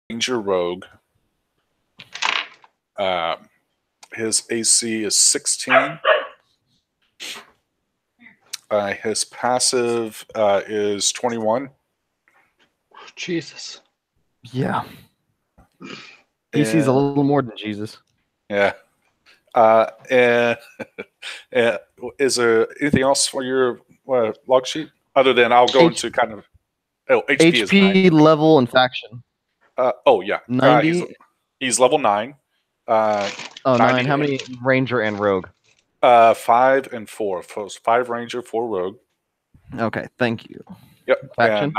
Ranger Rogue. His AC is 16. His passive is 21. Jesus. Yeah. He sees a little more than Jesus. Yeah. And is there anything else for your log sheet? Other than I'll go into kind of... Oh, HP level and faction. Yeah. 90. He's level 9. 9. How many Ranger and Rogue? 5 and 4. 5 Ranger, 4 Rogue. Okay, thank you. Yep. Faction?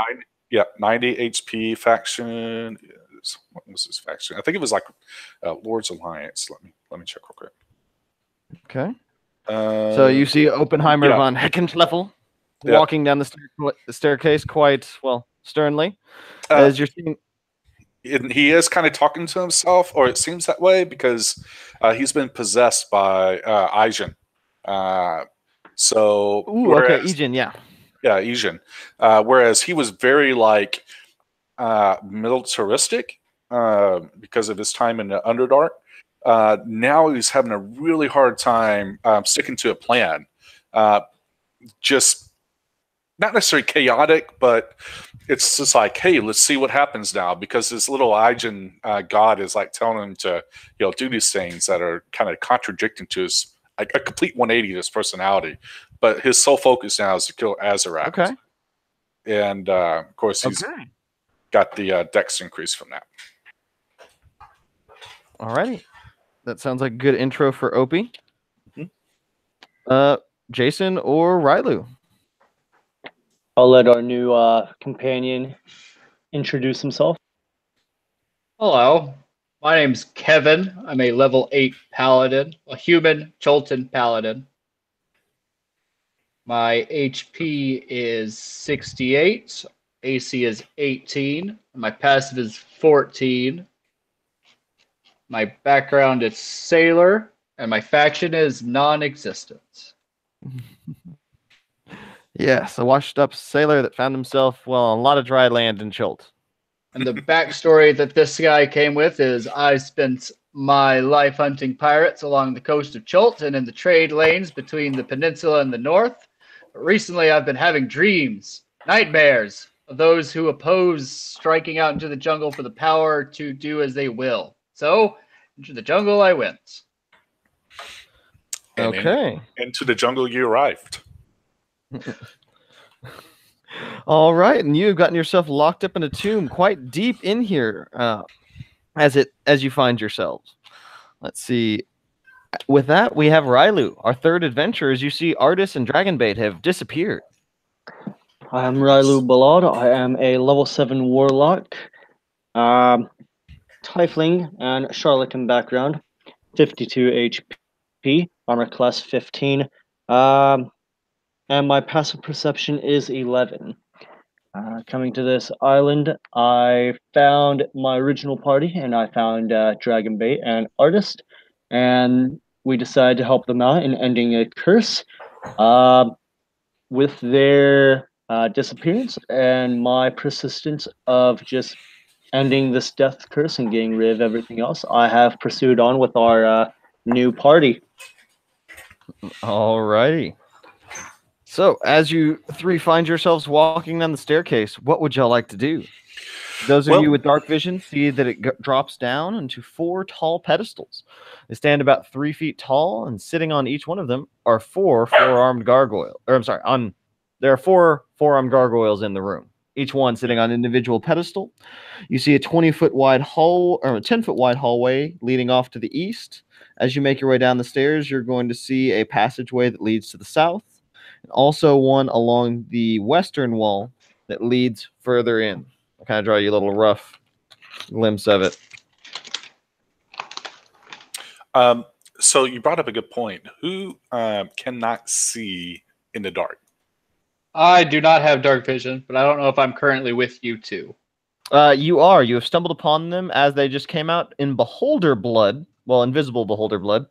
90 HP. Faction. What was his faction? I think it was like Lord's Alliance. Let me check real quick. Okay. So you see Oppenheimer von Heckenschleffel walking down the staircase quite, sternly. As you're seeing... He is kind of talking to himself, or it seems that way, because he's been possessed by Aijin. Ijin, yeah. Yeah, Ijin. Whereas he was very, militaristic because of his time in the Underdark. Now he's having a really hard time sticking to a plan. Just not necessarily chaotic, but it's just like, hey, let's see what happens now, because this little Aijin god is telling him to, do these things that are kind of contradicting to his a complete 180 to his personality. But his sole focus now is to kill Azarak. Okay. And of course, he's got the dex increase from that. Alrighty. That sounds like a good intro for Opie. Jason or Rylu? I'll let our new companion introduce himself. Hello, my name's Kevin. I'm a level 8 paladin, a human Cholton paladin. My HP is 68, AC is 18, my passive is 14. My background is sailor, and my faction is non-existent. Yes, a washed-up sailor that found himself, on a lot of dry land in Cholt. And the backstory that this guy came with is I spent my life hunting pirates along the coast of Cholt and in the trade lanes between the peninsula and the north. But recently I've been having dreams, nightmares, of those who oppose striking out into the jungle for the power to do as they will. So, into the jungle I went. And into the jungle you arrived. All right, and you've gotten yourself locked up in a tomb quite deep in here as you find yourselves. Let's see. With that, we have Rylu, our third adventure. As you see, Artis and Dragonbait have disappeared. I am Rylu Ballad. I am a level 7 warlock, tiefling and charlatan background, 52 HP, armor class 15. And my passive perception is 11. Coming to this island, I found my original party, and I found Dragonbait and Artist, and we decided to help them out in ending a curse. With their disappearance and my persistence of just ending this death curse and getting rid of everything else, I have pursued on with our new party. All righty. So, as you three find yourselves walking down the staircase, what would y'all like to do? Those of you with dark vision see that it drops down into 4 tall pedestals. They stand about 3 feet tall, and sitting on each one of them are 4 four-armed gargoyles. There are 4 four-armed gargoyles in the room, each one sitting on an individual pedestal. You see a 20-foot wide hall, or a 10-foot wide hallway leading off to the east. As you make your way down the stairs, you're going to see a passageway that leads to the south, and also one along the western wall that leads further in. I'll kind of draw you a little rough glimpse of it. So you brought up a good point. Who cannot see in the dark? I do not have dark vision, but I don't know if I'm currently with you two. You are. You have stumbled upon them as they just came out in beholder blood. Well, invisible beholder blood.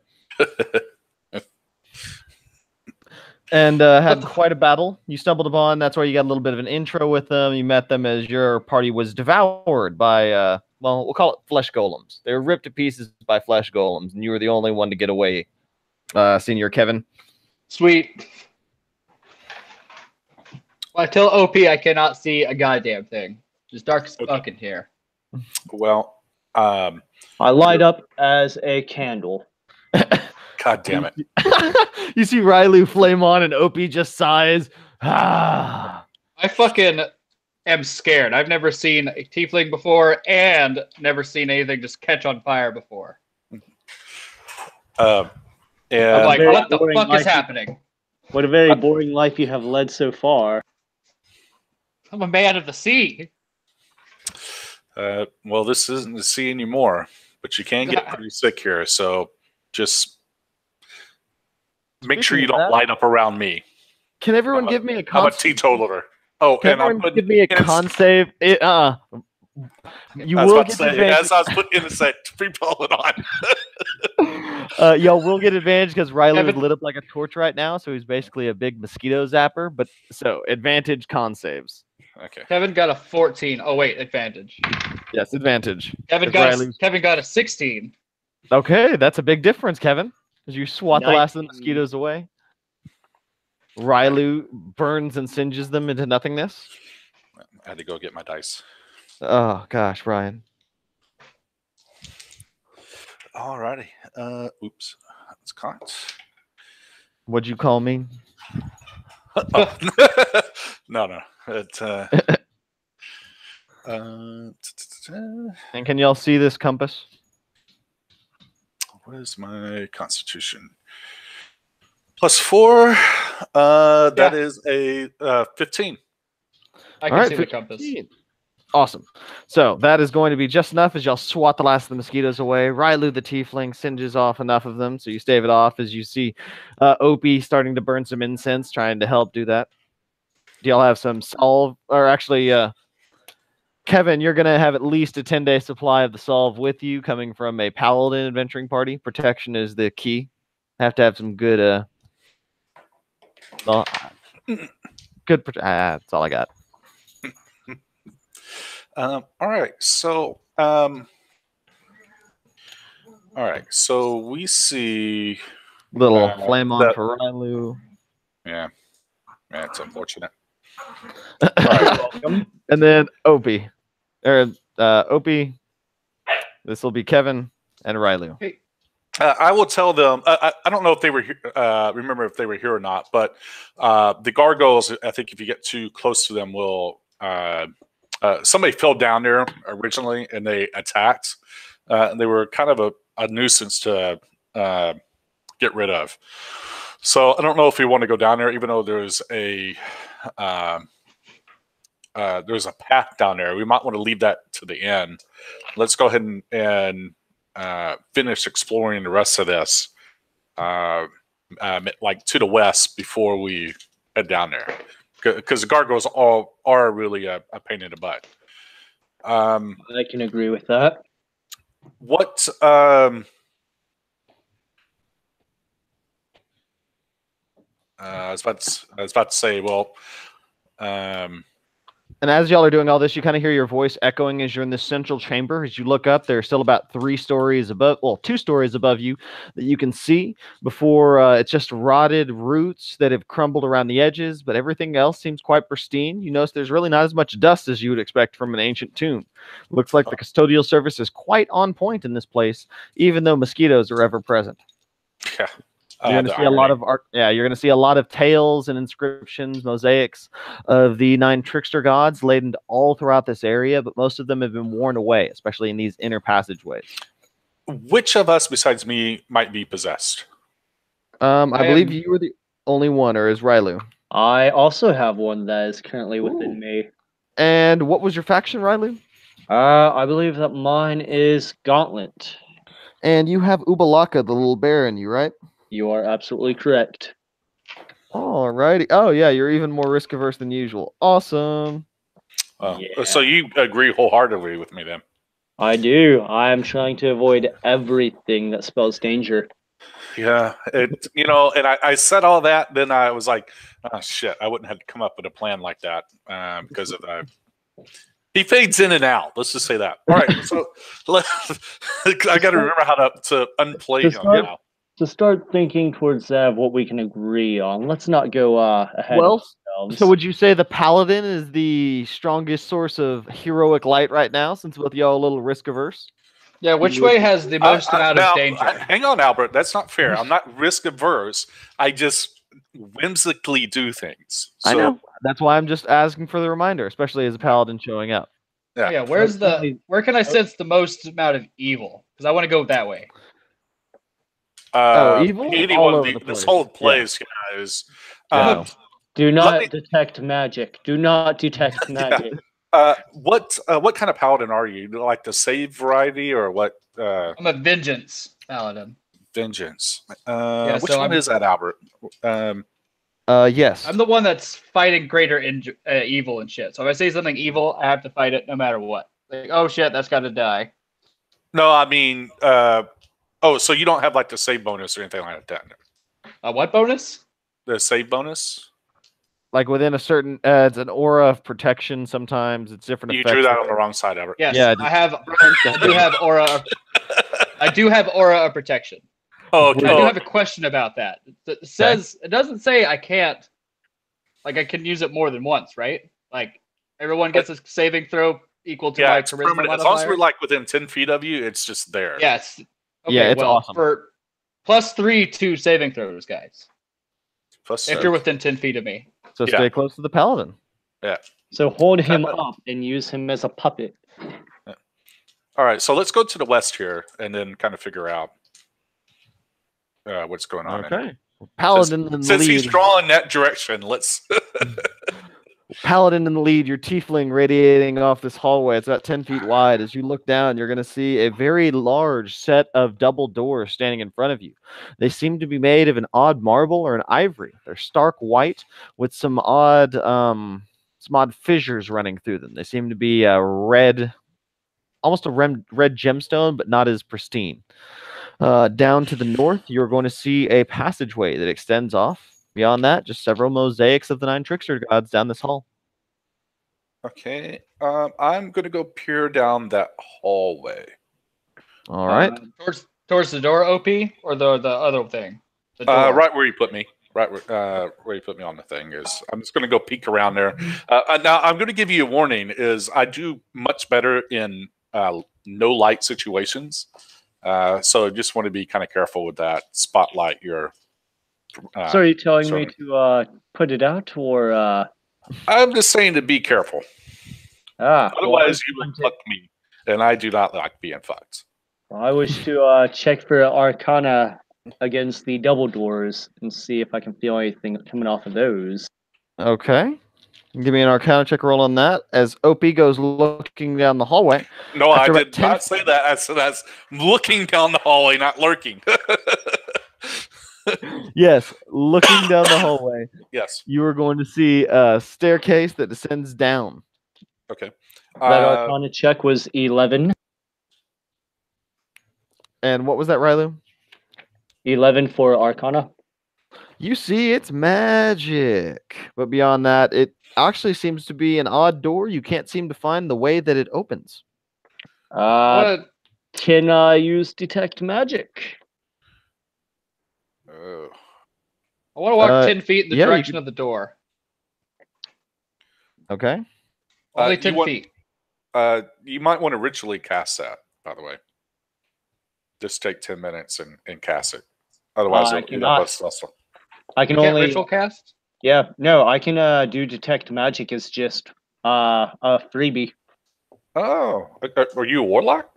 and had quite a battle. You stumbled upon. That's why you got a little bit of an intro with them. You met them as your party was devoured by, well, we'll call it flesh golems. They were ripped to pieces by flesh golems, and you were the only one to get away, Senior Kevin. Sweet. Well, until OP, I cannot see a goddamn thing. Just dark as fuck in here. Well, I light up as a candle. God damn it. You see Rylu flame on, and OP just sighs. Ah. I fucking am scared. I've never seen a tiefling before, and never seen anything just catch on fire before. And I'm like, Very what the boring fuck is life. happening? What a very boring life you have led so far. I'm a man of the sea. well, this isn't the sea anymore, but you can get pretty sick here, so just make sure you don't light up around me. Can everyone give me a I'm a con? teetotaler. Oh, Can and I'm everyone give me a con save? You I was will about to get say, advantage. as I was putting innocent, pre-pull it on. Y'all will get advantage because Riley is Kevin- lit up like a torch right now, so he's basically a big mosquito zapper. But so advantage con saves. Okay. Kevin got a 14. Oh wait, advantage. Yes, advantage. Kevin If got Riley's- Kevin got a 16. Okay, that's a big difference, Kevin. As you swat the last of the 19. mosquitoes away, Rylu burns and singes them into nothingness. I had to go get my dice. Oh gosh, Ryan. Alrighty. Oops. That's caught. What'd you call me? Oh. No. It, And can y'all see this compass? what is my constitution? +4. That is a 15. I can see the compass. 15. Awesome. So that is going to be just enough as y'all swat the last of the mosquitoes away. Rylu the tiefling singes off enough of them, so you stave it off as you see Opie starting to burn some incense, trying to help do that. Do y'all have some solve? Or actually, Kevin, you're going to have at least a 10-day supply of the solve with you coming from a paladin adventuring party. Protection is the key. Have to have some good... that's all I got. All right. So, we see Little flame on that- for Rylu. Yeah, it's unfortunate. All right, welcome. And then Opie. Opie. This will be Kevin and Rylu. I will tell them. I don't know if they were here, remember if they were here or not, but the gargoyles. I think if you get too close to them, will somebody fell down there originally and they attacked. And they were kind of a nuisance to get rid of. So I don't know if we want to go down there, even though there's a path down there. We might want to leave that to the end. Let's go ahead and finish exploring the rest of this, like to the west before we head down there, because the gargoyles are really a pain in the butt. I can agree with that. What I was about to say, well, And as y'all are doing all this, you kind of hear your voice echoing as you're in this central chamber. As you look up, there's still about 3 stories above, well, 2 stories above you that you can see before it's just rotted roots that have crumbled around the edges, but everything else seems quite pristine. You notice there's really not as much dust as you would expect from an ancient tomb. Looks like the custodial service is quite on point in this place, even though mosquitoes are ever present. yeah. You're going to see a lot of art. Yeah, you're going to see a lot of tales and inscriptions, mosaics of the 9 trickster gods laid into all throughout this area, but most of them have been worn away, especially in these inner passageways. Which of us besides me might be possessed? I believe you were the only one, or is Rylu? I also have one that is currently within me. And what was your faction, Rylu? I believe that mine is Gauntlet. And you have Ubalaka, the little bear, in you, right? You are absolutely correct. All righty. Oh, yeah, you're even more risk averse than usual. Awesome. Yeah. So you agree wholeheartedly with me then? I do. I am trying to avoid everything that spells danger. Yeah, and I said all that. Then I was like, oh shit, I wouldn't have to come up with a plan like that because of he fades in and out. Let's just say that. All right, so I got to remember how to unplay him now. To start thinking towards what we can agree on, let's not go ahead of ourselves. So would you say the paladin is the strongest source of heroic light right now, since both y'all a little risk averse? Yeah, which way has the most amount of danger? Hang on, Albert. That's not fair. I'm not risk averse. I just whimsically do things. So, I know. That's why I'm just asking for the reminder, especially as a paladin showing up. Yeah, where can I sense the most amount of evil? Because I want to go that way. Evil? All over the place. This whole place, guys. Do not detect magic. Do not detect magic. What kind of paladin are you? Like the save variety or what? I'm a vengeance paladin. Vengeance. Yeah, which one is that, Albert? Yes. I'm the one that's fighting greater evil and shit. So if I say something evil, I have to fight it no matter what. Like, oh shit, that's got to die. No, I mean, so you don't have like the save bonus or anything like that? What bonus? The save bonus? Like within a certain, it's an aura of protection. Sometimes it's different. You drew that on the wrong side, Albert. Yes, yeah, I do have aura. I do have aura of protection. Oh, okay. I do have a question about that. It says it doesn't say I can't. Like I can use it more than once, right? Like everyone gets a saving throw equal to my charisma modifier. As long as we're like within 10 feet of you, it's just there. Yes. Okay, yeah, it's awesome. For +3 to saving throws, guys. If you're within 10 feet of me. So stay close to the paladin. Yeah. So hold him up and use him as a puppet. Yeah. All right, so let's go to the west here and then kind of figure out what's going on. Okay. Paladin in the lead. Since he's drawing that direction, let's... Paladin in the lead, your tiefling radiating off this hallway. It's about 10 feet wide. As you look down, you're going to see a very large set of double doors standing in front of you. They seem to be made of an odd marble or an ivory. They're stark white with some odd fissures running through them. They seem to be red, almost a red gemstone, but not as pristine. Down to the north, you're going to see a passageway that extends off. Beyond that, just several mosaics of the 9 trickster gods down this hall. Okay. I'm going to go peer down that hallway. All right. Towards the door, OP, or the other thing? The door. Right where you put me. Right where you put me on the thing is. I'm just going to go peek around there. Now, I'm going to give you a warning. Is I do much better in no light situations. So I just want to be kind of careful with that spotlight. So are you telling me to put it out, or? I'm just saying to be careful. Otherwise, you will fuck me, and I do not like being fucked. Well, I wish to check for Arcana against the double doors and see if I can feel anything coming off of those. Okay. Give me an Arcana check roll on that as OP goes looking down the hallway. No, I did not say that. I said that's looking down the hallway, not lurking. Yes, looking down the hallway. Yes. You are going to see a staircase that descends down. Okay. That Arcana check was 11. And what was that, Rylu? 11 for Arcana. You see, it's magic. But beyond that, it actually seems to be an odd door. You can't seem to find the way that it opens. Can I use Detect Magic? I want to walk 10 feet in the direction of the door. Okay. Only 10 feet. You might want to ritually cast that, by the way. Just take 10 minutes and cast it. Otherwise, I can only ritual cast? Yeah, no, I can do Detect Magic as just a freebie. Oh, are you a warlock?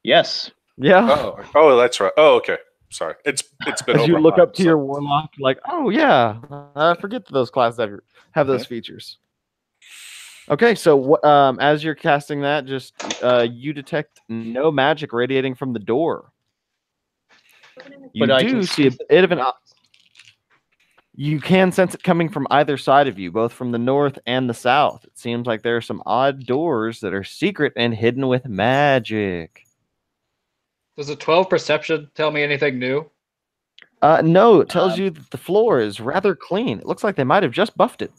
Yes. Yeah. Oh, that's right. Oh, okay. Sorry, it's been. As you look up to your warlock, like, oh yeah, I forget that those classes have those features. Okay, so as you're casting that, just you detect no magic radiating from the door. You do see a bit of an. You can sense it coming from either side of you, both from the north and the south. It seems like there are some odd doors that are secret and hidden with magic. Does a 12 perception tell me anything new? No, it tells you that the floor is rather clean. It looks like they might have just buffed it.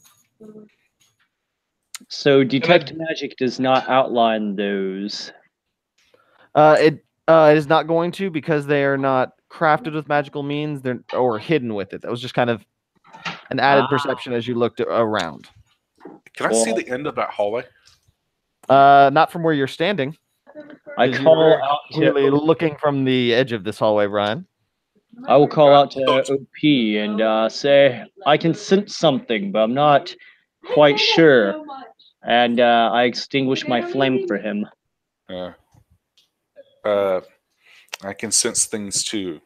So detect magic does not outline those. It is not going to, because they are not crafted with magical means. Or hidden with it. That was just kind of an added perception as you looked around. Can I see the end of that hallway? Not from where you're standing. I call out clearly looking from the edge of this hallway, Ryan. I will call out to OP and say, I can sense something, but I'm not quite sure. And I extinguish my flame for him. I can sense things too.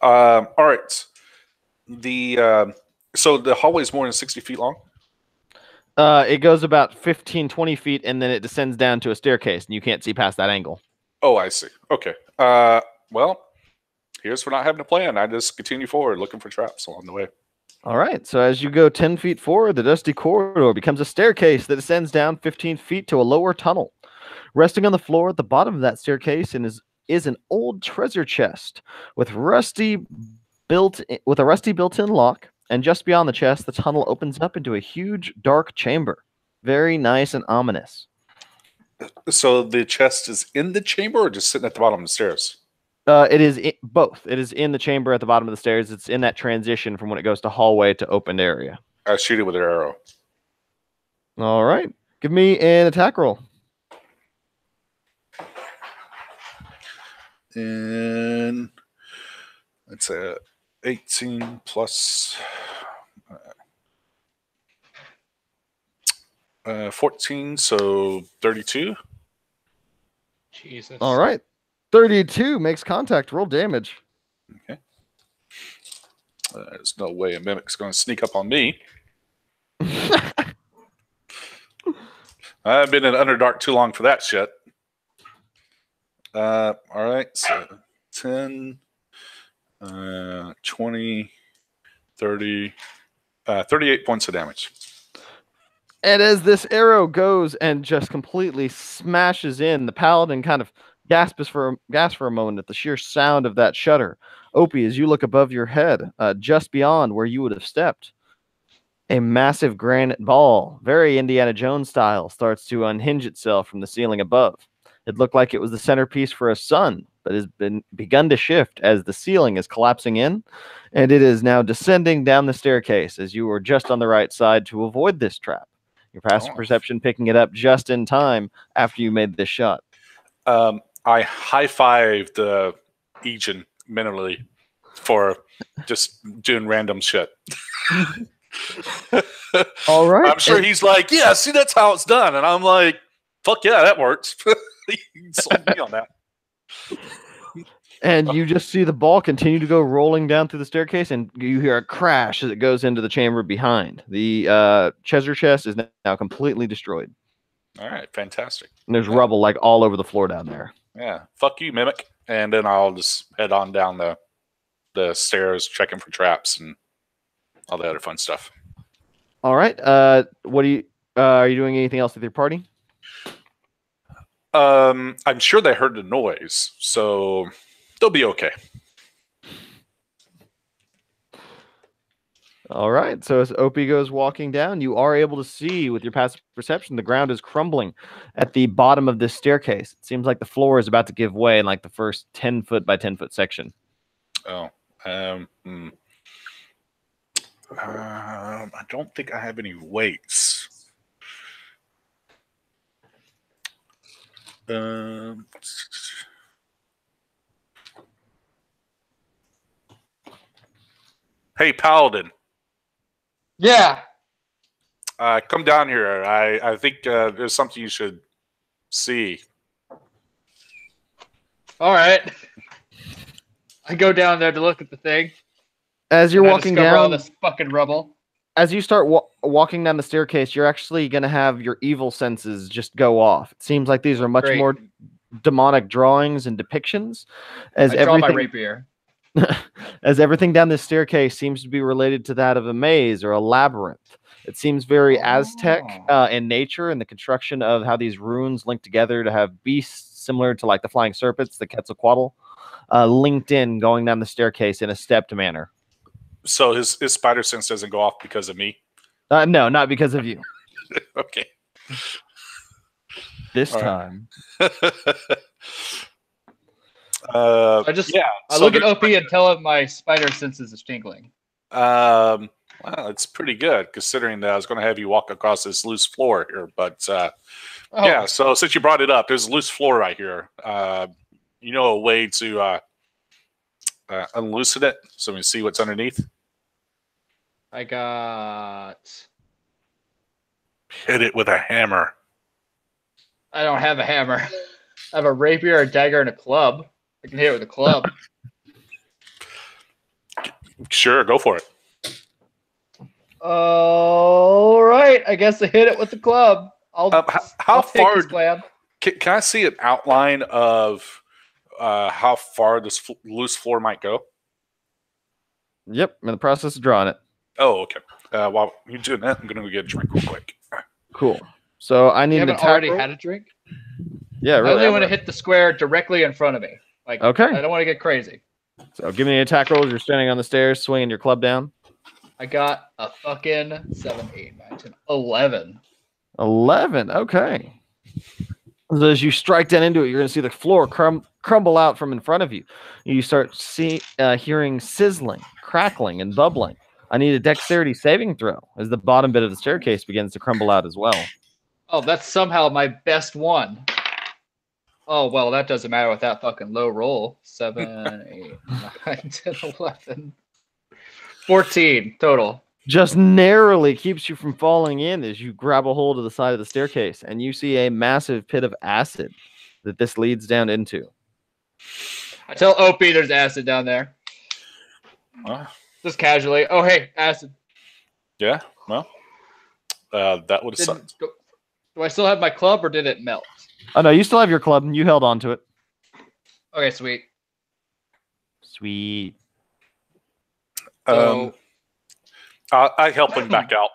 All right. So the hallway is more than 60 feet long? It goes about 15, 20 feet, and then it descends down to a staircase, and you can't see past that angle. Oh, I see. Okay. Well, here's for not having a plan. I just continue forward, looking for traps along the way. All right. So as you go 10 feet forward, the dusty corridor becomes a staircase that descends down 15 feet to a lower tunnel. Resting on the floor at the bottom of that staircase is an old treasure chest with a rusty built-in lock. And just beyond the chest, the tunnel opens up into a huge, dark chamber. Very nice and ominous. So the chest is in the chamber or just sitting at the bottom of the stairs? It is both. It is in the chamber at the bottom of the stairs. It's in that transition from when it goes to hallway to opened area. I shoot it with an arrow. All right. Give me an attack roll. And it's a 18 plus 14, so 32. Jesus. All right. 32 makes contact. Roll damage. Okay. There's no way a mimic's going to sneak up on me. I've been in Underdark too long for that shit. All right, so 10, 20, 30, 38 points of damage. And as this arrow goes and just completely smashes in, the paladin kind of gasps for a moment at the sheer sound of that shudder. Opie, as you look above your head, just beyond where you would have stepped, a massive granite ball, very Indiana Jones style, starts to unhinge itself from the ceiling above. It looked like it was the centerpiece for a sun, but has begun to shift as the ceiling is collapsing in, and it is now descending down the staircase as you were just on the right side to avoid this trap. Your passive perception picking it up just in time after you made this shot. I high-fived the Aegon mentally for just doing random shit. All right. I'm sure he's like, yeah, see, that's how it's done. And I'm like, fuck yeah, that works. You sold me on that. And you just see the ball continue to go rolling down through the staircase, and you hear a crash as it goes into the chamber behind. The treasure chest is now completely destroyed. All right, fantastic. And there's rubble like all over the floor down there. Yeah, fuck you, Mimic. And then I'll just head on down the stairs, checking for traps and all the other fun stuff. All right. What do you are you doing anything else with your party? I'm sure they heard the noise, so they'll be okay. All right. So as Opie goes walking down, you are able to see with your passive perception the ground is crumbling at the bottom of this staircase. It seems like the floor is about to give way in like the first 10 foot by 10 foot section. Oh. I don't think I have any weights. Hey, Paladin. Yeah. Come down here. I think there's something you should see. All right. I go down there to look at the thing. As you're walking down, all this fucking rubble. As you start walking down the staircase, you're actually going to have your evil senses just go off. It seems like these are much more demonic drawings and depictions. As I draw my rapier. As everything down this staircase seems to be related to that of a maze or a labyrinth. It seems very Aztec in nature, and the construction of how these runes link together to have beasts similar to like the flying serpents, the Quetzalcoatl, linked in going down the staircase in a stepped manner. So his spider sense doesn't go off because of me? No, not because of you. Okay. This All right. time. I so look at OP and tell him my spider senses is tingling. well, it's pretty good considering that I was going to have you walk across this loose floor here. But yeah, so since you brought it up, there's a loose floor right here. You know a way to unloosen it so we can see what's underneath? I got... Hit it with a hammer. I don't have a hammer. I have a rapier, a dagger, and a club. I can hit it with a club. Sure, go for it. All right, I guess I hit it with the club. How I'll take far? this plan. Can I see an outline of how far this loose floor might go? Yep, I'm in the process of drawing it. Oh, okay. While you're doing that, I'm going to go get a drink real quick. Cool. So I need You an haven't attack already roll. had a drink? Yeah, I really. only want to hit the square directly in front of me. Like, Okay. I don't want to get crazy. So give me an attack roll as you're standing on the stairs, swinging your club down. I got a fucking 7, 8, 9, 10, 11. 11. Okay. So as you strike down into it, you're going to see the floor crumble out from in front of you. You start hearing sizzling, crackling, and bubbling. I need a dexterity saving throw as the bottom bit of the staircase begins to crumble out as well. Oh, that's somehow my best one. Oh, well, that doesn't matter with that fucking low roll. 7, 8, 9, 10, 11. 14 total. Just narrowly keeps you from falling in as you grab a hold of the side of the staircase, and you see a massive pit of acid that this leads down into. I tell OP there's acid down there. Just casually. Oh, hey, acid. Yeah, well, that would have sucked. Do I still have my club or did it melt? Oh, no, you still have your club, and you held on to it. Okay, sweet. Sweet. So, I help him back out.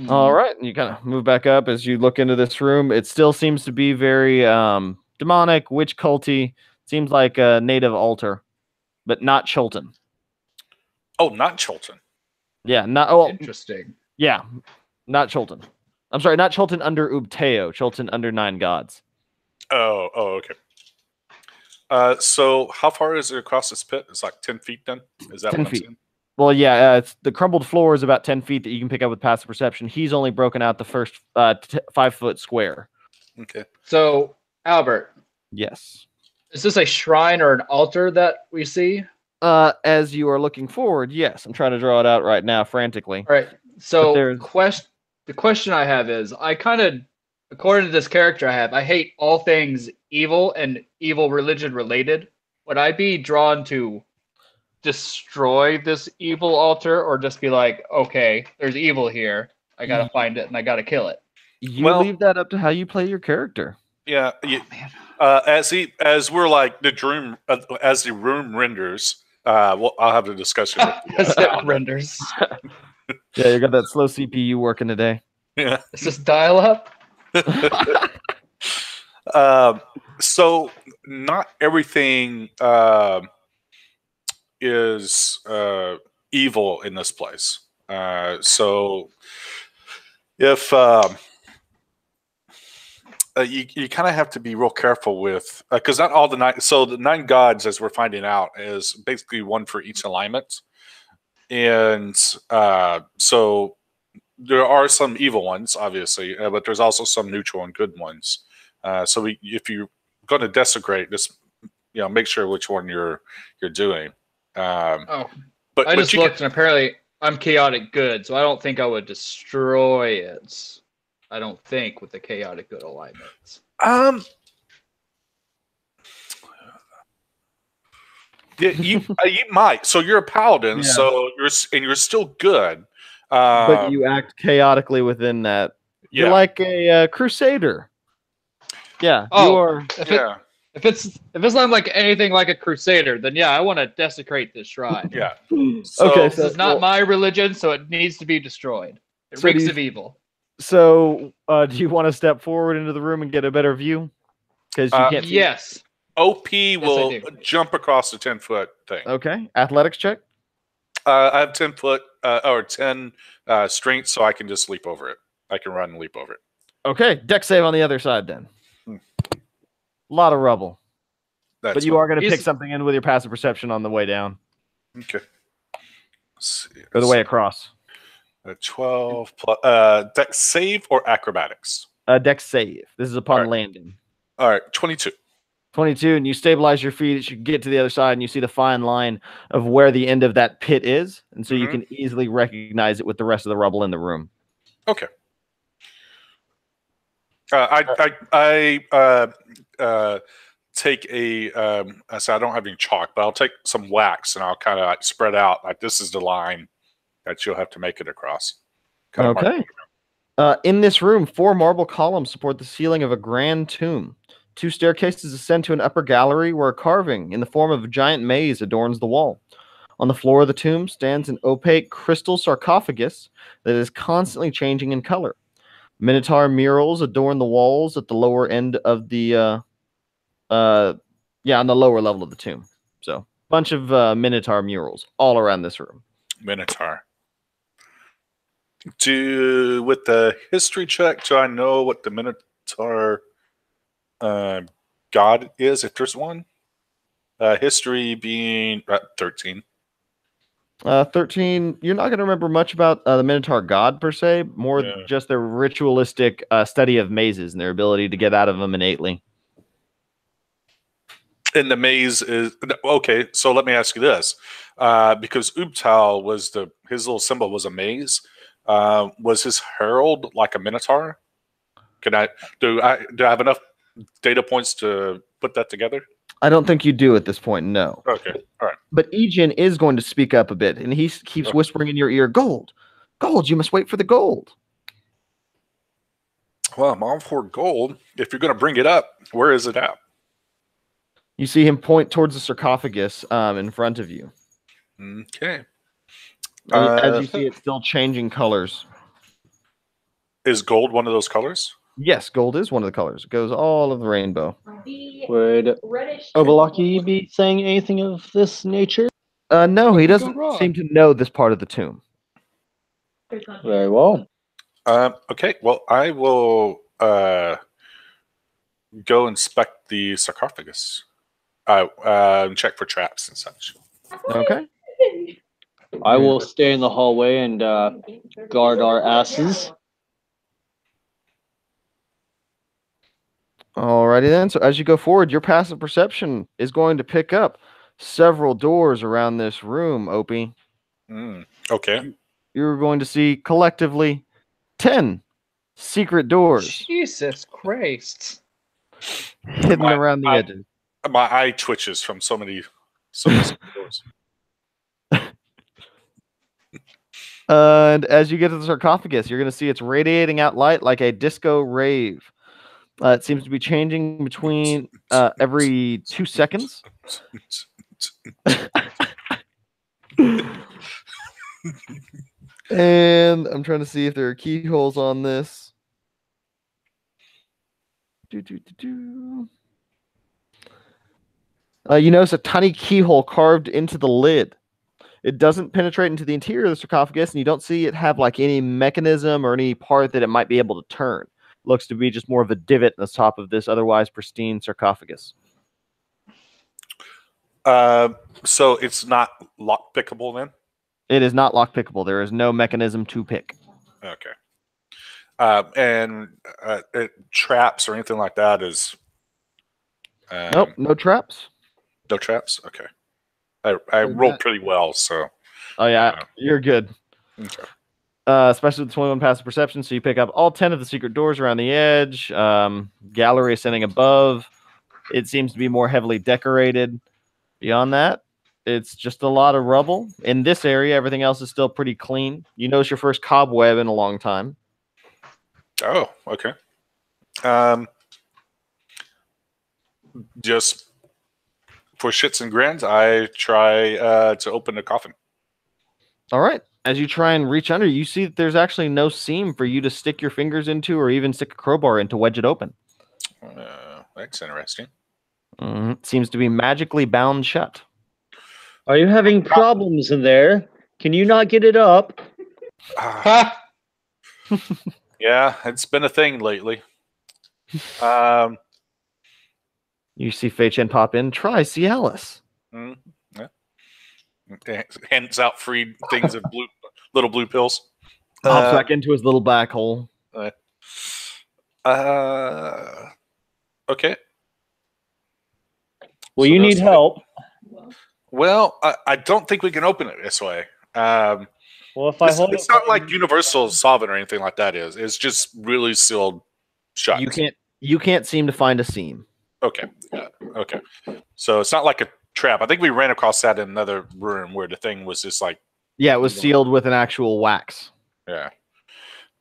All right, and you kind of move back up as you look into this room. It still seems to be very demonic, witch culty. Seems like a native altar, but not Chilton. Oh, not Chilton. Yeah, not. Oh, interesting. Yeah, not Chilton. I'm sorry, not Chilton under Ubteo. Chilton under 9 gods. Oh, okay. So how far is it across this pit? It's like 10 feet then? Is that 10 what feet. I'm saying? Well, yeah, the crumbled floor is about 10 feet that you can pick up with passive perception. He's only broken out the first 5-foot square. Okay. So, Albert. Yes. Is this a shrine or an altar that we see? As you are looking forward, yes. I'm trying to draw it out right now frantically. All right. So, the question I have is, I kind of, according to this character I hate all things evil and evil religion related. Would I be drawn to destroy this evil altar or just be like, okay, there's evil here. I got to find it and I got to kill it? You leave that up to how you play your character. Yeah. As we're like as the room renders, I'll have a discussion with you. As it renders. Yeah, you got that slow CPU working today. Yeah. Is this dial up? So not everything is evil in this place. So if you kind of have to be real careful with, because not all the 9. So the 9 gods, as we're finding out, is basically one for each alignment, and so there are some evil ones, obviously, but there's also some neutral and good ones. So if you're going to desecrate, just make sure which one you're doing. But I just looked, and apparently I'm chaotic good, so I don't think I would destroy it. I don't think with the chaotic good alignments. Yeah, you might. So you're a paladin, so you're still good. But you act chaotically within that. Yeah. You're like a crusader. Yeah. Oh, you are. If it's not like anything like a crusader, then yeah, I want to desecrate this shrine. Yeah. Okay. This is not my religion, so it needs to be destroyed. It reeks of evil. So, do you want to step forward into the room and get a better view? Because you can't see. Yes. OP I will do. jump across the 10-foot thing. Okay. Athletics check. I have 10-foot or 10 strength, so I can just leap over it. I can run and leap over it. Okay. Deck save on the other side then. Hmm. A lot of rubble. That's But you fine. are going to pick He's- something in with your passive perception on the way down. Okay. Let's see. Or the way across. 12 plus dex save or acrobatics. Deck save. This is upon Alright. landing. All right, 22. 22, and you stabilize your feet as you get to the other side, and you see the fine line of where the end of that pit is, and so you Mhm. can easily recognize it with the rest of the rubble in the room. Okay. I take a so I don't have any chalk, but I'll take some wax and I'll kind of like spread out like this is the line that you'll have to make it across. Kinda mark Okay. In this room, 4 marble columns support the ceiling of a grand tomb. 2 staircases ascend to an upper gallery where a carving in the form of a giant maze adorns the wall. On the floor of the tomb stands an opaque crystal sarcophagus that is constantly changing in color. Minotaur murals adorn the walls at the lower end of the on the lower level of the tomb. So, bunch of Minotaur murals all around this room. Minotaur. With the history check, do I know what the Minotaur god is, if there's one? History being 13. 13, you're not going to remember much about the Minotaur god per se, more Yeah. just their ritualistic study of mazes and their ability to get out of them innately. And the maze is okay. So let me ask you this: because Ubtal was his little symbol was a maze. Was his herald like a minotaur? Do I have enough data points to put that together? I don't think you do at this point, no. Okay, all right. But Ejin is going to speak up a bit, and he keeps whispering in your ear, "Gold, gold! You must wait for the gold." Well, I'm all for gold. If you're going to bring it up, where is it at? You see him point towards the sarcophagus in front of you. Okay. As you see it still changing colors. Is gold one of those colors? Yes, gold is one of the colors. It goes all of the rainbow. Would Obalaki be saying anything of this nature? No, he could go doesn't wrong? seem to know this part of the tomb. Very well. Okay. Well, I will go inspect the sarcophagus. Check for traps and such. Okay. I will stay in the hallway and guard our asses. Alrighty then. So as you go forward, your passive perception is going to pick up several doors around this room, Opie. Okay. You're going to see collectively 10 secret doors Jesus Christ. hidden around the edges. My eye twitches from so many doors. And as you get to the sarcophagus, you're going to see it's radiating out light like a disco rave. It seems to be changing between every 2 seconds. And I'm trying to see if there are keyholes on this. You notice a tiny keyhole carved into the lid. It doesn't penetrate into the interior of the sarcophagus, and you don't see it have like any mechanism or any part that it might be able to turn. It looks to be just more of a divot in the top of this otherwise pristine sarcophagus. So it's not lock pickable then? It is not lock pickable. There is no mechanism to pick. Okay. And traps or anything like that is Nope, no traps. no traps. Okay. I rolled pretty well, so. Oh yeah, you're good. Okay. Especially with 21 passive perception, so you pick up all 10 of the secret doors around the edge. Gallery ascending above. It seems to be more heavily decorated. Beyond that, it's just a lot of rubble. In this area, everything else is still pretty clean. You notice your first cobweb in a long time. Oh, okay. Just for shits and grins, I try to open the coffin. All right. as you try and reach under, you see that there's actually no seam for you to stick your fingers into or even stick a crowbar in to wedge it open. That's interesting. It seems to be magically bound shut. Are you having problems in there? Can you not get it up? Yeah, it's been a thing lately. You see Fei Chen pop in. Try Cialis. Yeah. Hands out free things of little blue pills. Pops back into his little black hole. Okay. Well, you need help. Well, I don't think we can open it this way. Well, if I hold it's not like Universal solvent or anything like that is. It's just really sealed shut. You can't seem to find a seam. Okay. Okay. So it's not like a trap. I think we ran across that in another room where the thing was just like. Yeah, it was sealed with an actual wax. Yeah.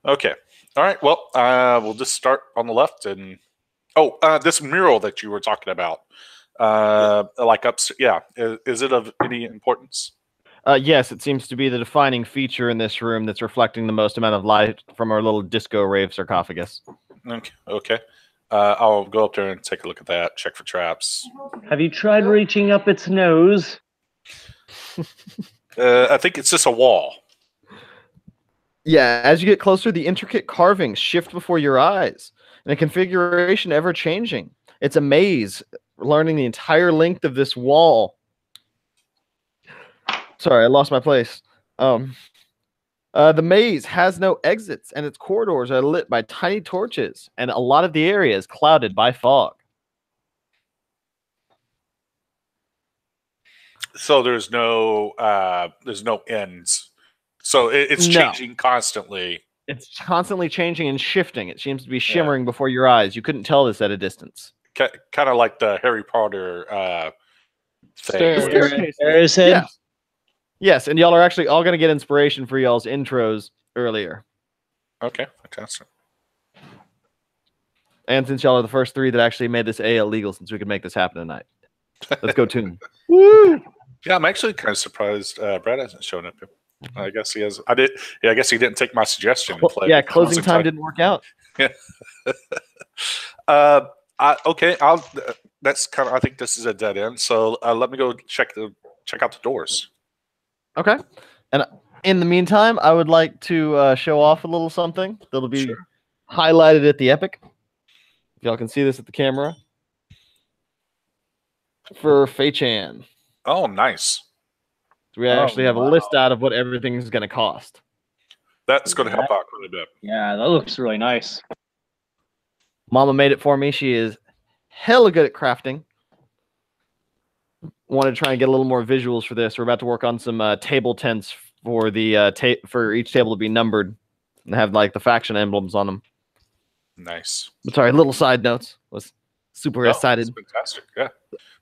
Okay. All right. Well, we'll just start on the left and. This mural that you were talking about. Like upstairs. Yeah. Is it of any importance? Yes, it seems to be the defining feature in this room that's reflecting the most amount of light from our little disco rave sarcophagus. Okay. I'll go up there and take a look at that, check for traps. Have you tried reaching up its nose? I think it's just a wall. Yeah, as you get closer, the intricate carvings shift before your eyes, and the configuration ever-changing. It's a maze, learning the entire length of this wall. Sorry, I lost my place. The maze has no exits, and its corridors are lit by tiny torches, and a lot of the area is clouded by fog. So there's no ends. So it's changing constantly. It's constantly changing and shifting. It seems to be shimmering before your eyes. You couldn't tell this at a distance. Kind of like the Harry Potter thing. Yes, and y'all are actually all going to get inspiration for y'all's intros earlier. Okay, fantastic. And since y'all are the first three that actually made this AL legal, since we could make this happen tonight. Let's go tune. Woo! Yeah, I'm actually kind of surprised Brad hasn't shown up. I guess he has. I guess he didn't take my suggestion. Yeah, closing time didn't work out. Yeah. Okay. That's kind of. I think this is a dead end. So let me go check out the doors. Okay. And in the meantime, I would like to show off a little something that'll be highlighted at the epic. If y'all can see this at the camera. For Fei Chan. Oh, nice. So we actually have a list out of what everything is going to cost. That's going to help out quite a bit. Yeah, that looks really nice. Mama made it for me. She is hella good at crafting. Wanted to try and get a little more visuals for this. We're about to work on some table tents for the for each table to be numbered and have like the faction emblems on them. Nice. But sorry, little side notes. Was super excited. Fantastic. Yeah.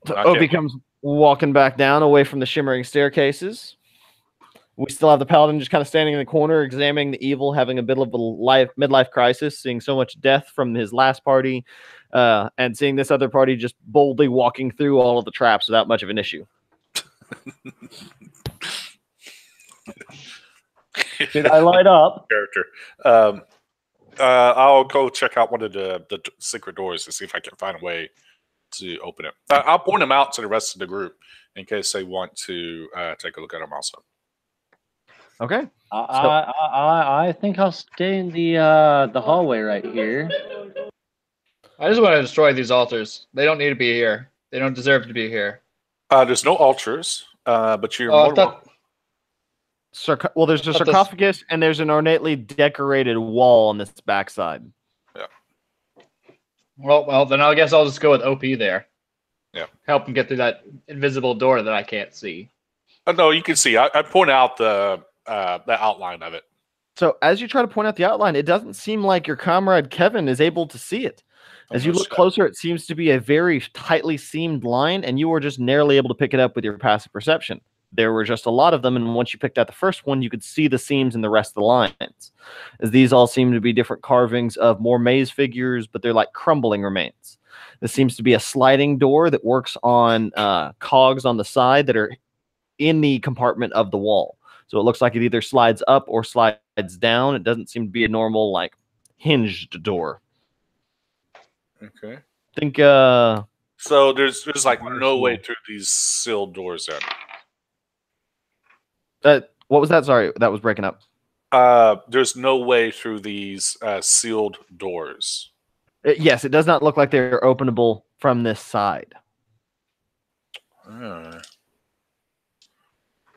So Opie comes walking back down away from the shimmering staircases. We still have the paladin just kind of standing in the corner, examining the evil, having a bit of a midlife crisis, seeing so much death from his last party, and seeing this other party just boldly walking through all of the traps without much of an issue. Did I light up? Character. I'll go check out one of the secret doors to see if I can find a way to open it. I'll point them out to the rest of the group in case they want to take a look at them also. Okay. I think I'll stay in the hallway right here. I just want to destroy these altars. They don't need to be here. They don't deserve to be here. There's no altars, but you're more welcome. Well, there's a sarcophagus and there's an ornately decorated wall on this backside. Yeah. Well, then I guess I'll just go with OP there. Yeah. Help him get through that invisible door that I can't see. No, you can see. I point out the outline of it. So as you try to point out the outline, it doesn't seem like your comrade Kevin is able to see it. As you look closer, it seems to be a very tightly seamed line, and you were just narrowly able to pick it up with your passive perception. There were just a lot of them, and once you picked out the first one, you could see the seams in the rest of the lines. As these all seem to be different carvings of more maze figures, but they're like crumbling remains. This seems to be a sliding door that works on cogs on the side that are in the compartment of the wall. So it looks like it either slides up or slides down. It doesn't seem to be a normal, like, hinged door. Okay. I think So there's like no way through these sealed doors then. what was that? Sorry, that was breaking up. There's no way through these sealed doors. Yes, it does not look like they're openable from this side.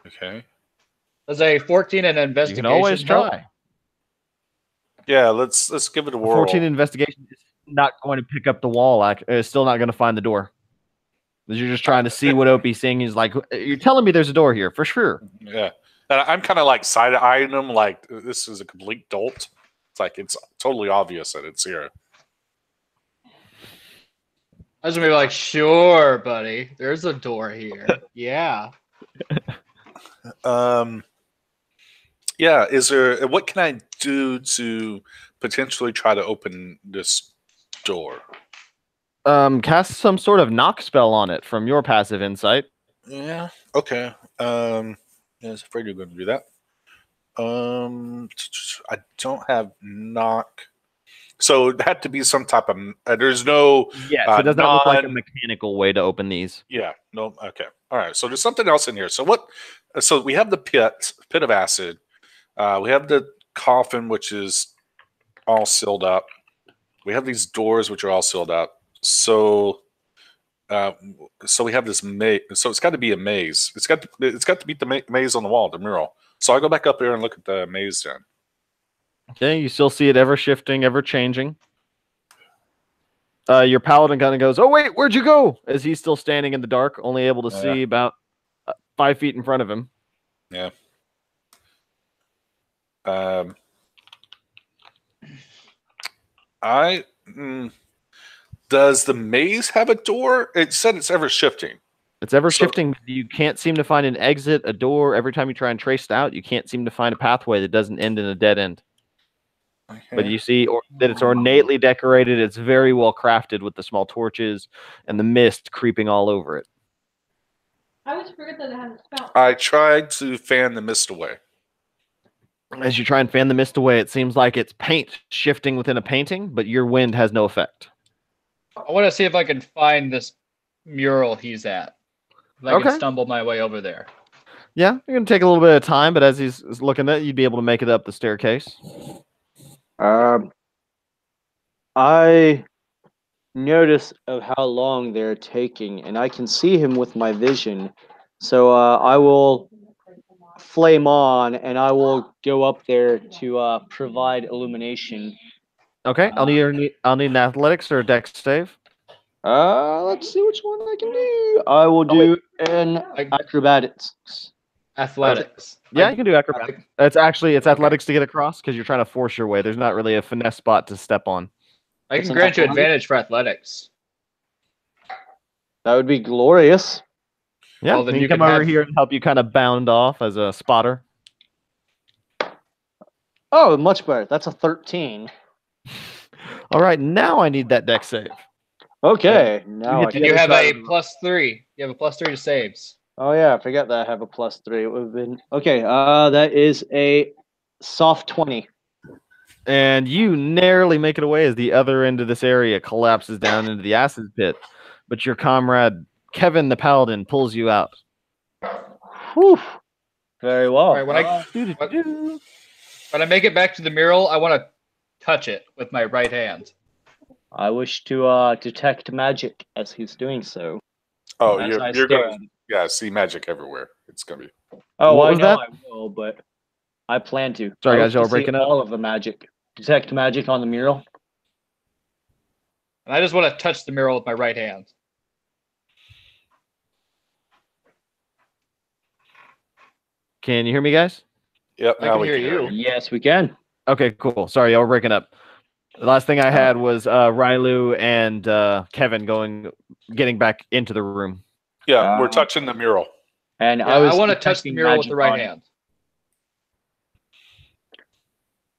Okay. Does a 14 in You investigation can always help? try. Yeah, let's give it a whirl. 14 investigation is not going to pick up the wall. It's still not going to find the door. You're just trying to see what Opie's seeing. He's like, you're telling me there's a door here for sure. Yeah. And I'm kind of like side-eyeing him like this is a complete dolt. It's like it's totally obvious that it's here. I was gonna be like, sure, buddy. There's a door here. Yeah. Yeah, is there what can I do to potentially try to open this door? Cast some sort of knock spell on it from your passive insight. Yeah. Okay. I was afraid you were going to do that. I don't have knock. So it had to be some type of. There's no. Yes, it does not look like a mechanical way to open these. Yeah. No. Okay. All right. So there's something else in here. So what? So we have the pit of acid. We have the coffin, which is all sealed up. We have these doors, which are all sealed up. So we have this maze. So it's got to be a maze. It's got to beat the maze on the wall, the mural. So I go back up there and look at the maze then. Okay, you still see it ever shifting, ever changing. Your paladin kind of goes, "Oh wait, where'd you go?" As he's still standing in the dark, only able to see about 5 feet in front of him. Yeah. Does the maze have a door? It said it's ever shifting. It's ever shifting. You can't seem to find an exit, a door. Every time you try and trace it out, you can't seem to find a pathway that doesn't end in a dead end. Okay. But you see that it's ornately decorated. It's very well crafted with the small torches and the mist creeping all over it. I always forget that it has a spell. I tried to fan the mist away. As you try and fan the mist away, it seems like it's paint shifting within a painting, but your wind has no effect. I want to see if I can find this mural he's at. If I can stumble my way over there. Yeah, you're going to take a little bit of time, but as he's looking at it, you'd be able to make it up the staircase. I notice of how long they're taking, and I can see him with my vision. So I will flame on, and I will go up there to provide illumination. Okay, I'll need an athletics or a dex save. Let's see which one I can do. I will do an acrobatics. Athletics. Yeah, you can do acrobatics. It's athletics to get across because you're trying to force your way. There's not really a finesse spot to step on. I can grant you advantage for athletics. That would be glorious. Yeah, well, then you come over here and help you kind of bound off as a spotter. Oh, much better. That's a 13. All right, now I need that dex save. Okay, now you have a +3. You have a +3 to saves. Oh yeah, I forgot that I have a +3. It would have been okay. That is a soft 20. And you narrowly make it away as the other end of this area collapses down into the acid pit. But your comrade Kevin the Paladin pulls you out. Whew. Very well. Right, when I make it back to the mural, I want to touch it with my right hand. I wish to detect magic as he's doing so. Oh, you're going to see magic everywhere. It's going to be. Oh, I know I will, but I plan to. Sorry, guys, y'all breaking up? All of the magic. Detect magic on the mural. And I just want to touch the mural with my right hand. Can you hear me, guys? Yep, I can hear you. Yes, we can. Okay, cool. Sorry, y'all were breaking up. The last thing I had was Rylu and Kevin getting back into the room. Yeah, we're touching the mural. And I want to touch the mural with the right hand.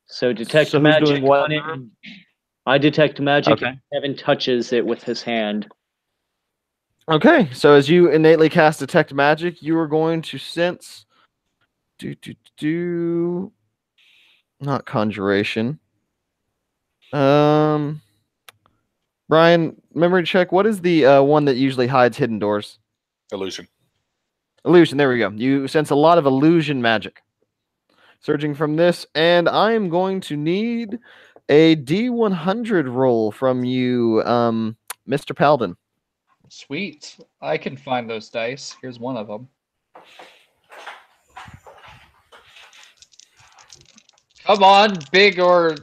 So detect magic on it. I detect magic. Okay. And Kevin touches it with his hand. Okay, so as you innately cast detect magic, you are going to sense Not conjuration. Brian, memory check. What is the one that usually hides hidden doors? Illusion. Illusion. There we go. You sense a lot of illusion magic surging from this, and I am going to need a D100 roll from you, Mr. Paladin. Sweet. I can find those dice. Here's one of them. Come on, big or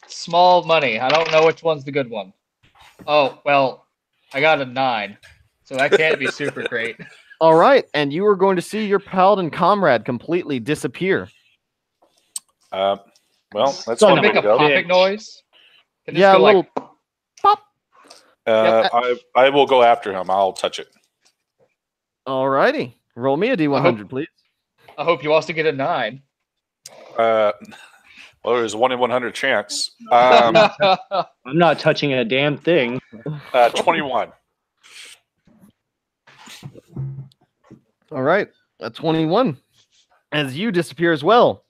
small money. I don't know which one's the good one. Oh, well, I got a 9. So that can't be super great. All right, and you are going to see your Paladin comrade completely disappear. Well, that's So one way make to a go. popping noise. Can this Yeah, go a little like, pop. Uh, I will go after him. I'll touch it. All righty. Roll me a D100, please. I hope you also get a 9. Well, there's a 1 in 100 chance. I'm not touching a damn thing. 21. All right, a 21. As you disappear as well,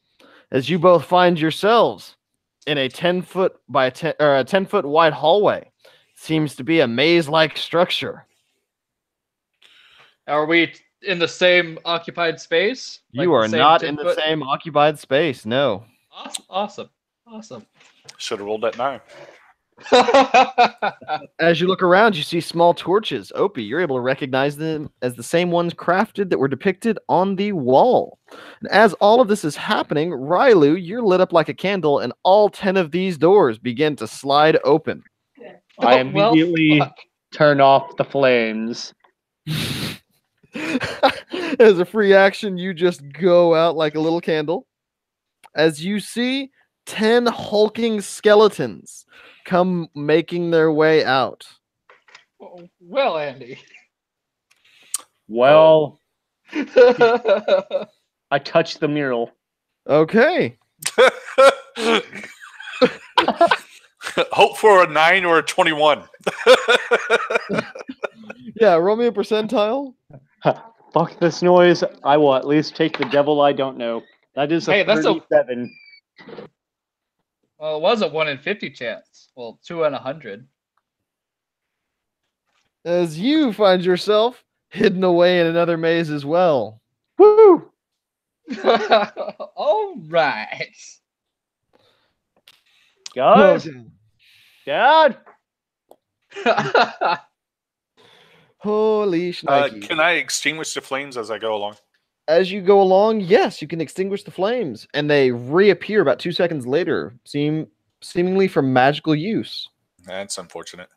as you both find yourselves in a 10-foot by 10-foot wide hallway. Seems to be a maze-like structure. Are we in the same occupied space? You are not in the same occupied space, no. Awesome. Should have rolled that 9. As you look around, you see small torches. Opie, you're able to recognize them as the same ones crafted that were depicted on the wall. And as all of this is happening, Rylu, you're lit up like a candle, and all 10 of these doors begin to slide open. I immediately turn off the flames. As a free action, you just go out like a little candle. As you see 10 hulking skeletons come making their way out. Well, Andy. Well, I touched the mural. Okay. Hope for a 9 or a 21. Yeah, roll me a percentile. Fuck this noise. I will at least take the devil I don't know. That is a 37. Well, it was a 1 in 50 chance. Well, 2 in 100. As you find yourself hidden away in another maze as well. Woo! All right. Guys, Dad. Holy shnikes. Can I extinguish the flames as I go along? As you go along, yes, you can extinguish the flames, and they reappear about 2 seconds later, seemingly for magical use. That's unfortunate.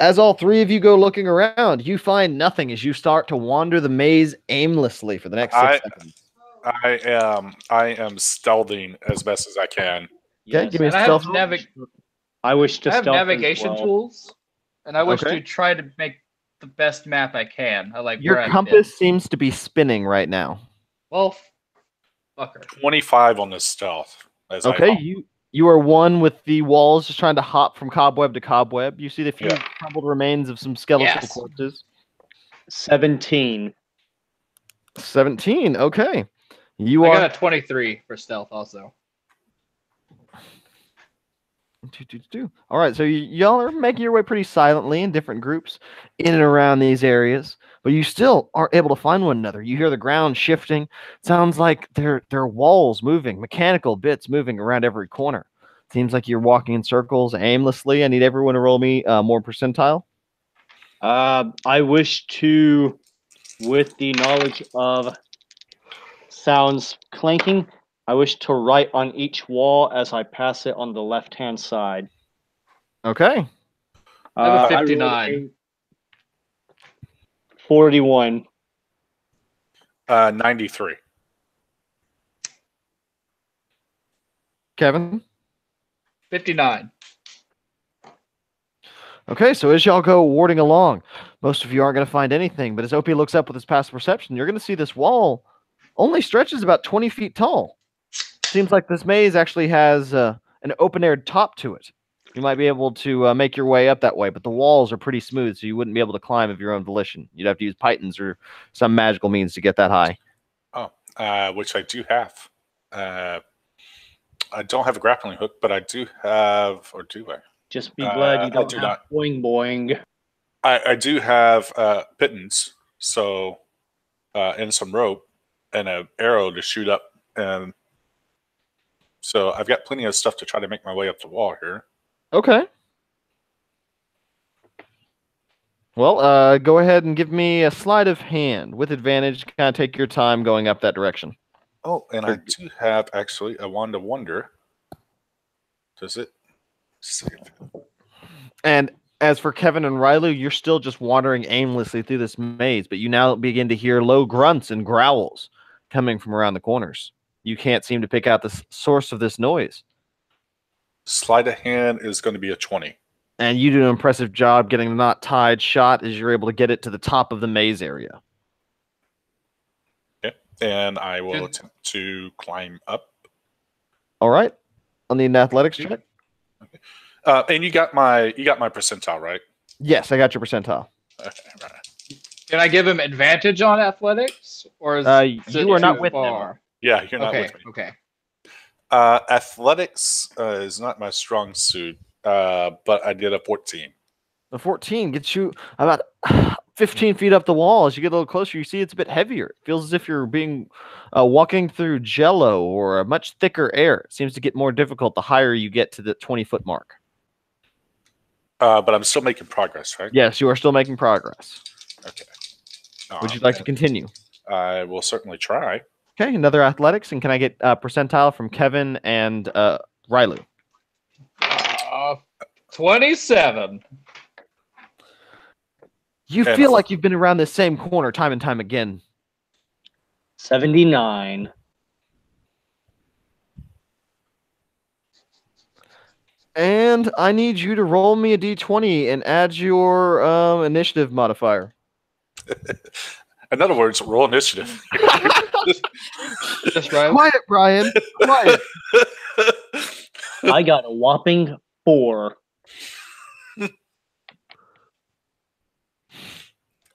As all 3 of you go looking around, you find nothing as you start to wander the maze aimlessly for the next 6 seconds. I am stealthing as best as I can. Okay, give me a And stealth. I wish to I have stealth as navigation well. tools, and I wish Okay. to try to make the best map I can. I like Your where I've compass been. seems to be spinning right now. Well, fucker. 25 on this stealth. As I Okay, hop. you are one with the walls, just trying to hop from cobweb to cobweb. You see the few Yeah. crumbled remains of some skeletal Yes. corpses. 17. 17. Okay, I got a 23 for stealth also. All right, so y'all are making your way pretty silently in different groups in and around these areas, but you still aren't able to find one another. You hear the ground shifting. Sounds like there are walls moving, mechanical bits moving around every corner. Seems like you're walking in circles aimlessly. I need everyone to roll me more percentile. I wish to, with the knowledge of sounds clanking, I wish to write on each wall as I pass it on the left-hand side. Okay. I have a I rolled 59. 41. 93. Kevin? 59. Okay, so as y'all go warding along, most of you aren't going to find anything, but as OP looks up with his passive perception, you're going to see this wall only stretches about 20 feet tall. Seems like this maze actually has an open-air top to it. You might be able to make your way up that way, but the walls are pretty smooth, so you wouldn't be able to climb of your own volition. You'd have to use pythons or some magical means to get that high. Oh, which I do have. I don't have a grappling hook, but I do have, or do I? Just be glad you I don't do have not. boing boing. I do have pittance, so and some rope and an arrow to shoot up, and so I've got plenty of stuff to try to make my way up the wall here. Okay. Well, go ahead and give me a sleight of hand with advantage. Kind of take your time going up that direction. Oh, and I do have actually a wand of wonder. Does it save? And as for Kevin and Rylu, you're still just wandering aimlessly through this maze, but you now begin to hear low grunts and growls coming from around the corners. You can't seem to pick out the source of this noise. Sleight of hand is going to be a 20. And you do an impressive job getting the knot tied shot as you're able to get it to the top of the maze area. Okay, and I will attempt to climb up. All right, on the athletics check. Okay. And you got my percentile, right? Yes, I got your percentile. Okay, right. Can I give him advantage on athletics, or is you are not with them. Yeah, you're not okay, with me. okay. Athletics is not my strong suit, but I did a 14. The 14 gets you about 15 feet up the wall. As you get a little closer, you see it's a bit heavier. It feels as if you're being walking through jello or a much thicker air. It seems to get more difficult the higher you get to the 20-foot mark. But I'm still making progress, right? Yes, you are still making progress. Okay. Would you like to continue? I will certainly try. Okay, another athletics. And can I get percentile from Kevin and Rylu? 27. You feel like you've been around this same corner time and time again. 79. And I need you to roll me a d20 and add your initiative modifier. In other words, roll initiative. Just right. Quiet, Brian. Quiet. I got a whopping 4.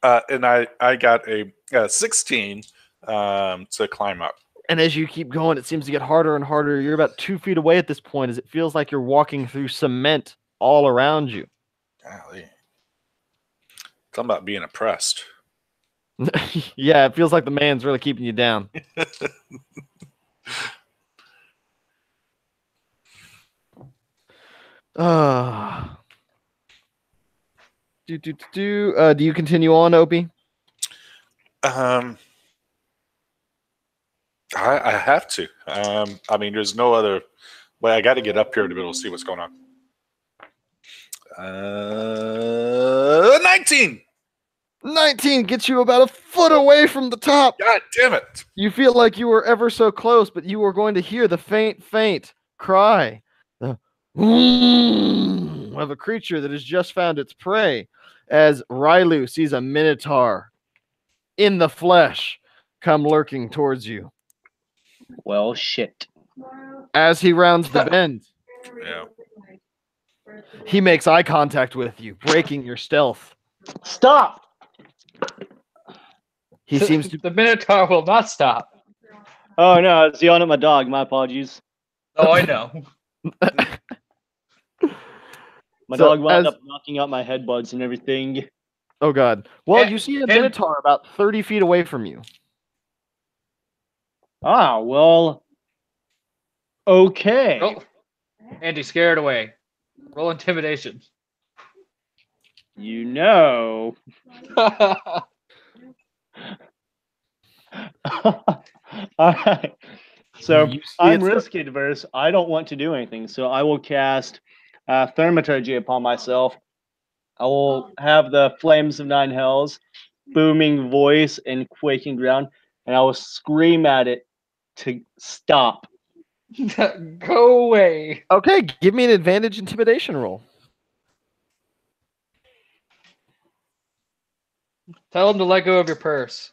And I got a 16 to climb up. And as you keep going, it seems to get harder and harder. You're about 2 feet away at this point, as it feels like you're walking through cement all around you. Golly. Something about being oppressed. Yeah, it feels like the man's really keeping you down. Do you continue on, Opie? I have to. I mean, there's no other way. I got to get up here to be able to see what's going on. 19! 19 gets you about a foot away from the top. God damn it. You feel like you were ever so close, but you were going to hear the faint cry. The of a creature that has just found its prey, as Rylu sees a minotaur in the flesh come lurking towards you. Well, shit. As he rounds the bend, Yeah. he makes eye contact with you, breaking your stealth. Stop! He seems to. The Minotaur will not stop. Oh, no, it's yelling at my dog. My apologies. Oh, I know. My dog wound up knocking out my headbuds and everything. Oh, God. Well, you see a minotaur about 30 feet away from you. Ah, well. Okay. Oh, Andy, scared away. Roll intimidation. You know. All right. So I'm risk adverse. I don't want to do anything. So I will cast Thaumaturgy upon myself. I will have the Flames of Nine Hells, booming voice and quaking ground, and I will scream at it to stop. Go away. Okay, give me an advantage intimidation roll. Tell him to let go of your purse.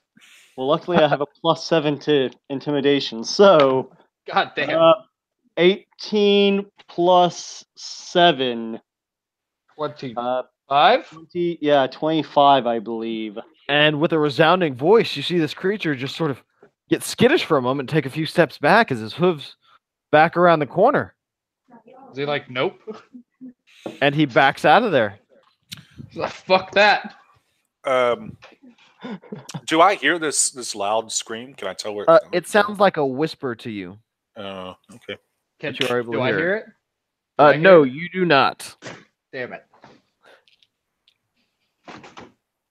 Well, luckily I have a +7 to intimidation, so God damn. 18 plus 7. 25? 20, yeah, 25, I believe. And with a resounding voice, you see this creature just sort of get skittish for a moment, take a few steps back as his hooves back around the corner. Is he like, nope? And he backs out of there. Fuck that. Do I hear this loud scream? Can I tell where It sounds like a whisper to you. Oh, okay. But you are able Do to I hear hear it. it? Do I No, hear it? you do not. Damn it.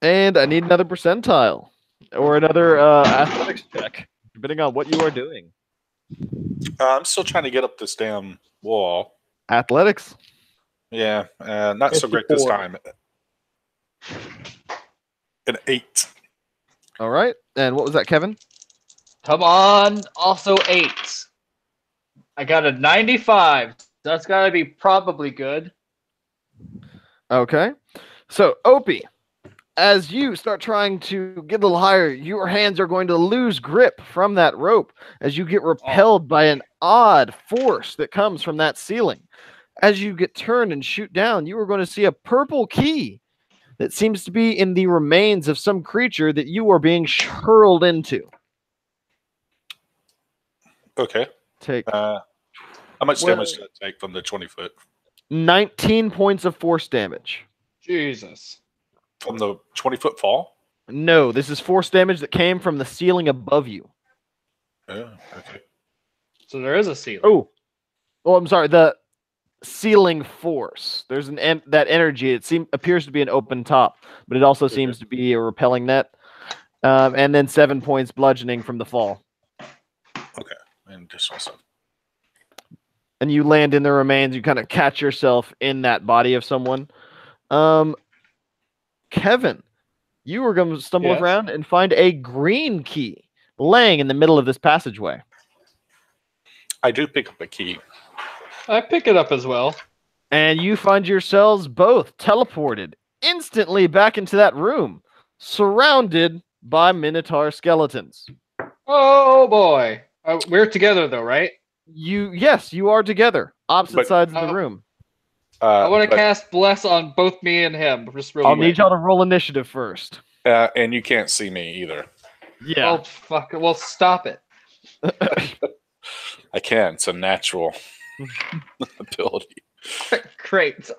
And I need another percentile or another athletics check, depending on what you are doing. I'm still trying to get up this damn wall. Athletics. Yeah, not so great this 54. time. An 8. All right. And what was that, Kevin? Come on. Also 8. I got a 95. That's got to be probably good. Okay. So, Opie, as you start trying to get a little higher, your hands are going to lose grip from that rope as you get repelled by an odd force that comes from that ceiling. As you get turned and shoot down, you are going to see a purple key that seems to be in the remains of some creature that you are being hurled into. Okay. Take How much damage did I take from the 20-foot? 19 points of force damage. Jesus. From the 20-foot fall? No, this is force damage that came from the ceiling above you. Yeah, okay. So there is a ceiling. Oh, I'm sorry. The ceiling force. There's that energy. It appears to be an open top, but it also seems to be a repelling net. And then 7 points bludgeoning from the fall. Okay. And just also. And you land in the remains. You kind of catch yourself in that body of someone. Kevin, you were going to stumble around and find a green key laying in the middle of this passageway. I do pick up a key. I pick it up as well. And you find yourselves both teleported instantly back into that room, surrounded by Minotaur skeletons. Oh boy. We're together though, right? Yes, you are together, opposite sides of the room. I want to cast Bless on both me and him. Just real I'll quick. need y'all to roll initiative first. And you can't see me either. Yeah. Oh fuck! Well, stop it. I can. It's a natural ability. Great.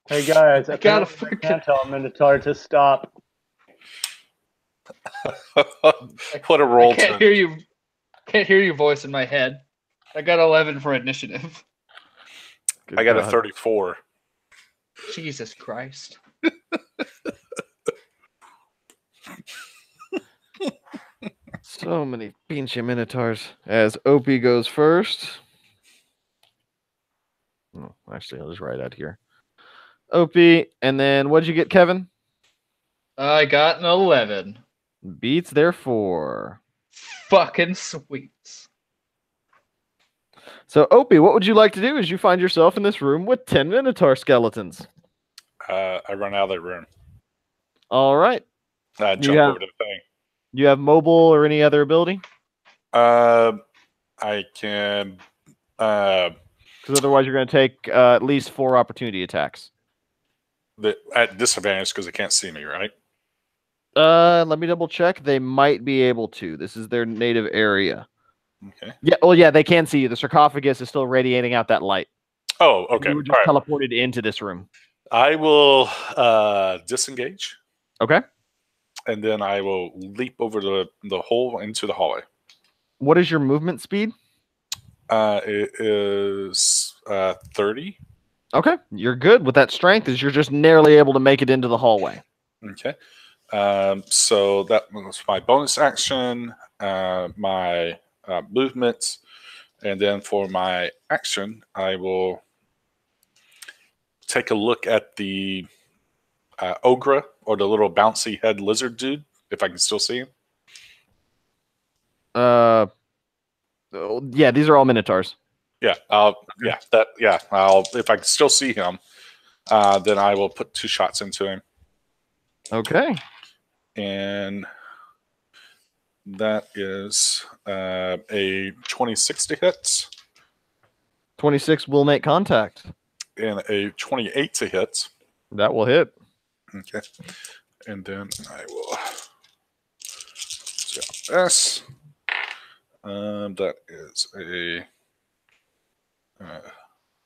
Hey guys, I gotta apparently I freaking- can't tell Minotaur to stop. What a roll! I can't hear you. Can't hear your voice in my head. I got 11 for initiative. I got a 34. Jesus Christ. So many pinche Minotaurs. As Opie goes first. Oh, actually, I'll just write out here. Opie, and then what'd you get, Kevin? I got an 11. Beats, therefore. Fucking sweet. So, Opie, what would you like to do as you find yourself in this room with 10 Minotaur skeletons? I run out of the room. All right. Jump over to the thing. Do you have mobile or any other ability? I can. Because otherwise you're going to take at least 4 opportunity attacks. At disadvantage because they can't see me, right? Let me double check. They might be able to. This is their native area. Okay. Yeah. Well, yeah, they can see you. The sarcophagus is still radiating out that light. Oh, okay. You were just teleported into this room. I will disengage. Okay. And then I will leap over the hole into the hallway. What is your movement speed? It is 30. Okay. You're good with that strength as you're just narrowly able to make it into the hallway. Okay. So that was my bonus action, my movement, and then for my action, I will take a look at the ogre or the little bouncy head lizard dude, if I can still see him. Yeah, these are all Minotaurs. Yeah, if I can still see him, then I will put 2 shots into him. Okay. And that is a 26 to hit. 26 will make contact. And a 28 to hit. That will hit. Okay. And then I will drop this. That is a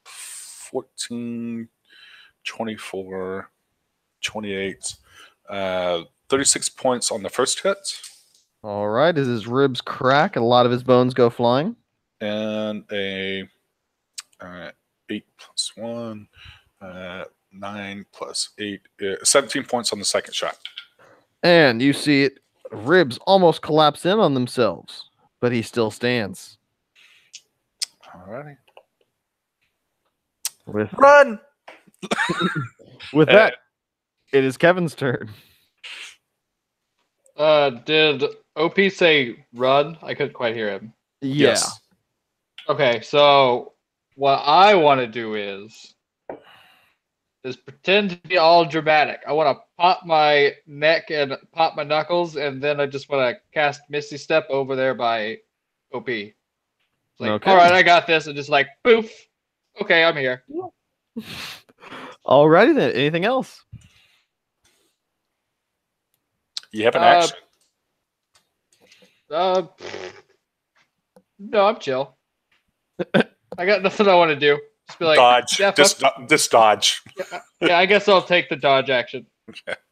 14, 24, 28, 36 points on the first hit. All right. As his ribs crack, and a lot of his bones go flying. And a 8 plus 1, 9 plus 8, 17 points on the second shot. And you see it, ribs almost collapse in on themselves, but he still stands. Alrighty. With Run! with that, it is Kevin's turn. Did OP say run? I couldn't quite hear him. Yeah. Yes. Okay, so what I want to do is pretend to be all dramatic. I want to pop my neck and pop my knuckles, and then I just want to cast Misty Step over there by OP. It's like, Okay. all right, I got this, and just like, poof. Okay, I'm here. Alrighty then. Anything else? You have an action. No, I'm chill. I got nothing I want to do. Just be like, Dodge. yeah, Just dodge. yeah, I guess I'll take the dodge action.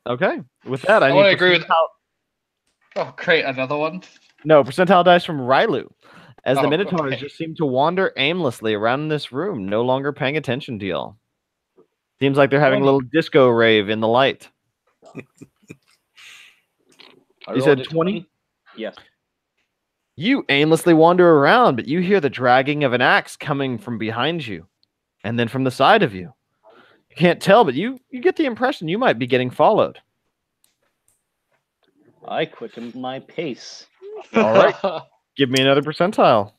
Okay. With that, I want to need agree with. percentile- Oh, great, another one. No, percentile dice from Rylu. As the Oh, Minotaurs okay. just seem to wander aimlessly around this room, no longer paying attention to y'all. Seems like they're having a little disco rave in the light. I You said rolled a 20? Yes. You aimlessly wander around, but you hear the dragging of an axe coming from behind you, and then from the side of you. You can't tell, but you get the impression you might be getting followed. I quickened my pace. All right. Give me another percentile.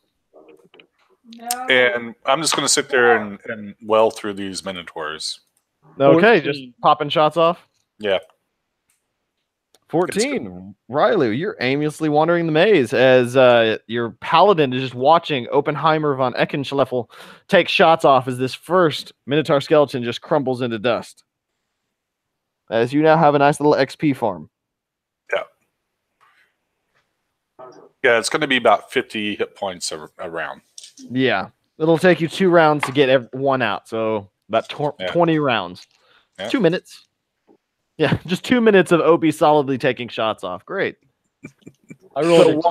No. And I'm just going to sit there and well through these Minotaurs. Okay, 14. just popping shots off. Yeah. 14. Riley, you're aimlessly wandering the maze as your paladin is just watching Oppenheimer von Eckenschleffel take shots off as this first Minotaur skeleton just crumbles into dust. As you now have a nice little XP farm. Yeah, it's going to be about 50 hit points around. Yeah. It'll take you 2 rounds to get one out, so about 20 rounds. Yeah. 2 minutes. Yeah, just 2 minutes of OB solidly taking shots off. Great. I rolled a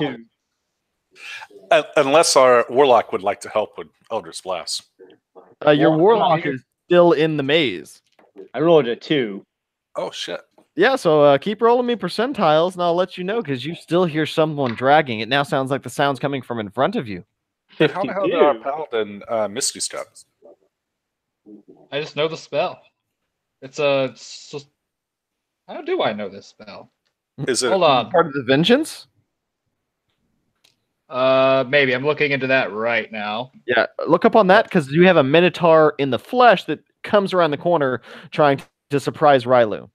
2. Unless our Warlock would like to help with Eldritch Blast. Your Well, warlock is still in the maze. I rolled a 2. Oh, shit. Yeah, so keep rolling me percentiles, and I'll let you know, because you still hear someone dragging. It now sounds like the sound's coming from in front of you. How the hell did our 52. Paladin Misty Step? I just know the spell. It's just, how do I know this spell? Is it Hold on. Part of the vengeance? Maybe I'm looking into that right now. Yeah, look up on that, because you have a Minotaur in the flesh that comes around the corner trying to surprise Rylu.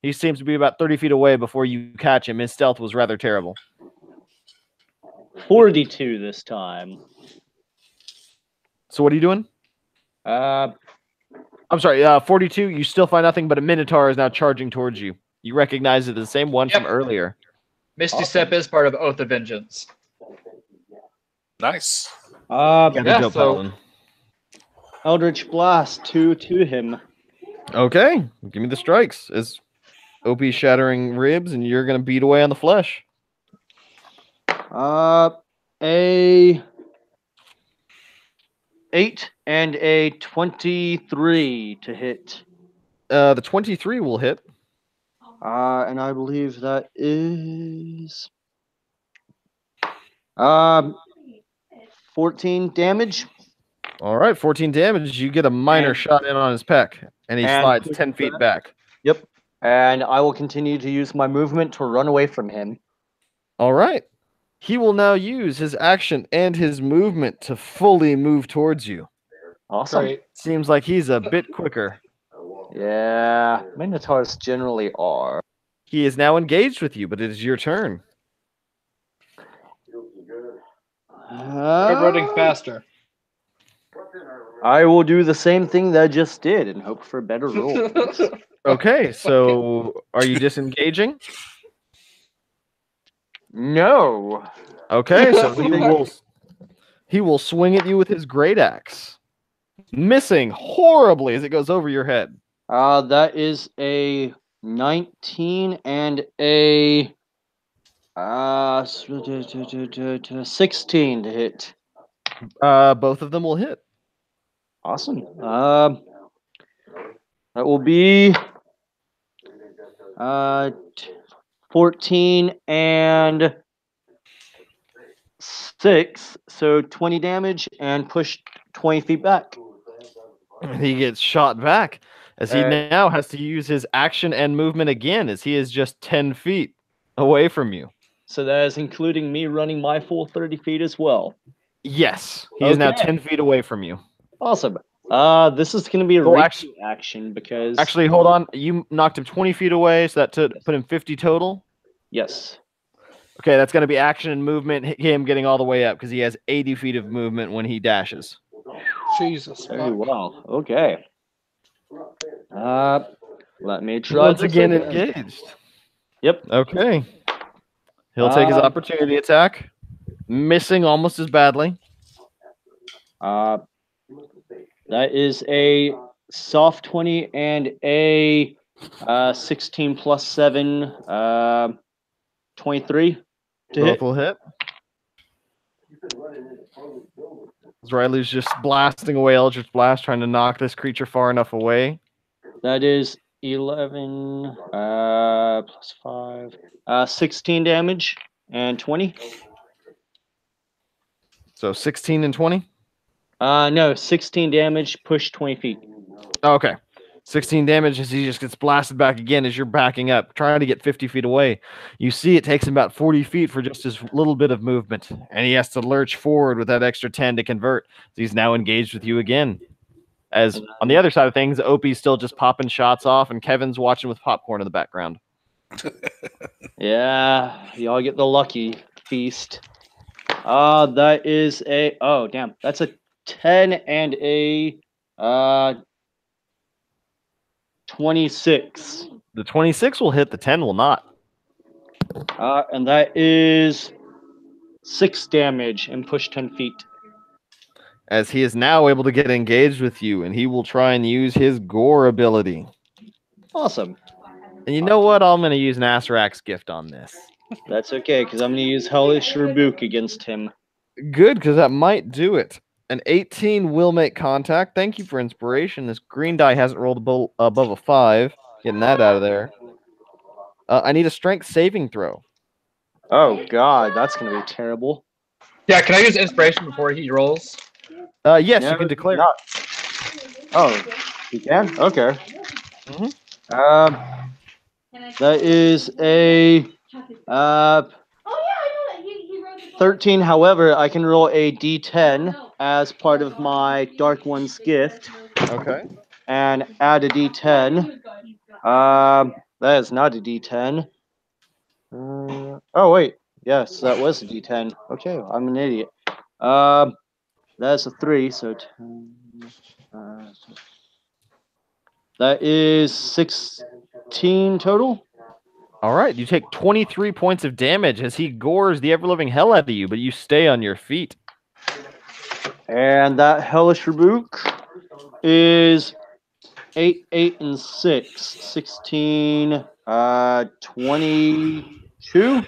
He seems to be about 30 feet away before you catch him. His stealth was rather terrible. 42 this time. So what are you doing? Uh, I'm sorry, 42, you still find nothing, but a Minotaur is now charging towards you. You recognize it as the same one from Yep. earlier. Misty Awesome. Step is part of Oath of Vengeance. nice? Gotta Yeah, go, so- Paladin. Eldritch Blast 2 to him. Okay, give me the strikes. As OP shattering ribs, and you're gonna beat away on the flesh. A 8 and a 23 to hit. The 23 will hit. And I believe that is 14 damage. All right, 14 damage. You get a minor And- shot in on his pec, and he and slides quick 10 feet step. back. Yep. And I will continue to use my movement to run away from him. All right. He will now use his action and his movement to fully move towards you. Awesome. Great. Seems like he's a bit quicker. Yeah, Minotaurs generally are. He is now engaged with you, but it is your turn. Start running faster. I will do the same thing that I just did and hope for better rolls. Okay, so are you disengaging? No. Okay, so he will swing at you with his great axe, missing horribly as it goes over your head. That is a 19 and a 16 to hit. Both of them will hit. Awesome. That will be 14 and 6, so 20 damage, and push 20 feet back. He gets shot back as he Alright. now has to use his action and movement again, as he is just 10 feet away from you. So that is including me running my full 30 feet as well. Yes, he is now Okay. 10 feet away from you. Awesome. This is going to be a Oh, reach action because... Actually, hold on. You knocked him 20 feet away, so that put him 50 total. Yes. Okay, that's going to be action and movement, him getting all the way up, because he has 80 feet of movement when he dashes. Jesus. Very fuck. well. Okay. Let me try Once this again engaged. Yep. Okay. He'll take his Um, opportunity attack, missing almost as badly. That is a soft 20 and a 16 plus 7, 23 to Both hit. will hit. As Riley's just blasting away Eldritch Blast, trying to knock this creature far enough away. That is 11 plus 5, 16 damage and 20. So 16 and 20? No, 16 damage, push 20 feet. Okay. 16 damage as he just gets blasted back again as you're backing up, trying to get 50 feet away. You see it takes him about 40 feet for just his little bit of movement, and he has to lurch forward with that extra 10 to convert. So he's now engaged with you again. As on the other side of things, Opie's still just popping shots off, and Kevin's watching with popcorn in the background. Yeah, y'all get the lucky feast. That is a... Oh, damn. That's a 10 and a 26. The 26 will hit, the 10 will not. And that is 6 damage and push 10 feet. As he is now able to get engaged with you, and he will try and use his gore ability. Awesome. And you know what? I'm going to use an Asrax gift on this. That's okay, because I'm going to use Hellish Rebuke against him. Good, because that might do it. An 18 will make contact. Thank you for inspiration. This green die hasn't rolled above a 5. Getting that out of there. I need a strength saving throw. Oh, God, that's going to be terrible. Yeah, can I use inspiration before he rolls? Yes, No, you can declare. not. Oh, you can? Okay. Mhm. That is a 13. However, I can roll a d10 as part of my Dark One's gift Okay. and add a d10. That is not a d10. Oh, wait. Yes, that was a d10. Okay, I'm an idiot. That's a 3, so 10. That is 16 total. All right, you take 23 points of damage as he gores the ever-living hell out of you, but you stay on your feet. And that Hellish Rebuke is 8, 8, and 6. 16, 22?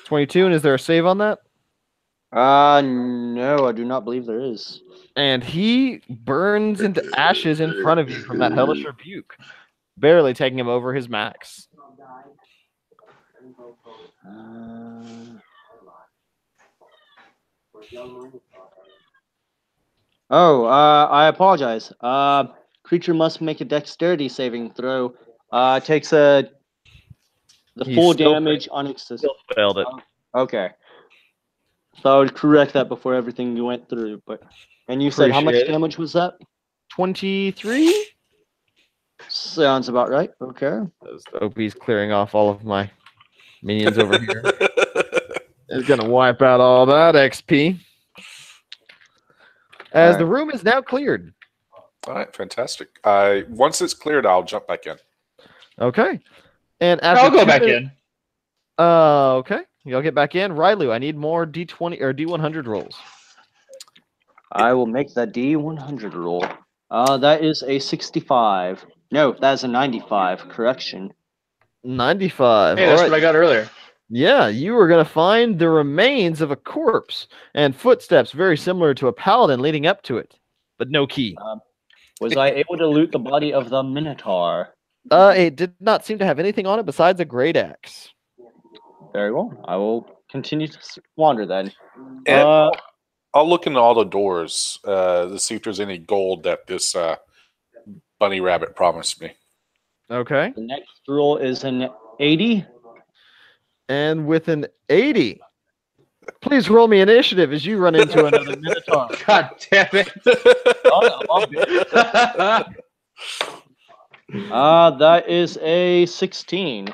22, and is there a save on that? No, I do not believe there is. And he burns into ashes in front of you from that hellish rebuke, barely taking him over his max. I apologize. Creature must make a dexterity saving throw. Takes the He full still damage on its... Still failed it. Okay. So I would correct that before everything you went through. But and you said how much Appreciate it. damage was that? 23? Sounds about right. Okay. OP's clearing off all of my minions over here. It's going to wipe out all that XP. As All the right. room is now cleared. All right, fantastic. Once it's cleared, I'll jump back in. Okay. And after I'll go 2 back minutes- in. Okay. Y'all get back in. Rylu, I need more D20 or D100 rolls. I will make that D100 roll. That is a 65. No, that is a 95. Correction. 95. Hey, All that's right. what I got earlier. Yeah, you are going to find the remains of a corpse and footsteps very similar to a paladin leading up to it, but no key. Was I able to loot the body of the Minotaur? It did not seem to have anything on it besides a great axe. Very well. I will continue to wander then. And I'll look into all the doors to see if there's any gold that this bunny rabbit promised me. Okay. The next roll is an 80. And with an 80, please roll me initiative as you run into another Minotaur. God damn it. That is a 16.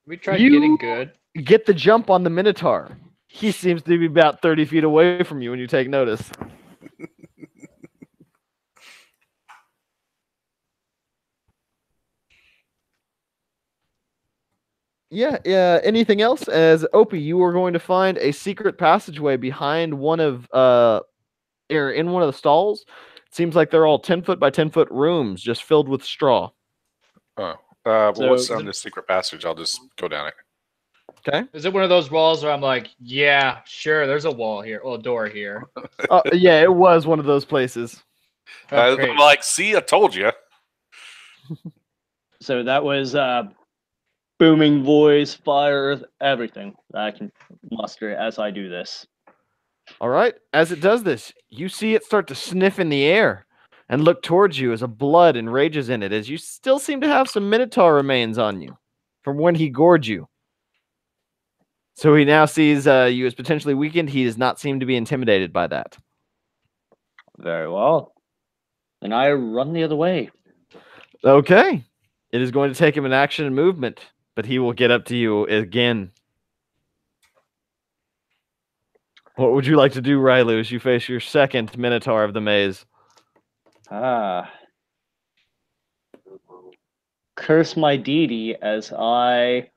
We tried You- getting good. Get the jump on the Minotaur. He seems to be about 30 feet away from you when you take notice. Yeah, anything else? As Opie, you are going to find a secret passageway behind one of in one of the stalls. It seems like they're all 10-foot by 10-foot rooms just filled with straw. Oh. Well, So- what's down this secret passage? I'll just go down it. Okay. Is it one of those walls where I'm like, yeah, sure, there's a wall here, well, a door here. Yeah, it was one of those places. Oh, great. I'm like, see, I told you. So that was booming voice, fire, everything that I can muster as I do this. All right. As it does this, you see it start to sniff in the air and look towards you as a blood enrages in it, as you still seem to have some Minotaur remains on you from when he gored you. So he now sees you as potentially weakened. He does not seem to be intimidated by that. Very well. Then I run the other way. Okay. It is going to take him an action and movement, but he will get up to you again. What would you like to do, Rylu, as you face your second Minotaur of the maze? Curse my deity as I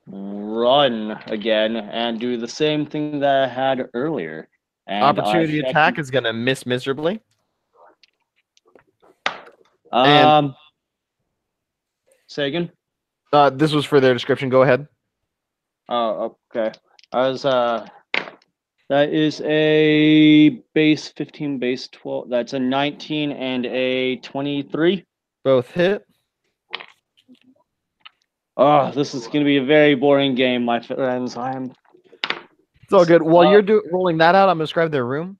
run again and do the same thing that I had earlier. And Opportunity attack is going to miss miserably. Say again? This was for their description. Go ahead. Oh, okay. That is a base 15, base 12. That's a 19 and a 23. Both hit. Oh, this is going to be a very boring game, my friends. It's all good. While you're rolling that out, I'm going to describe their room.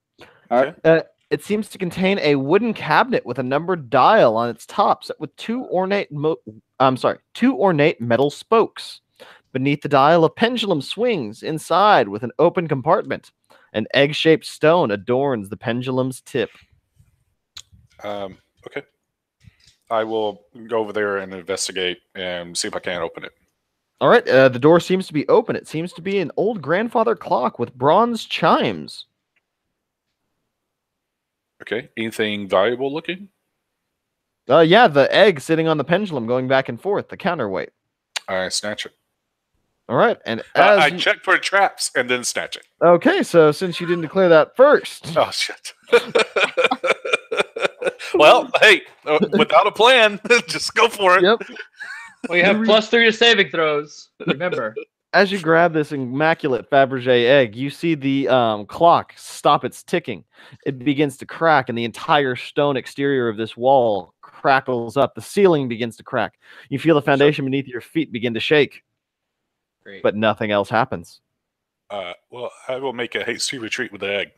All right. It seems to contain a wooden cabinet with a numbered dial on its top, set with two ornate metal spokes. Beneath the dial, a pendulum swings inside with an open compartment. An egg-shaped stone adorns the pendulum's tip. Okay. I will go over there and investigate and see if I can open it. All right. The door seems to be open. It seems to be an old grandfather clock with bronze chimes. Okay. Anything valuable looking? Yeah, the egg sitting on the pendulum going back and forth, the counterweight. I snatch it. All right. And I check for traps and then snatch it. Okay, so since you didn't declare that first. Oh, shit. Well, hey, without a plan, just go for it. Yep. Well, you have +3 to saving throws. Remember. As you grab this immaculate Fabergé egg, you see the clock stop its ticking. It begins to crack, and the entire stone exterior of this wall crackles up. The ceiling begins to crack. You feel the foundation beneath your feet begin to shake. Great. But nothing else happens. Well, I will make a hasty retreat with the egg.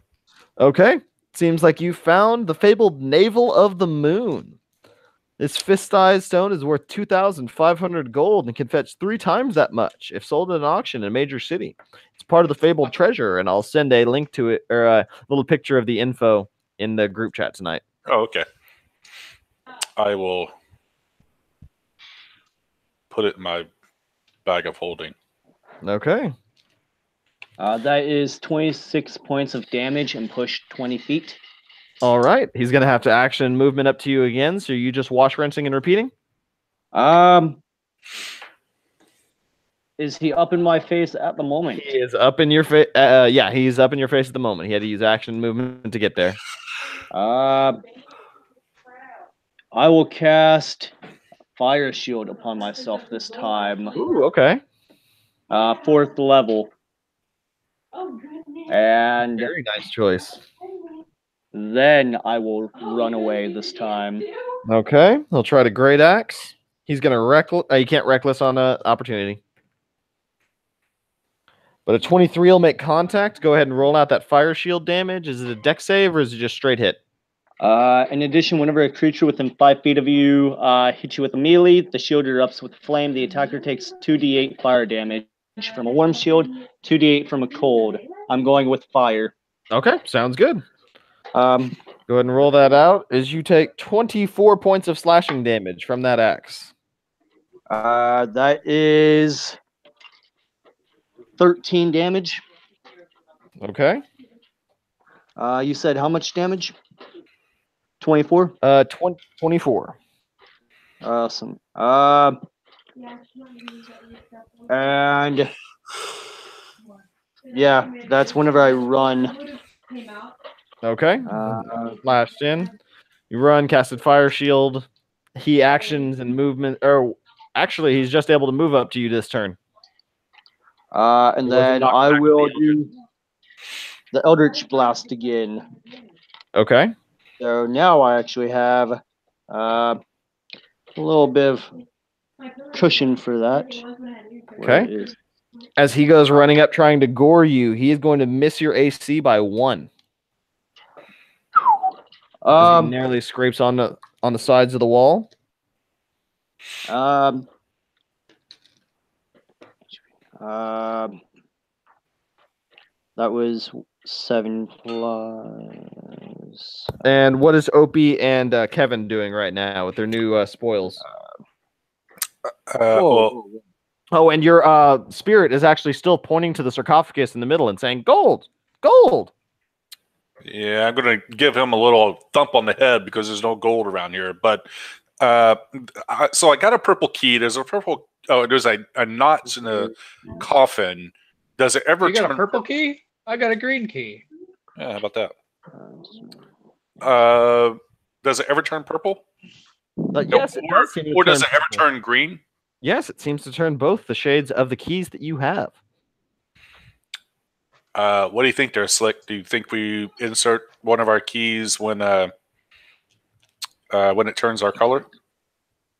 Okay. Seems like you found the fabled Navel of the Moon. This fist-sized stone is worth 2,500 gold and can fetch 3 times that much if sold at an auction in a major city. It's part of the fabled treasure, and I'll send a link to it, or a little picture of the info in the group chat tonight. Oh, okay. I will put it in my bag of holding. Okay. That is 26 points of damage and push 20 feet. All right. He's going to have to action movement up to you again, so you just wash, rinsing, and repeating? Is he up in my face at the moment? He is up in your face. Yeah, he's up in your face at the moment. He had to use action movement to get there. I will cast Fire Shield upon myself this time. Ooh, okay. 4th level. And Very nice choice. then I will run away this time. Okay, he'll try to Great Axe. He's gonna reckless. You can't reckless on an opportunity. But a 23 will make contact. Go ahead and roll out that fire shield damage. Is it a dex save or is it just straight hit? In addition, whenever a creature within 5 feet of you hits you with a melee, the shield erupts with flame. The attacker takes 2d8 fire damage from a warm shield, 2d8 from a cold. I'm going with fire. Okay, sounds good. Um, Go ahead and roll that out as you take 24 points of slashing damage from that axe. that is 13 damage. Okay. You said how much damage? 24? 24. Awesome. And yeah, that's whenever I run. Okay. Flashed in. You run, casted fire shield. He actions and movement, or actually, he's just able to move up to you this turn. And then I will do the Eldritch Blast again. Okay. So now I actually have a little bit of cushion for that. Where Okay. it is. As he goes running up trying to gore you, he is going to miss your AC by 1. As he nearly scrapes on the sides of the wall. That was 7 plus. And what is Opie and Kevin doing right now with their new spoils? Well, Oh, and your spirit is actually still pointing to the sarcophagus in the middle and saying, "Gold, gold." yeah, I'm going to give him a little thump on the head because there's no gold around here. But so I got a purple key. There's a purple. Oh, there's a knot in the coffin. Does it ever You got turn a purple key? I got a green key. Yeah, how about that? Does it ever turn purple? Yes, it does seem to Or does turn it ever purple. turn green? Yes, it seems to turn both the shades of the keys that you have. What do you think there, Slick? Do you think we insert one of our keys when it turns our color?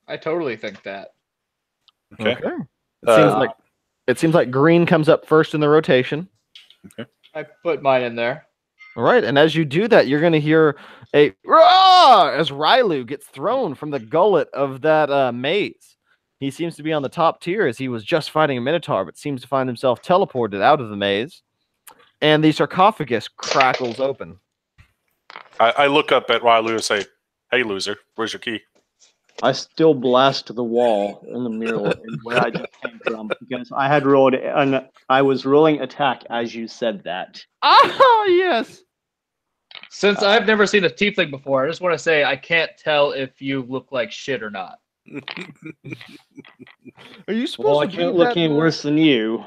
I totally think that. Okay. It seems like green comes up first in the rotation. Okay. I put mine in there. All right, and as you do that, you're going to hear a "Rah!" as Rylu gets thrown from the gullet of that maze. He seems to be on the top tier as he was just fighting a Minotaur, but seems to find himself teleported out of the maze. And the sarcophagus crackles open. I look up at Rylu and say, "Hey, loser, where's your key?" I still blast the wall in the mirror where I just came from because I had rolled and I was rolling attack as you said that. Oh, yes. Since I've never seen a tiefling before, I just want to say I can't tell if you look like shit or not. Are you supposed Well, I to can't do look that? any worse than you.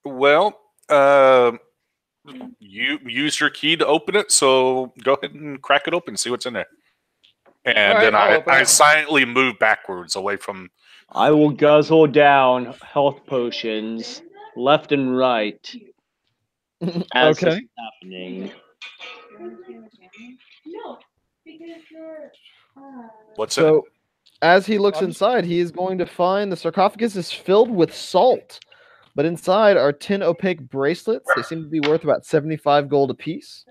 Well, you used your key to open it, so go ahead and crack it open and see what's in there. And All right, then I'll open I it. silently move backwards away from. I will guzzle down health potions left and right as this is happening. What's in So, it? as he looks inside, he is going to find the sarcophagus is filled with salt. But inside are 10 opaque bracelets. They seem to be worth about 75 gold apiece.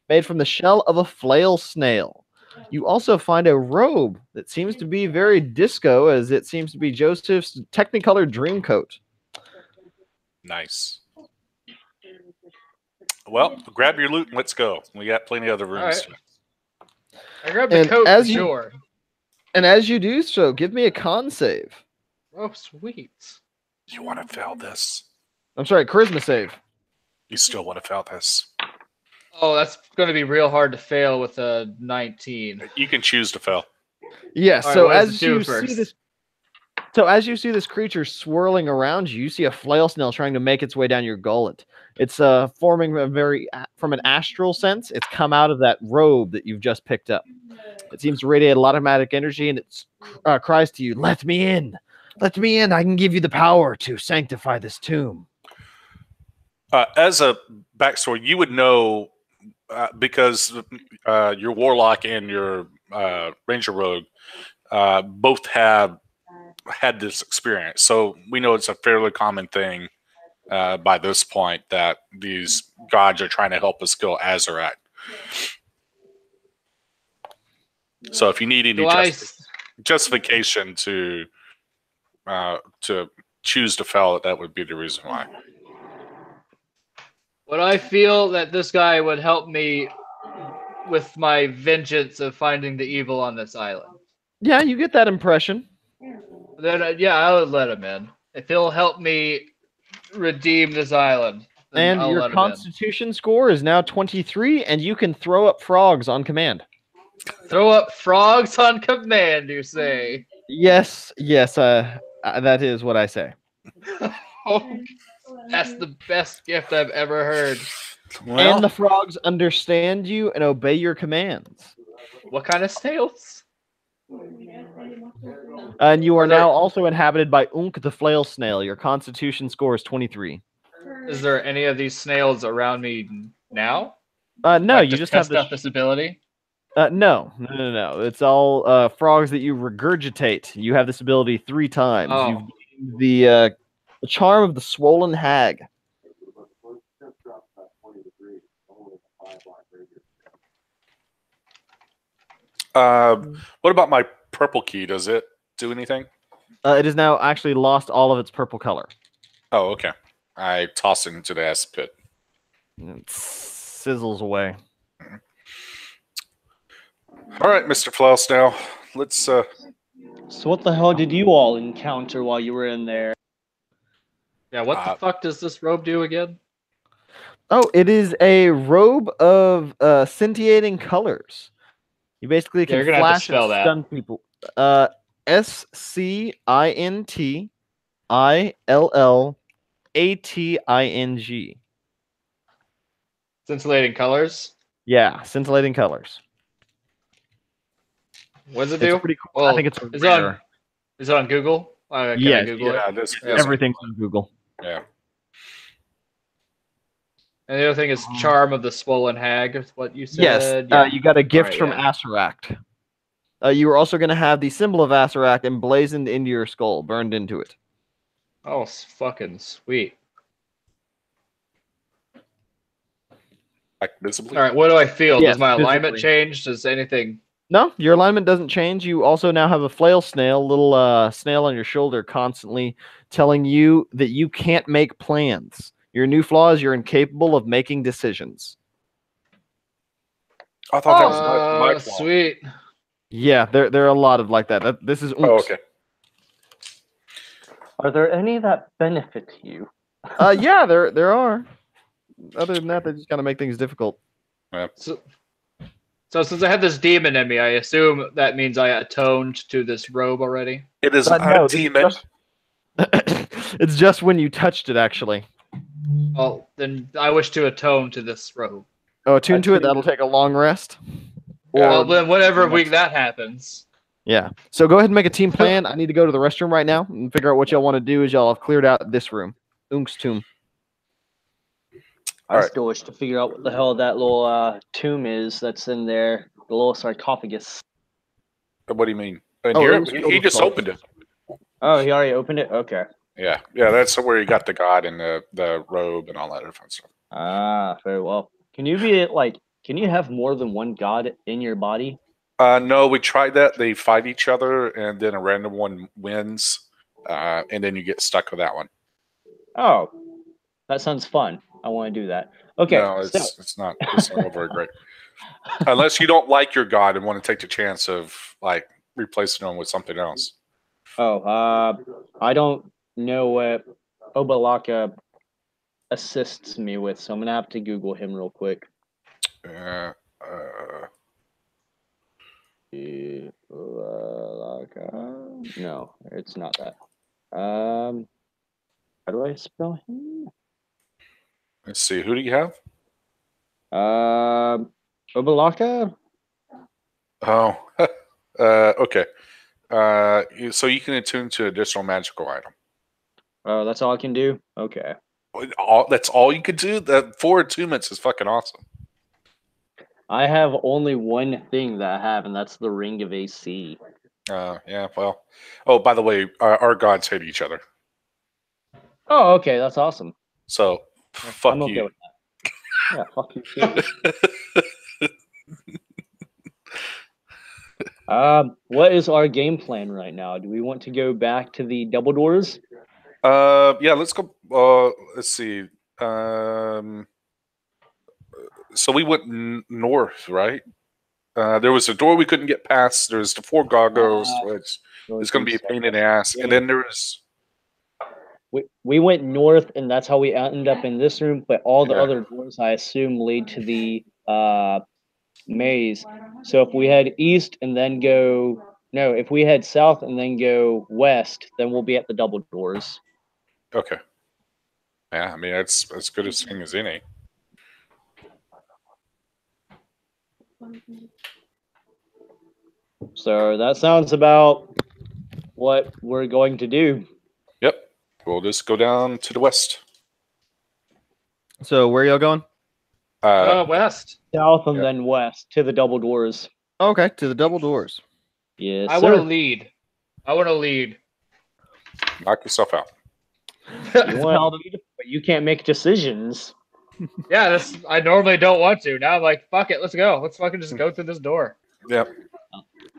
Made from the shell of a flail snail. You also find a robe that seems to be very disco, as it seems to be Joseph's Technicolor dream coat. Nice. Well, grab your loot and let's go. We got plenty of other rooms. Right. I grabbed the coat for sure. And as you do so, give me a con save. Oh, sweet. You want to fail this? I'm sorry, charisma save. You still want to fail this? Oh, that's going to be real hard to fail with a 19. You can choose to fail. Yes. All So right, what does as it do you first? see this, So as you see this creature swirling around you, you see a flail snail trying to make its way down your gullet. It's forming a from an astral sense. It's come out of that robe that you've just picked up. It seems to radiate a lot of magic energy, and it cries to you, "Let me in! Let me in! I can give you the power to sanctify this tomb." As a backstory, you would know because your warlock and your ranger rogue both have had this experience, so we know it's a fairly common thing by this point that these gods are trying to help us kill Azarat. So if you need any justification to choose to fell it, that would be the reason why. Would I feel that this guy would help me with my vengeance of finding the evil on this island? Yeah, you get that impression. Then, yeah, I would let him in. If he'll help me redeem this island, then And I'll your let him Constitution score is now 23, and you can throw up frogs on command. Throw up frogs on command, you say? Yes, that is what I say. Oh, that's the best gift I've ever heard. Well, And the frogs understand you and obey your commands. What kind of snails? And you are Are there- now also inhabited by Unk the flail snail. Your Constitution score is 23. Is there any of these snails around me now? No, Like you to just have test out this ability. No. It's all frogs that you regurgitate. You have this ability 3 times. Oh. You've gained the charm of the swollen hag. what about my purple key? Does it do anything? It has now actually lost all of its purple color. Oh, okay. I toss it into the acid pit. It sizzles away. All right, Mr. Flailsnail, let's So what the hell did you all encounter while you were in there? Yeah, what the fuck does this robe do again? Oh, it is a robe of scintillating colors. You basically can you're gonna have to flash and spell that. stun people. SCINTILLATING. Scintillating colors. Yeah, scintillating colors. What does it It's do? pretty cool. Well, I think it's is it on, rare. is it on Google? Can I Yes, Google yeah, it? this Everything's on Google. Yeah. And the other thing is Charm of the Swollen Hag, is what you Yes, said. Yeah. you got a gift Alright, from yeah. Asaract. You are also going to have the symbol of Asaract emblazoned into your skull, burned into it. Oh, fucking sweet. Like visibly. All right, what do I feel? Yes, Does my alignment visibly. change? Does anything? No, your alignment doesn't change. You also now have a flail snail, little snail on your shoulder, constantly telling you that you can't make plans. Your new flaw is you're incapable of making decisions. I thought that was my fault. Sweet. Yeah, there are a lot of like that. This is Oh, oops. okay. Are there any that benefit you? Yeah, there are. Other than that, they just kind of make things difficult. So since I have this demon in me, I assume that means I atoned to this robe already. It is No, a this is demon. just- It's just when you touched it, actually. Well, then I wish to atone to this robe. Oh, attune to it. Attune That'll take a long rest. Well, then whenever week that happens. Yeah. So go ahead and make a team plan. I need to go to the restroom right now and figure out what y'all want to do as y'all have cleared out this room. Unk's tomb. I still wish to figure out what the hell that little tomb is that's in there. The little sarcophagus. What do you mean? In Oh, here? it was filled He with just salt. opened it. Oh, he already opened it? Okay. Yeah, that's where you got the god and the robe and all that other fun stuff. Ah, very well. Can you be like, can you have more than one god in your body? No, we tried that. They fight each other, and then a random one wins, and then you get stuck with that one. Oh, that sounds fun. I want to do that. Okay. No, it's not very great. Unless you don't like your god and want to take the chance of like replacing them with something else. I don't know what Obalaka assists me with, so I'm gonna have to Google him real quick. Obalaka. No, it's not that. How do I spell him? Let's see. Who do you have? Obalaka? Oh, okay. So you can attune to additional magical item. Oh, that's all I can do? Okay. That's all you could do? That 4 attunements is fucking awesome. I have only one thing that I have, and that's the Ring of AC. Yeah, well. Oh, by the way, our gods hate each other. Oh, okay, that's awesome. So, I'm fuck okay you. with that. Yeah, fuck you too. What is our game plan right now? Do we want to go back to the double doors? Yeah, let's go. Let's see. So we went north, right? There was a door we couldn't get past. There's the 4 goggles, which is going to be a pain in the ass. And then there was. We went north, and that's how we ended up in this room. But all the Yeah. other doors, I assume, lead to the maze. So if we head east and then go, no, if we head south and then go west, then we'll be at the double doors. Okay. Yeah, I mean, it's as good a thing as any. So that sounds about what we're going to do. Yep. We'll just go down to the west. So where y'all going? West. South and Yeah. then west to the double doors. Okay, to the double doors. Yes, I want to lead. I want to lead. Knock yourself out. You want to lead, but you can't make decisions. Yeah, I normally don't want to. Now I'm like, fuck it, let's go. Let's fucking just go through this door. Yep.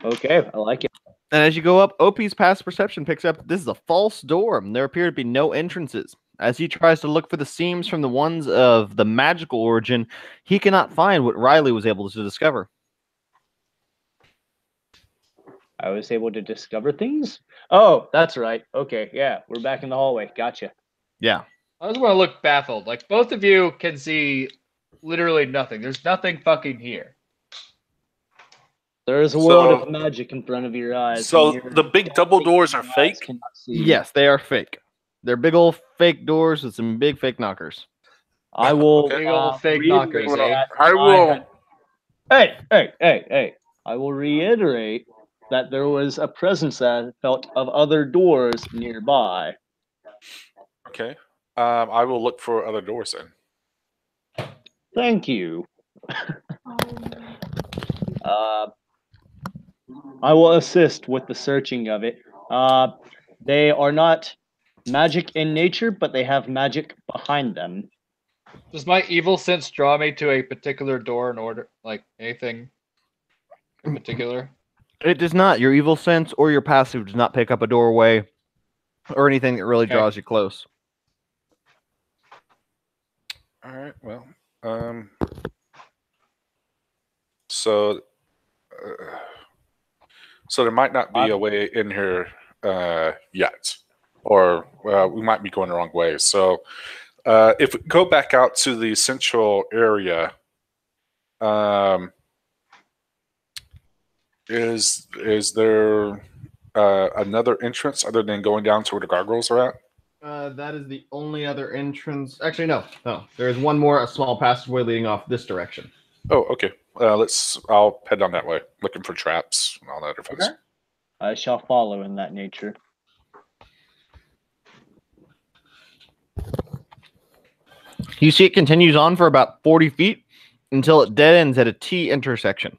Okay, I like it. And as you go up, OP's passive perception picks up this is a false door, and there appear to be no entrances. As he tries to look for the seams from the ones of the magical origin, he cannot find what Riley was able to discover. I was able to discover things? Oh, that's right. Okay, yeah, we're back in the hallway. Gotcha. Yeah. I just want to look baffled. Like, both of you can see literally nothing. There's nothing fucking here. There is a world of magic in front of your eyes. So the big double doors are fake? Yes, they are fake. They're big old fake doors with some big fake knockers. I will Big old fake knockers, reiterate eh? that I will. Hey. I will reiterate that there was a presence that I felt of other doors nearby. Okay. I will look for other doors then. Thank you. I will assist with the searching of it. They are not magic in nature, but they have magic behind them. Does my evil sense draw me to a particular door in order, like anything in particular? It does not. Your evil sense or your passive does not pick up a doorway or anything that really Okay. draws you close. All right. Well, so there might not be a way in here yet, or we might be going the wrong way. So if we go back out to the central area, is there another entrance other than going down to where the gargoyles are at? That is the only other entrance. Actually, no. There is one more, a small passageway leading off this direction. Oh, okay. I'll head down that way, looking for traps and all that other things. Okay. I shall follow in that nature. You see it continues on for about 40 feet until it dead ends at a T intersection.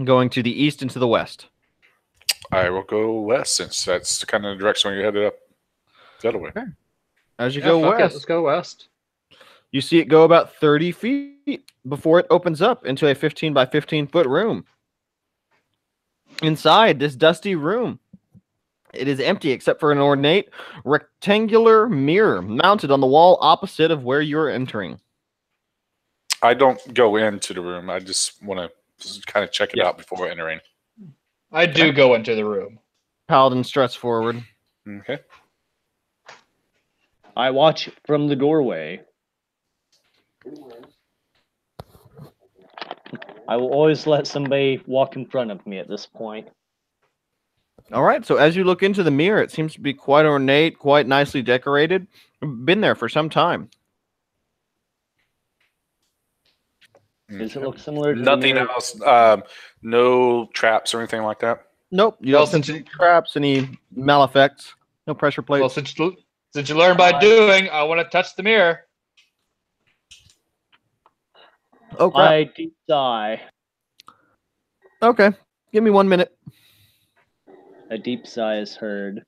Going to the east and to the west. I will go west since that's the kind of direction you're headed up the other way. Okay. As you Yeah, go fuck it, west, let's go west. you see it go about 30 feet before it opens up into a 15 by 15 foot room. Inside this dusty room, it is empty except for an ornate rectangular mirror mounted on the wall opposite of where you're entering. I don't go into the room. I just want to kind of check it out before entering. I do go into the room. Paladin struts forward. Okay. I watch from the doorway. I will always let somebody walk in front of me at this point. All right. So as you look into the mirror, it seems to be quite ornate, quite nicely decorated. Been there for some time. Does it look similar to Nothing the mirror? else. No traps or anything like that. Nope. You Well, don't sense any traps, any maleffects, no pressure plates. Well, since you learned by doing, I want to touch the mirror. Oh, crap. I deep sigh. Okay. Give me 1 minute. A deep sigh is heard.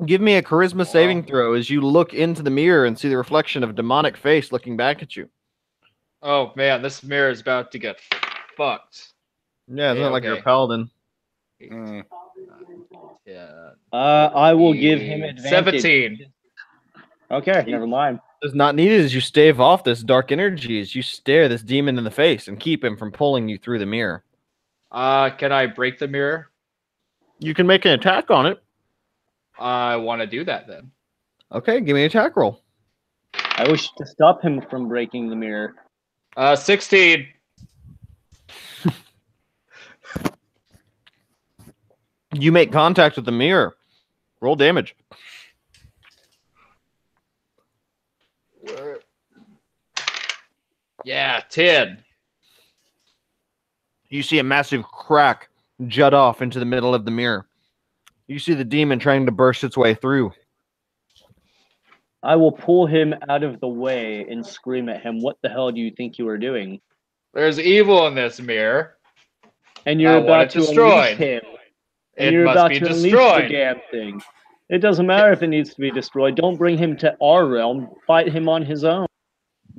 Give me a charisma saving throw as you look into the mirror and see the reflection of a demonic face looking back at you. Oh man, this mirror is about to get fucked. Yeah, it's not like you're a okay. paladin. Mm. Yeah. I will give him advantage. 17. Okay, never mind. It's not needed as you stave off this dark energy as you stare this demon in the face and keep him from pulling you through the mirror. Can I break the mirror? You can make an attack on it. I want to do that then. Okay, give me an attack roll. I wish to stop him from breaking the mirror. 16. You make contact with the mirror. Roll damage. Yeah, 10. You see a massive crack jut off into the middle of the mirror. You see the demon trying to burst its way through. I will pull him out of the way and scream at him, "What the hell do you think you are doing?" There's evil in this mirror. And you're I want about it to destroyed. unleash him. And It you're must about be to unleash destroyed. the damn thing. It doesn't matter if it needs to be destroyed. Don't bring him to our realm. Fight him on his own.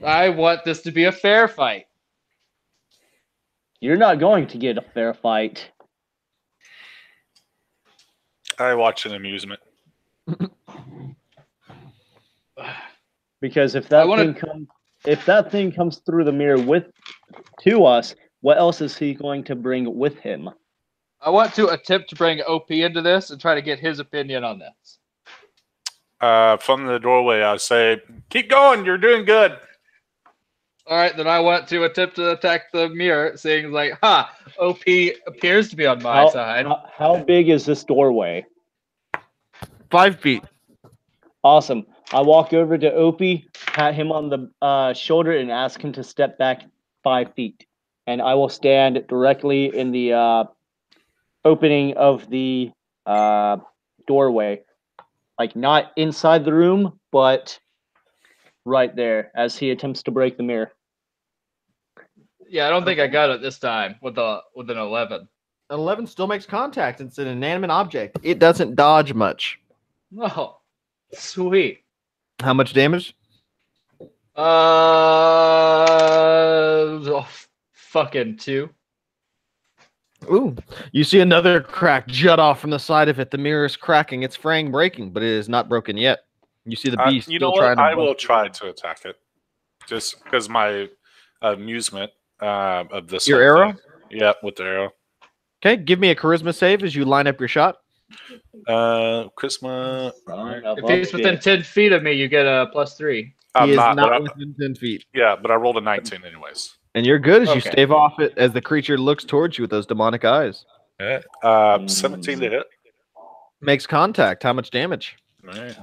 I want this to be a fair fight. You're not going to get a fair fight. I watch an amusement. Because if that thing comes through the mirror to us, what else is he going to bring with him? I want to attempt to bring OP into this and try to get his opinion on this. From the doorway, I say, "Keep going. You're doing good." All right, then I want to attempt to attack the mirror, saying like, "Ha! OP appears to be on my side." How big is this doorway? 5 feet. Awesome. I walk over to Opie, pat him on the shoulder, and ask him to step back 5 feet. And I will stand directly in the opening of the doorway. Like, not inside the room, but right there as he attempts to break the mirror. Yeah, I don't think I got it this time with an 11. 11 still makes contact. It's an inanimate object. It doesn't dodge much. Oh, sweet. How much damage? Fucking 2. Ooh. You see another crack jut off from the side of it. The mirror is cracking. It's fraying, breaking, but it is not broken yet. You see the beast. You know still what? trying to I will try to attack it, just because my amusement of this. Your whole arrow? thing. Yeah, with the arrow. Okay, give me a charisma save as you line up your shot. Charisma. If he's within 10 feet of me, you get a +3. I'm He is not. not within 10 feet. Yeah, but I rolled a 19 anyways. And you're good as you Okay. stave off it as the creature looks towards you with those demonic eyes. Yeah. 17 to hit. Makes contact. How much damage? Right.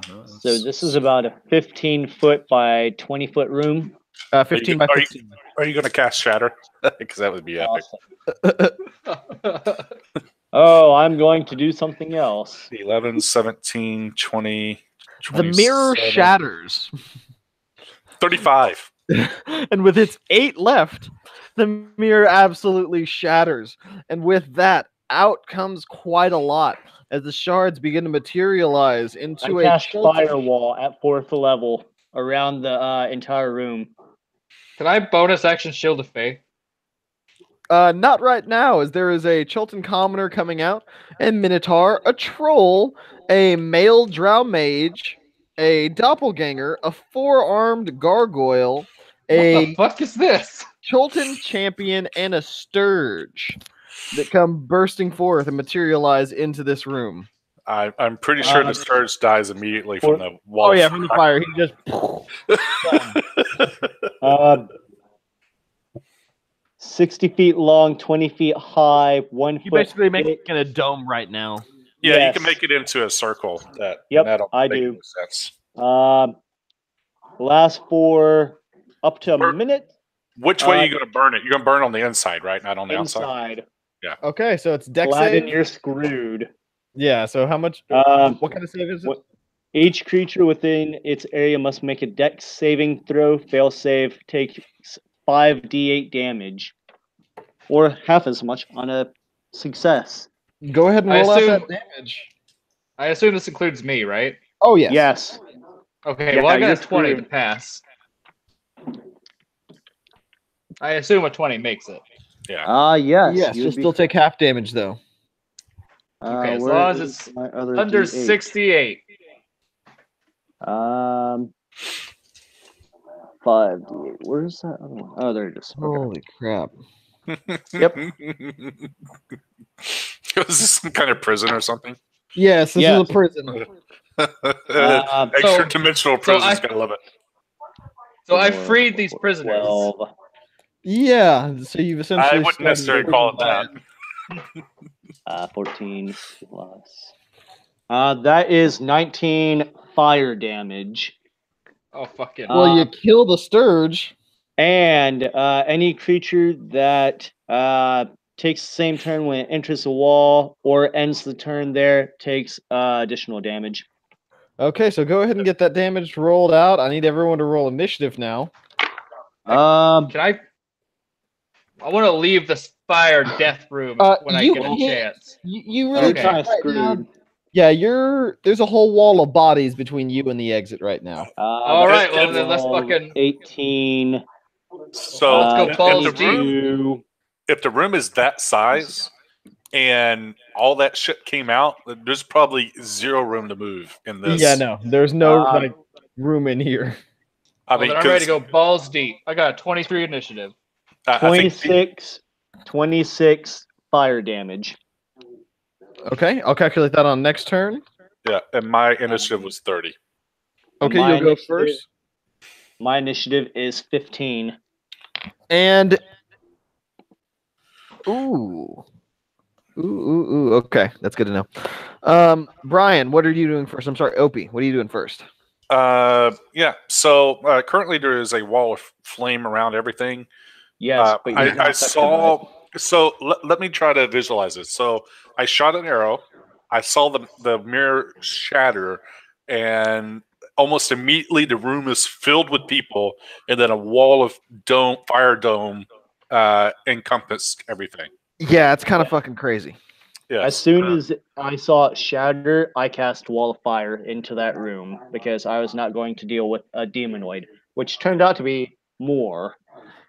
So this is about a 15-foot by 20-foot room. 15 by 15. Are you going to cast Shatter? Because that would be epic. Awesome. Oh, I'm going to do something else. 11, 17, 20, The mirror 27, shatters. 35. And with its 8 left, the mirror absolutely shatters. And with that, out comes quite a lot as the shards begin to materialize into I a cast Chilton- firewall at 4th level around the entire room. Can I bonus action Shield of Faith? Not right now, as there is a Chilton Commoner coming out, a Minotaur, a Troll, a male Drow Mage, a Doppelganger, a 4-armed Gargoyle, What the a fuck is this? Chilton Champion, and a Sturge that come bursting forth and materialize into this room. I'm pretty sure the Sturge dies immediately from the wall. Oh yeah, from the fire. He just 60 feet long, 20 feet high, 1 You foot basically make thick. it a dome right now. Yeah, you Yes. can make it into a circle. Yep, and that'll I make do. no sense. Lasts for up to a Where- minute. Which way are you going to burn it? You're going to burn on the inside, right? Not on the outside? Inside. Okay, so it's dex Aladdin, save. you're screwed. Yeah. So how much? Um, what kind of save is it? what- Each creature within its area must make a dex saving throw. Fail save takes 5d8 damage, or half as much on a success. Go ahead and I roll out assume- that damage. I assume this includes me, right? Oh yes. Yes. Okay, Yeah, well, I got you're a 20 to screwed. pass. I assume a 20 makes it. Yeah. Yes. Yes. you You'll would be still take half damage though. Okay, as where long as is it's my other under D8? 68. 5d8. Where's that other one? Oh, there it is. Okay. Holy crap! Yep. Was this some kind of prison or something? Yes, this Yeah. is a prison. Extra dimensional prisons, I- gotta love it. So I freed these prisoners. 12. Yeah. So you've essentially. I wouldn't started necessarily the call it prison that. 14 plus. That is 19 fire damage. Oh, fucking. Well, you kill the Sturge. And any creature that takes the same turn when it enters the wall or ends the turn there takes additional damage. Okay, so go ahead and get that damage rolled out. I need everyone to roll initiative now. Can I want to leave this fire death room when I you get a can't- chance. You really You're Okay. kind of right now- screwed. Yeah, there's a whole wall of bodies between you and the exit right now. All right, well, it- then let's fucking... 18. So Let's go balls if the room, 22. if the room is that size and all that shit came out, there's probably zero room to move in this. Yeah, no, there's no Um, room in here. I Well, mean, then I'm ready to 'cause go balls deep. I got a 23 initiative. I think 26 fire damage. Okay, I'll calculate that on next turn. yeah, and my initiative was 30. And Okay, my you'll go initiative- first. My initiative is 15. And ooh. Okay, that's good to know. Brian, what are you doing first? I'm sorry, Opie, what are you doing first? Yeah. So currently there is a wall of flame around everything. Yes, but you're not I affected saw. by it. So let me try to visualize this. So I shot an arrow. I saw the mirror shatter, and almost immediately the room is filled with people, and then a wall of fire dome encompassed everything. Yeah, it's kind of fucking crazy. Yeah. As soon as I saw it shatter, I cast Wall of Fire into that room because I was not going to deal with a demonoid, which turned out to be more.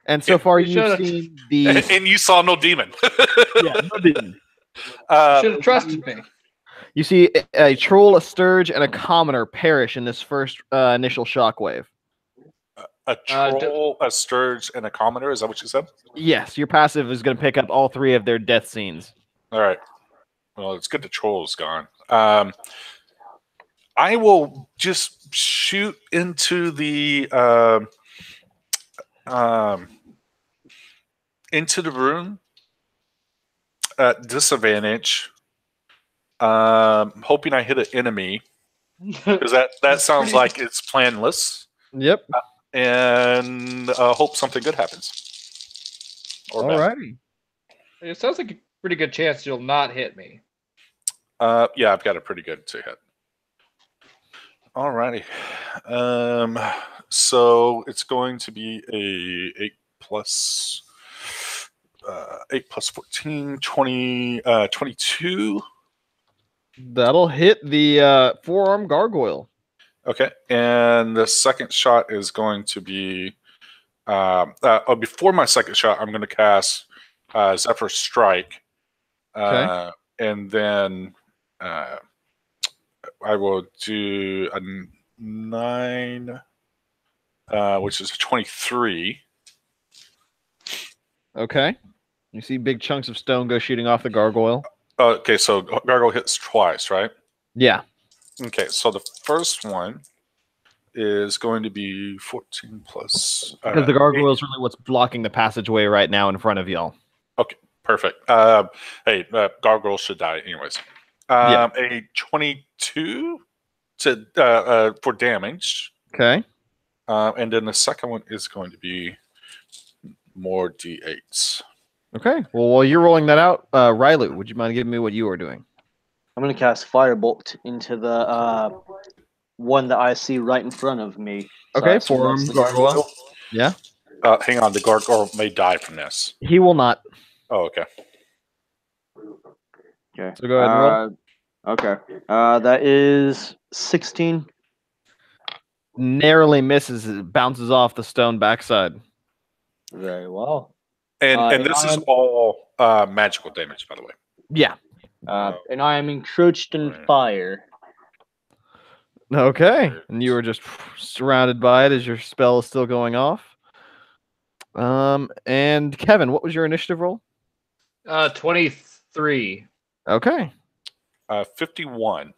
And so far, you you've should've- seen the and you saw no demon. yeah, no demon. Should have trusted me. You see a troll, a sturge, and a commoner perish in this first initial shockwave. A troll, a sturge, and a commoner. Is that what you said? Yes, your passive is going to pick up all three of their death scenes. All right. Well, it's good the troll's gone. I will just shoot into the room at disadvantage, hoping I hit an enemy because that sounds like it's planless, Yep. and hope something good happens. Or bad. Alrighty. It sounds like a pretty good chance you'll not hit me. Yeah, I've got a pretty good to hit. Alrighty. So it's going to be a 8 plus 14, 20, 22. That'll hit the forearm gargoyle. Okay. And the second shot is going to be before my second shot, I'm going to cast Zephyr Strike. Okay. And then I will do a 9, which is a 23. Okay. You see big chunks of stone go shooting off the gargoyle. Okay, so Gargoyle hits twice, right? Yeah. Okay, so the first one is going to be 14 plus. Because the gargoyle is really what's blocking the passageway right now in front of y'all. Okay, perfect. Hey, gargoyle should die anyways. Yeah. A 22 to for damage. Okay. And then the second one is going to be more d8s. Okay. Well, while you're rolling that out, Rylu, would you mind giving me what you are doing? I'm going to cast Firebolt into the one that I see right in front of me. So I Okay, assume forearm that's the gargoyle. Yeah. Hang on, the gargoyle may die from this. He will not. Oh, okay. Okay. So go ahead and roll. Okay. That is 16. Narrowly misses. It bounces off the stone backside. Very well. And this is all magical damage, by the way. Yeah. And I am encroached in fire. Okay. And you were just surrounded by it as your spell is still going off. And Kevin, what was your initiative roll? 23. Okay. 51.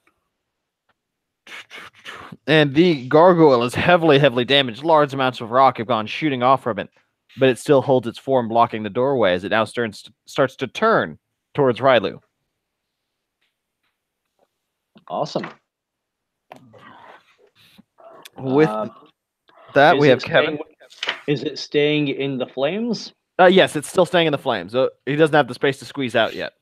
And the gargoyle is heavily damaged. Large amounts of rock have gone shooting off from it, but it still holds its form, blocking the doorway as it now starts to turn towards Rylu. Awesome. With that, we have staying, Kevin. Is it staying in the flames? Yes, it's still staying in the flames. He doesn't have the space to squeeze out yet.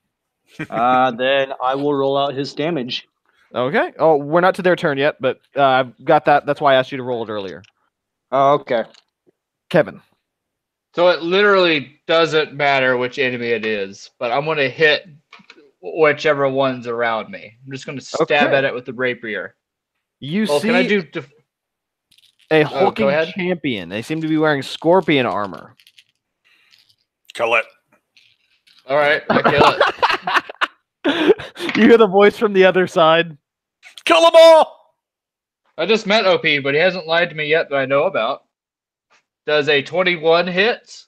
Then I will roll out his damage. Okay. Oh, we're not to their turn yet, but I've got that. That's why I asked you to roll it earlier. Oh, okay. Kevin. So it literally doesn't matter which enemy it is, but I'm going to hit whichever one's around me. I'm just going to stab at it with the rapier. You see can I do a go hulking ahead. champion. They seem to be wearing scorpion armor. Kill it. All right, I kill it. You hear the voice from the other side. Kill them all! I just met OP, but he hasn't lied to me yet that I know about. Does a 21 hit?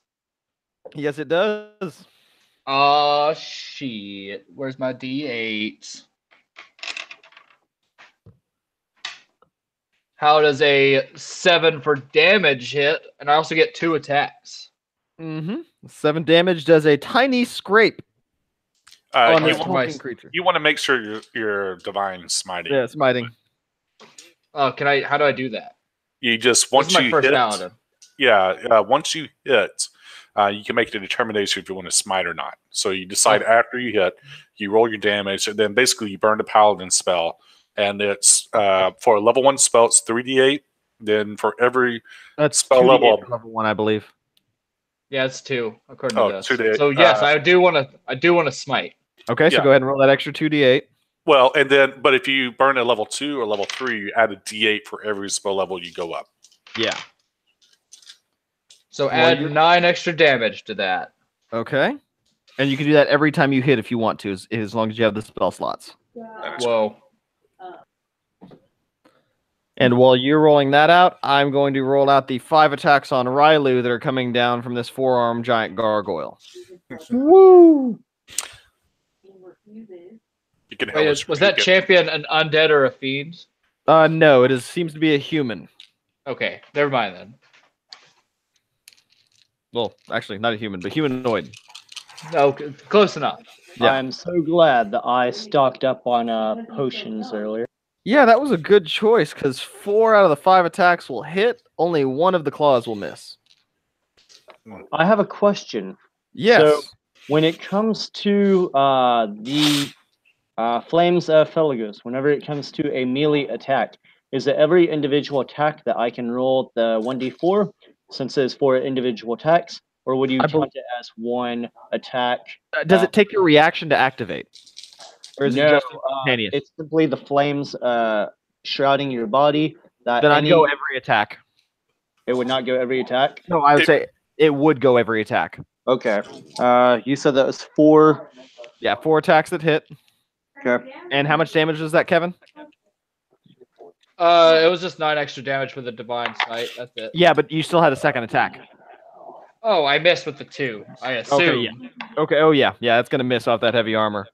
Yes, it does. Oh, shit. Where's my D8? How does a 7 for damage hit? And I also get 2 attacks. 7 damage does a tiny scrape on this hulking creature. You want to make sure you're divine smiting. Yeah, smiting. Oh, how do I do that? You just This once is my you first hit. paladin. Yeah, once you hit, you can make the determination if you want to smite or not. So you decide after you hit, you roll your damage, and then basically you burn the paladin spell, and it's for a level 1 spell, it's 3d8. Then for every spell level, level 1, I believe. Yeah, it's 2 according to this. 2d8. So yes, I do want to smite. Okay, so go ahead and roll that extra 2d8. Well, but if you burn a level 2 or level 3, you add a d8 for every spell level you go up. Yeah. So add 9 extra damage to that. Okay. And you can do that every time you hit if you want to, as long as you have the spell slots. Whoa. And while you're rolling that out, I'm going to roll out the 5 attacks on Rylu that are coming down from this 4-armed giant gargoyle. Woo! You can Wait, was that champion an undead or a fiend? No, it seems to be a human. Okay, never mind then. Well, actually, not a human, but humanoid. No, close enough. Yeah. I'm so glad that I stocked up on potions earlier. Yeah, that was a good choice, because 4 out of the 5 attacks will hit, only 1 of the claws will miss. I have a question. Yes. So, when it comes to the Flames of Felagos, whenever it comes to a melee attack, is it every individual attack that I can roll the 1d4, since it's 4 individual attacks, or would you count it as 1 attack? Does it take your reaction to activate? Or is it just instantaneous? It's simply the flames shrouding your body. Then I'd go every attack. It would not go every attack? No, I would say it would go every attack. Okay. You said that was 4. Yeah, 4 attacks that hit. Okay. And how much damage is that, Kevin? It was just 9 extra damage for the divine sight. That's it. Yeah, but you still had a second attack. Oh, I missed with the 2. I assume. Okay, yeah. Okay, oh yeah. Yeah, it's going to miss off that heavy armor.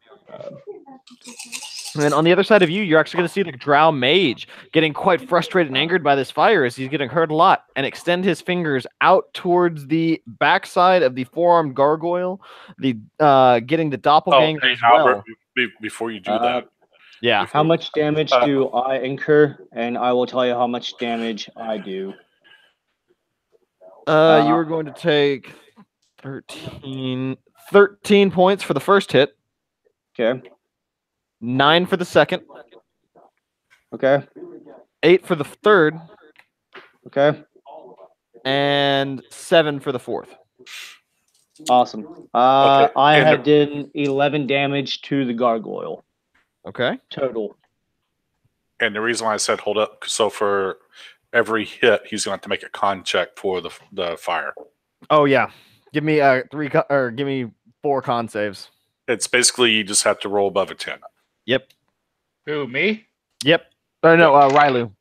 And then on the other side of you, you're actually going to see the Drow Mage getting quite frustrated and angered by this fire as he's getting hurt a lot, and extend his fingers out towards the backside of the four-armed gargoyle, getting the doppelganger hey, as well. Albert, before you do that, Yeah. How much damage do I incur? And I will tell you how much damage I do. You are going to take 13 points for the first hit, Okay. 9 for the second, Okay. 8 for the third, Okay. and 7 for the fourth. Awesome. Okay, I and have done 11 damage to the gargoyle Okay. total. And the reason why I said hold up, so for every hit, he's going to have to make a con check for the fire. Oh yeah. Give me give me 4 con saves. It's basically you just have to roll above a 10. Yep. Who, me? Yep. Or no, Rylu.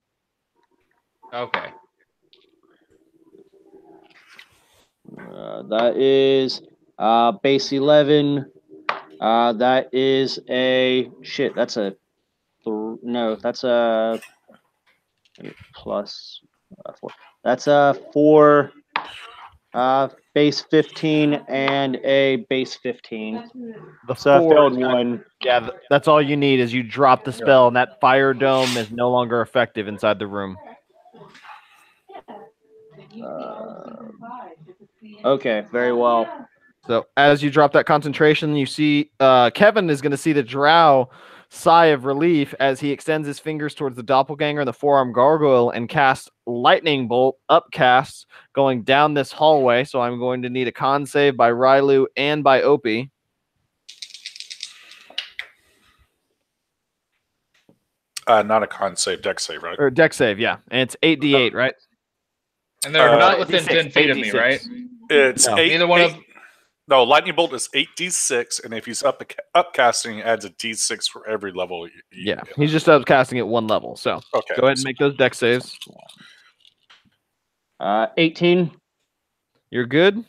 Okay. That is base 11. That is a shit. That's a no. That's a plus 4. That's a 4. Base 15 and a base 15. So I failed one. Yeah, that's all you need is you drop the spell, and that fire dome is no longer effective inside the room. Okay, very well. So as you drop that concentration, you see Kevin is going to see the drow sigh of relief as he extends his fingers towards the doppelganger and the four-armed gargoyle and casts lightning bolt upcast going down this hallway. So I'm going to need a con save by Rylu and by Opie. Not a con save, deck save, right? Or deck save, yeah. And it's 8d8, right? And they're not within 8d6, 10 feet of me, 8d6. right? It's No. 8. Neither one of No, lightning bolt is 8d6, and if he's upcasting, it adds a d6 for every level. Yeah, he's just upcasting at 1 level. So Okay. go ahead and make those deck saves. 18. You're good.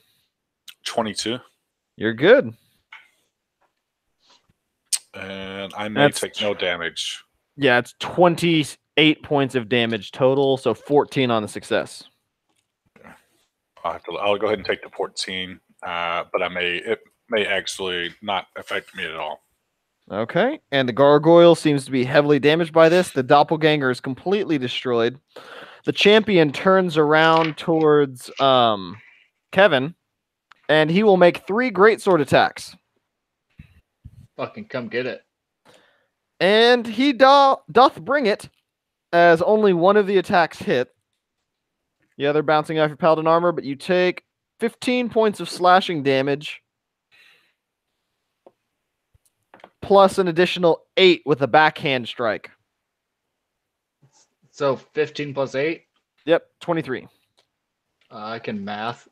22, You're good. and I may take no damage. Yeah, it's 28 points of damage total, so 14 on the success. I'll go ahead and take the 14, but it may actually not affect me at all. Okay, and the gargoyle seems to be heavily damaged by this. The doppelganger is completely destroyed. The champion turns around towards Kevin, and he will make 3 greatsword attacks. fucking come get it. And he doth bring it, as only one of the attacks hit. The other bouncing off your paladin armor, but you take 15 points of slashing damage, plus an additional 8 with a backhand strike. So 15 plus 8? Yep, 23. I can math.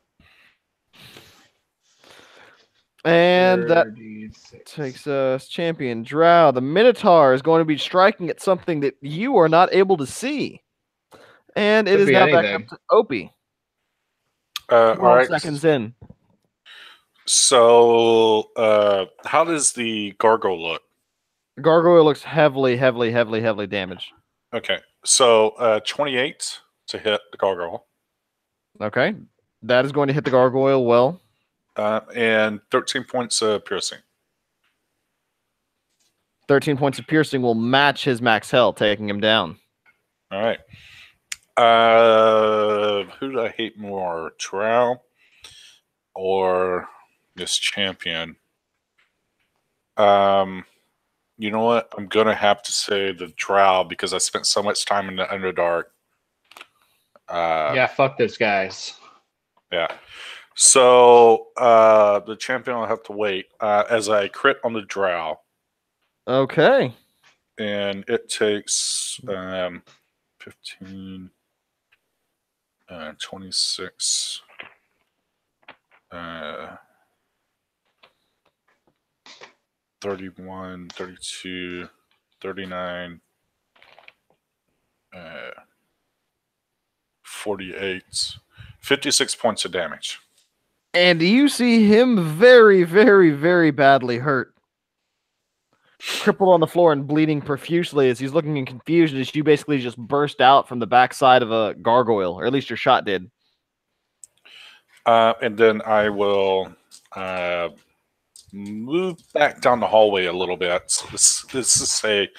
And that 36. takes us champion Drow. The Minotaur is going to be striking at something that you are not able to see. And it Could is be now back anything. up to Opie. All 12 right. seconds in. So, how does the gargoyle look? Gargoyle looks heavily damaged. Okay, so 28 to hit the gargoyle, Okay. That is going to hit the gargoyle well. and 13 points of piercing. 13 points of piercing will match his max health, taking him down. All right. Who do I hate more, Trow or this champion? You know what? I'm gonna have to say the Drow because I spent so much time in the Underdark. Yeah, fuck those guys. Yeah. So the champion will have to wait as I crit on the Drow, Okay. and it takes 15, 26. 31, 32, 39, 48, 56 points of damage. And you see him very badly hurt. crippled on the floor and bleeding profusely as he's looking in confusion as you basically just burst out from the backside of a gargoyle, or at least your shot did. And then I will move back down the hallway a little bit. So this is say,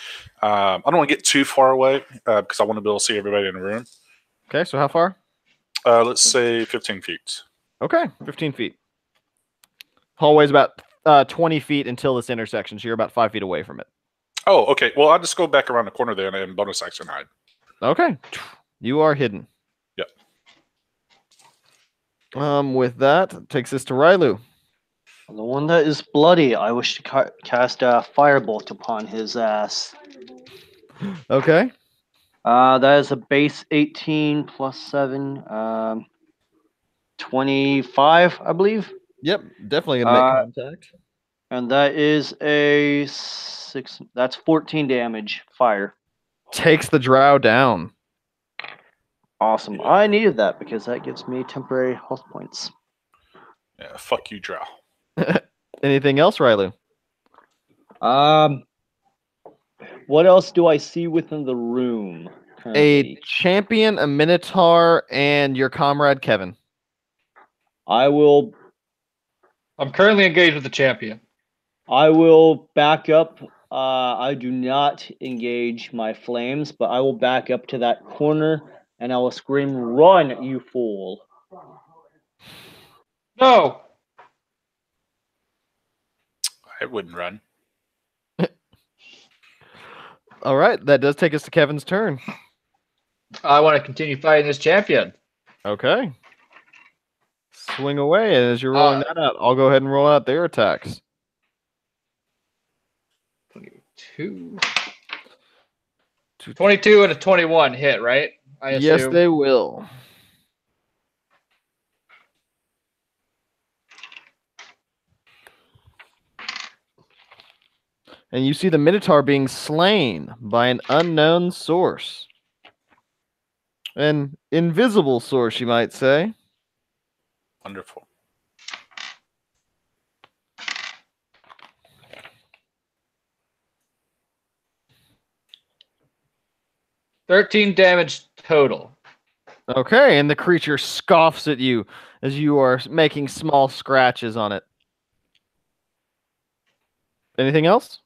I don't want to get too far away because I want to be able to see everybody in the room. Okay, so how far? Let's say 15 feet. Okay, 15 feet. Hallway's about 20 feet until this intersection, so you're about 5 feet away from it. Oh, okay. Well, I'll just go back around the corner there and bonus action hide. Okay, you are hidden. Yep. With that, it takes us to Rylu. The one that is bloody, I wish to cast a firebolt upon his ass. Okay. That is a base 18 plus 7, 25, I believe. Yep, definitely gonna make contact. And that is a 6. That's 14 damage. Fire. Takes the drow down. Awesome. I needed that because that gives me temporary health points. Yeah, fuck you, Drow. Anything else, Rylu? What else do I see within the room? A champion, a minotaur, and your comrade Kevin. I'm currently engaged with the champion. I will back up. I do not engage my flames, but I will back up to that corner and I will scream, "Run, you fool!" No! I wouldn't run. All right, that does take us to Kevin's turn. I want to continue fighting this champion. Okay. Swing away, and as you're rolling that out, I'll go ahead and roll out their attacks. 22. 22 and a 21 hit, right? I assume. Yes, they will. And you see the Minotaur being slain by an unknown source. An invisible source, you might say. Wonderful. $13 damage total. Okay, and the creature scoffs at you as you are making small scratches on it. Anything else?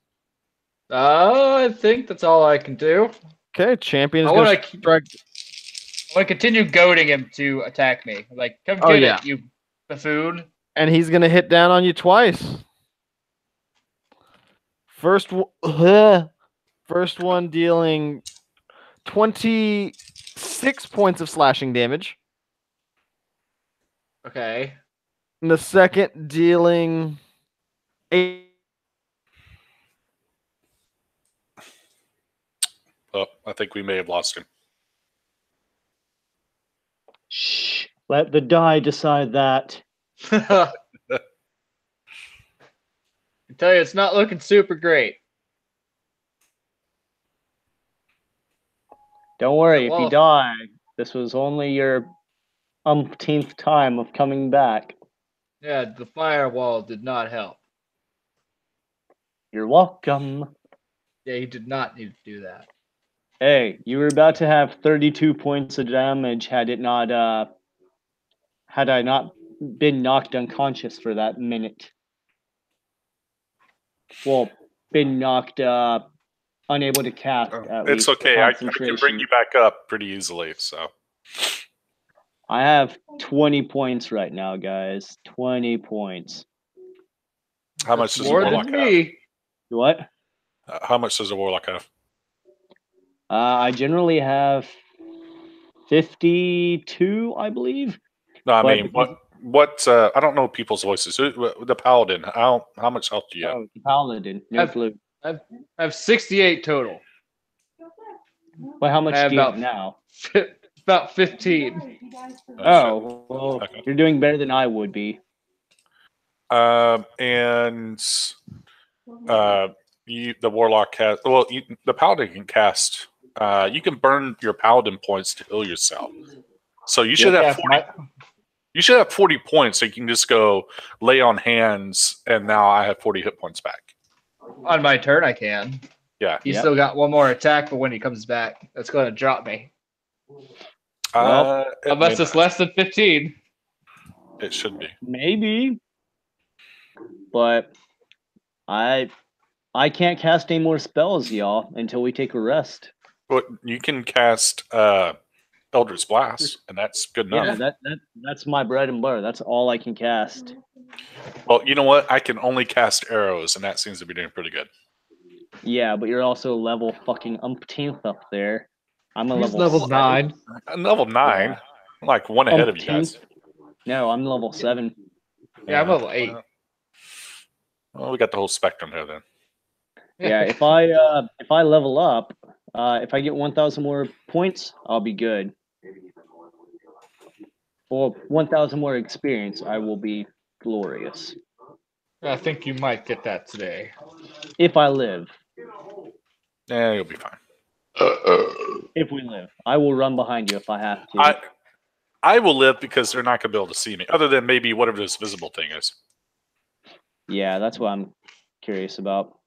I think that's all I can do. Okay, champion is I going want to strike. I want to continue goading him to attack me. Like, come get it, you buffoon. And he's going to hit down on you twice. First one dealing 26 points of slashing damage. Okay. And the second dealing 8. Oh, I think we may have lost him. Shh. Let the die decide that. I tell you, it's not looking super great. Don't worry, if you die, this was only your umpteenth time of coming back. Yeah, the firewall did not help. You're welcome. Yeah, he did not need to do that. Hey, you were about to have 32 points of damage had I not been knocked unconscious for that minute. Well, been knocked unable to cast. It's okay. I can bring you back up pretty easily. So I have 20 points right now, guys. 20 points. How much does a more warlock than me? What? How much does a warlock have? I generally have 52, I believe. No, I mean what? I don't know people's voices. The paladin. How much health do you have? Oh, the paladin. No clue. I have 68 total. Well, how much do you have now? About 15. Oh, well, okay. You're doing better than I would be. And the warlock has. Well, the paladin can cast. You can burn your paladin points to heal yourself. So you should have 40. You should have 40 points, so you can just go lay on hands, and now I have 40 hit points back. On my turn, I can. Yeah. He's Yep. still got one more attack, but when he comes back, that's going to drop me. Well, It Unless may it's not. less than 15. It should be. Maybe, but I can't cast any more spells, y'all, until we take a rest. But you can cast Eldritch Blast, and that's good enough. Yeah, that's my bread and butter. That's all I can cast. Well, you know what? I can only cast arrows, and that seems to be doing pretty good. Yeah, but you're also level fucking umpteenth up there. I'm a He's level level 7. 9. I'm level 9. Yeah. I'm like one ahead of you guys. No, I'm level 7. Yeah, I'm level 8. Well, we got the whole spectrum here then. Yeah, if I level up, if I get 1,000 more points, I'll be good. Or 1,000 more experience, I will be glorious. I think you might get that today. If I live. Yeah, you'll be fine. If we live. I will run behind you if I have to. I will live because they're not going to be able to see me, other than maybe whatever this visible thing is. Yeah, that's what I'm curious about.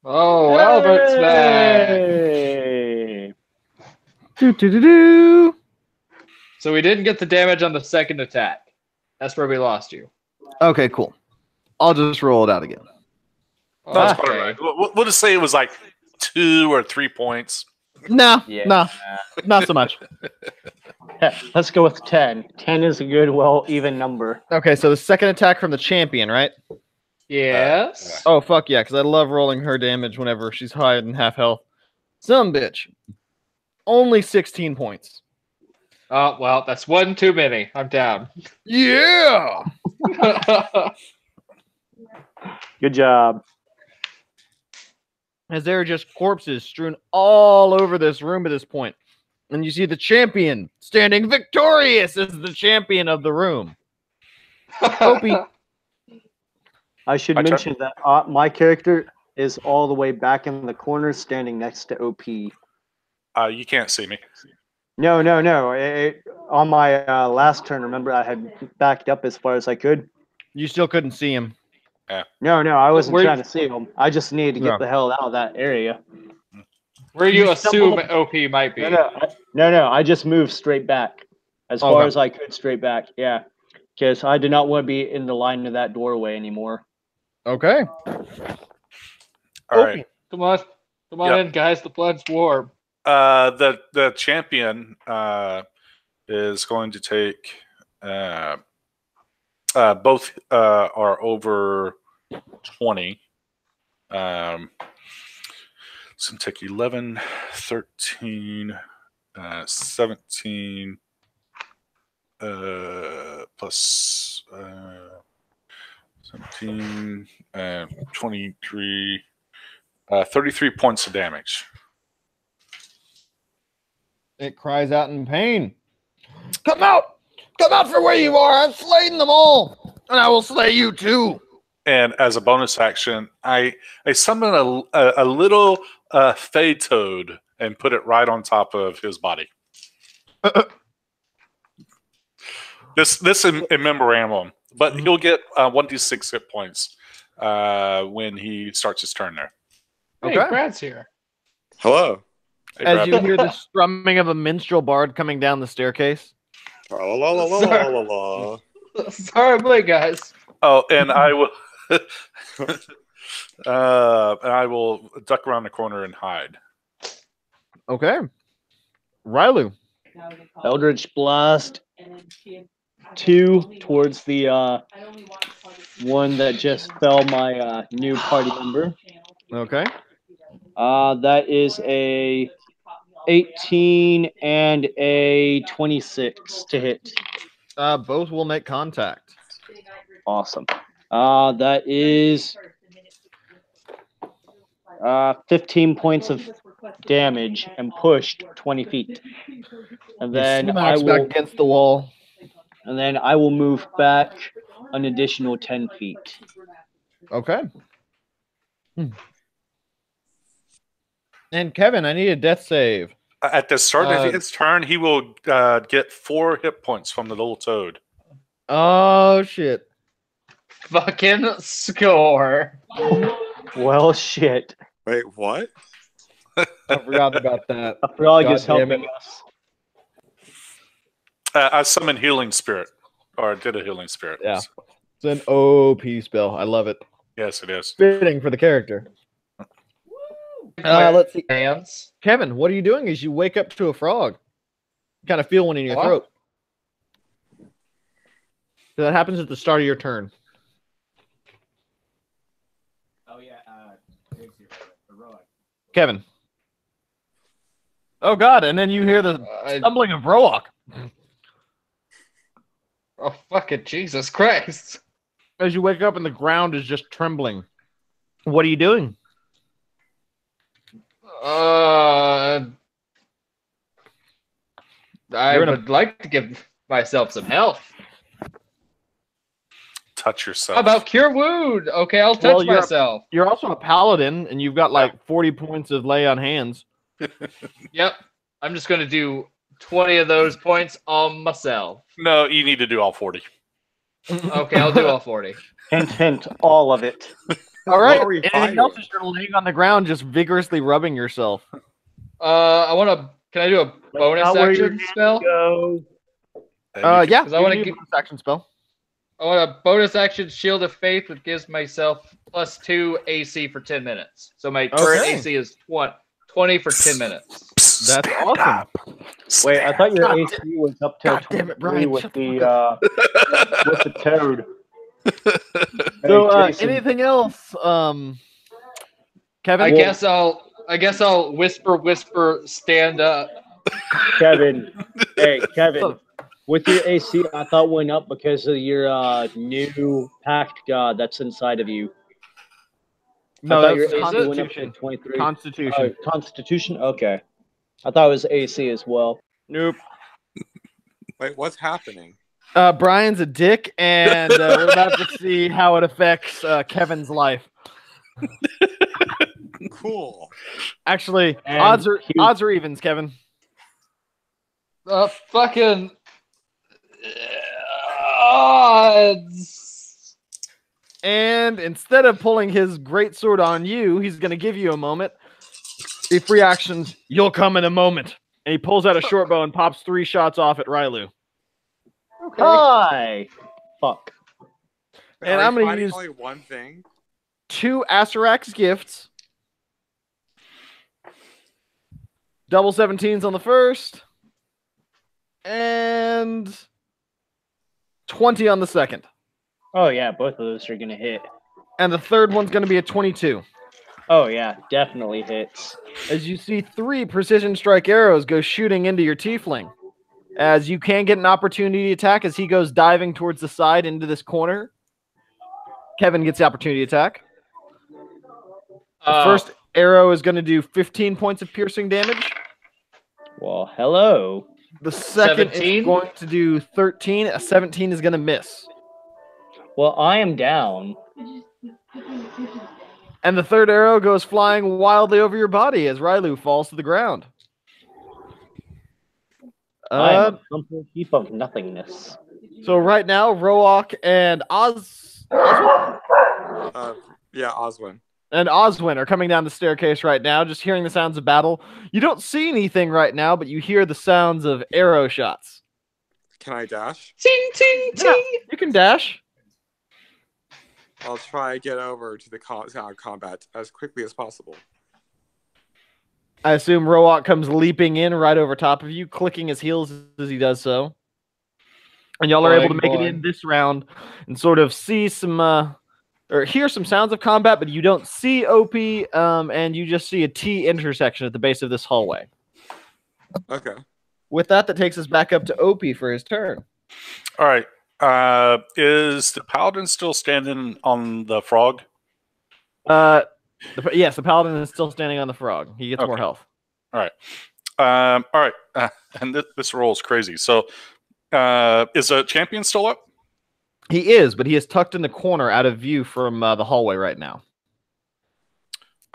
Oh, Albert's back. Hey! Do. So we didn't get the damage on the second attack. That's where we lost you. Okay, cool. I'll just roll it out again. That's Okay. probably right. We'll just say it was like 2 or 3 points. No, Yeah. no, not so much. Let's go with 10. 10 is a good, well, even number. Okay, so the second attack from the champion, right? Yes. Oh, fuck yeah, because I love rolling her damage whenever she's higher than half health. Some bitch. Only 16 points. Oh, well, that's one too many. I'm down. Yeah! Good job. As there are just corpses strewn all over this room at this point. And you see the champion standing victorious as the champion of the room. Opie. I should My turn? mention that my character is all the way back in the corner standing next to OP. You can't see me. No. On my last turn, remember, I had backed up as far as I could. You still couldn't see him. No, I wasn't Where- trying to see him. I just needed to get Yeah. the hell out of that area. Where you You assume stumbled- OP might be. No. I just moved straight back, as far Okay. as I could, straight back. Yeah, because I did not want to be in the line of that doorway anymore. Okay. All right. Come on. Come on Yep. in, guys. The blood's warm. The champion is going to take both are over 20. So take 11, 13, 17 plus 17, 23, 33 points of damage. It cries out in pain. Come out! Come out from where you are! I've slain them all! And I will slay you too! And as a bonus action, I summon a little fey toad and put it right on top of his body. This in memorandum, but he'll get 1d6 hit points when he starts his turn there. Hey, Okay. Brad's here. Hello. Hey, As Brad. you hear the strumming of a minstrel bard coming down the staircase. La la la la la la la. Sorry, I'm late, guys. Oh, and I will, and I will duck around the corner and hide. Okay. Rylu. Eldritch Blast 2 towards the one that just fell my new party member. Okay. That is a 18 and a 26 to hit. Both will make contact. Awesome. That is 15 points of damage and pushed 20 feet. And then You I smash back will against the wall. move back an additional 10 feet. Okay. And Kevin, I need a death save. At the start of his turn, he will get 4 hit points from the little toad. Oh shit! Fucking score. Well, shit. Wait, what? I forgot about that. A frog God is damn helping it. us. I summoned Healing Spirit, or did a Healing Spirit. Yeah. It's an OP spell. I love it. Yes, it is. Fitting for the character. Let's see. Hands. Kevin, what are you doing as you wake up to a frog? You kind of feel one in your What? throat. So that happens at the start of your turn. Oh yeah, heroic. Kevin. Oh god, and then you hear the stumbling of Roak Oh, fucking Jesus Christ. as you wake up and the ground is just trembling. What are you doing? I You're in a- would like to give myself some health. Touch yourself. How about Cure Wound? Okay, I'll touch Well, you're- myself. You're also a paladin, and you've got like 40 points of lay on hands. Yep. I'm just going to do 20 of those points on myself. No, you need to do all 40. Okay, I'll do all 40. Hint, hint, all of it. All right. What are we Anything fighting? else as you're laying on the ground, just vigorously rubbing yourself. I want to. Can I do a bonus Not where your action hands spell? go. Yeah. 'Cause I wanna you give- do a bonus action spell. I want a bonus action Shield of Faith that gives myself +2 AC for 10 minutes. So my current Okay. AC is 20 for 10 minutes. That's awesome. Wait, I thought your AC was up to God damn it, 23 Brian, with shut the with the toad. So, Hey, Jason, anything else, Kevin? I guess I'll whisper, stand up. Kevin. Hey, Kevin. With your AC, I thought went up because of your new pact god that's inside of you. No, I thought your that's AC went up to Constitution. 23. Constitution. Constitution? Okay. I thought it was AC as well. Nope. Wait, what's happening? Brian's a dick, and we're about to see how it affects Kevin's life. Cool. Actually, And odds are he- odds or evens, Kevin. Fucking odds. And instead of pulling his great sword on you, he's going to give you a moment. The free actions, you'll come in a moment. And he pulls out a short bow and pops 3 shots off at Rylu. Okay. Hi! Fuck. And Are I'm we gonna fighting use- only one thing. 2 Acerax gifts. Double 17s on the first. And 20 on the second. Oh, yeah, both of those are going to hit. And the third one's going to be a 22. Oh, yeah, definitely hits. As you see 3 precision strike arrows go shooting into your tiefling. As you can get an opportunity attack as he goes diving towards the side into this corner. Kevin gets the opportunity attack. The first arrow is going to do 15 points of piercing damage. Well, hello. The second 17? is going to do 13. A 17 is going to miss. Well, I am down. And the third arrow goes flying wildly over your body as Rylu falls to the ground. I am a complete heap of nothingness. So right now, Roak and Yeah, Oswin. Oswin are coming down the staircase right now, just hearing the sounds of battle. You don't see anything right now, but you hear the sounds of arrow shots. Can I dash? Ting, ting, ting. Yeah, you can dash. I'll try to get over to the combat as quickly as possible. I assume Roak comes leaping in right over top of you, clicking his heels as he does so. And y'all are able to make it in this round and sort of see some, or hear some sounds of combat, but you don't see OP, and you just see a T intersection at the base of this hallway. Okay. With that, that takes us back up to OP for his turn. All right. Is the paladin still standing on the frog? Yes, the paladin is still standing on the frog. He gets more Okay. health. All right. And this roll is crazy. So, is the champion still up? He is, but he is tucked in the corner out of view from the hallway right now.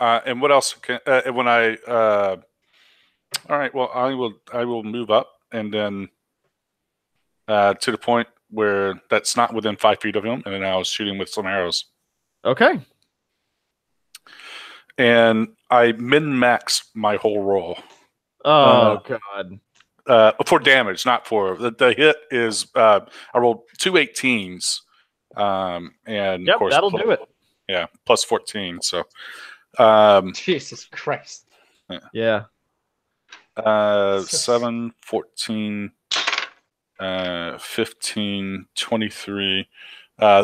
And what else? When I all right, well, I will move up and then to the point where that's not within 5 feet of him, and then I was shooting with some arrows. Okay. And I min-max my whole roll. Oh God. For damage, not for the hit is I rolled 2 18s, and Yep, of course that'll do it. Yeah, plus 14. So Jesus Christ. Yeah. 7, 14, 15, 23.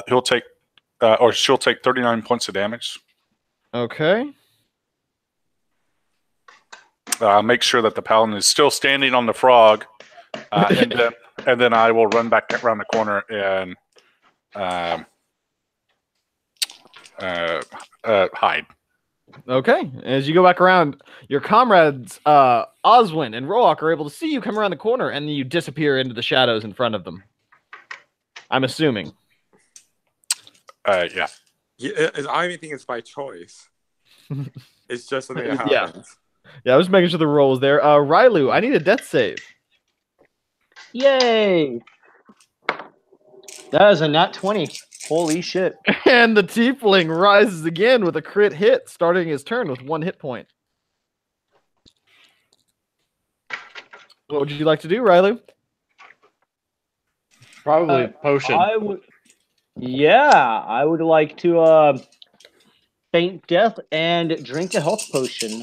He'll take or she'll take 39 points of damage. Okay. Make sure that the paladin is still standing on the frog, and then I will run back around the corner and hide. Okay. As you go back around, your comrades Oswin and Roark are able to see you come around the corner, and then you disappear into the shadows in front of them. I'm assuming. I don't think it's by choice. It's just something that happens. Yeah, I was making sure the roll was there. Rylu, I need a death save. Yay! That is a nat 20. Holy shit. And the tiefling rises again with a crit hit, starting his turn with 1 hit point. What would you like to do, Rylu? Probably potion. I would like to faint death and drink a health potion.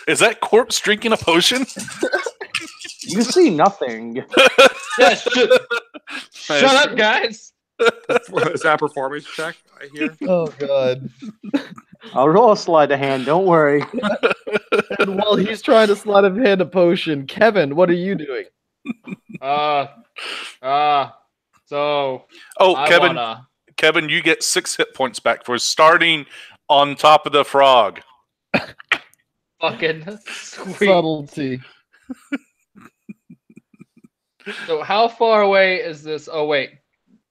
Is that corpse drinking a potion? You see nothing. Yeah, shut up, guys. Is that a performance check I hear? Oh, God. I'll roll a sleight of hand, don't worry. And while he's trying to sleight of hand a potion, Kevin, what are you doing? So Kevin, you get 6 hit points back for starting on top of the frog. fucking sweet. Subtlety. So how far away is this? Oh wait,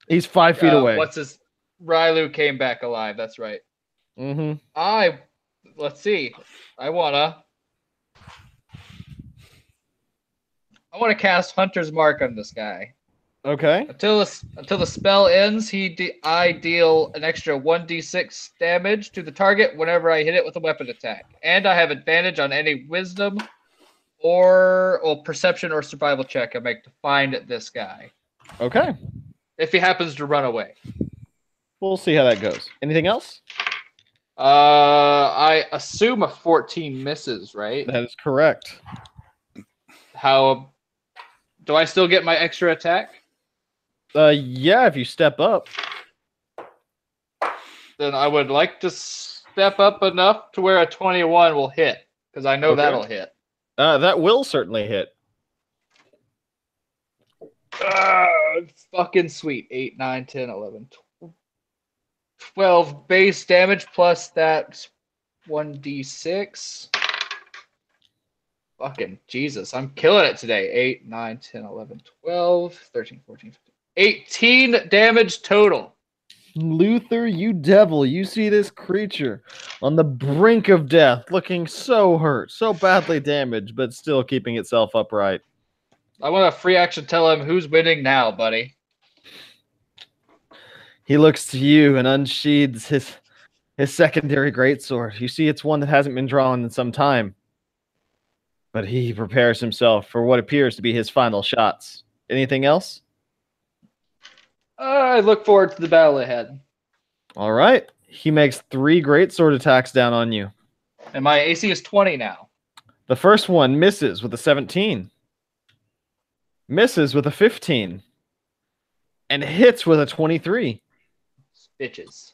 He's 5 feet away. What's his? Rylu came back alive. That's right. Mm-hmm. Let's see. I wanna cast Hunter's Mark on this guy. Okay. Until the spell ends, I deal an extra 1d6 damage to the target whenever I hit it with a weapon attack, and I have advantage on any Wisdom or Perception or Survival check I make to find this guy. Okay. If he happens to run away. We'll see how that goes. Anything else? I assume a 14 misses, right? That is correct. How do I still get my extra attack? Yeah, if you step up. Then I would like to step up enough to where a 21 will hit, because I know Okay. that'll hit. That will certainly hit. Fucking sweet. 8, 9, 10, 11, 12 base damage plus that 1d6. Fucking Jesus, I'm killing it today. 8, 9, 10, 11, 12, 13, 14, 15. 18 damage total. Luther, you devil, you see this creature on the brink of death, looking so hurt, so badly damaged, but still keeping itself upright. I want a free action tell him who's winning now, buddy. He looks to you and unsheathes his secondary greatsword. You see it's one that hasn't been drawn in some time. But he prepares himself for what appears to be his final shots. Anything else? I look forward to the battle ahead. All right. He makes 3 greatsword attacks down on you. And my AC is 20 now. The first one misses with a 17. Misses with a 15. And hits with a 23. Bitches.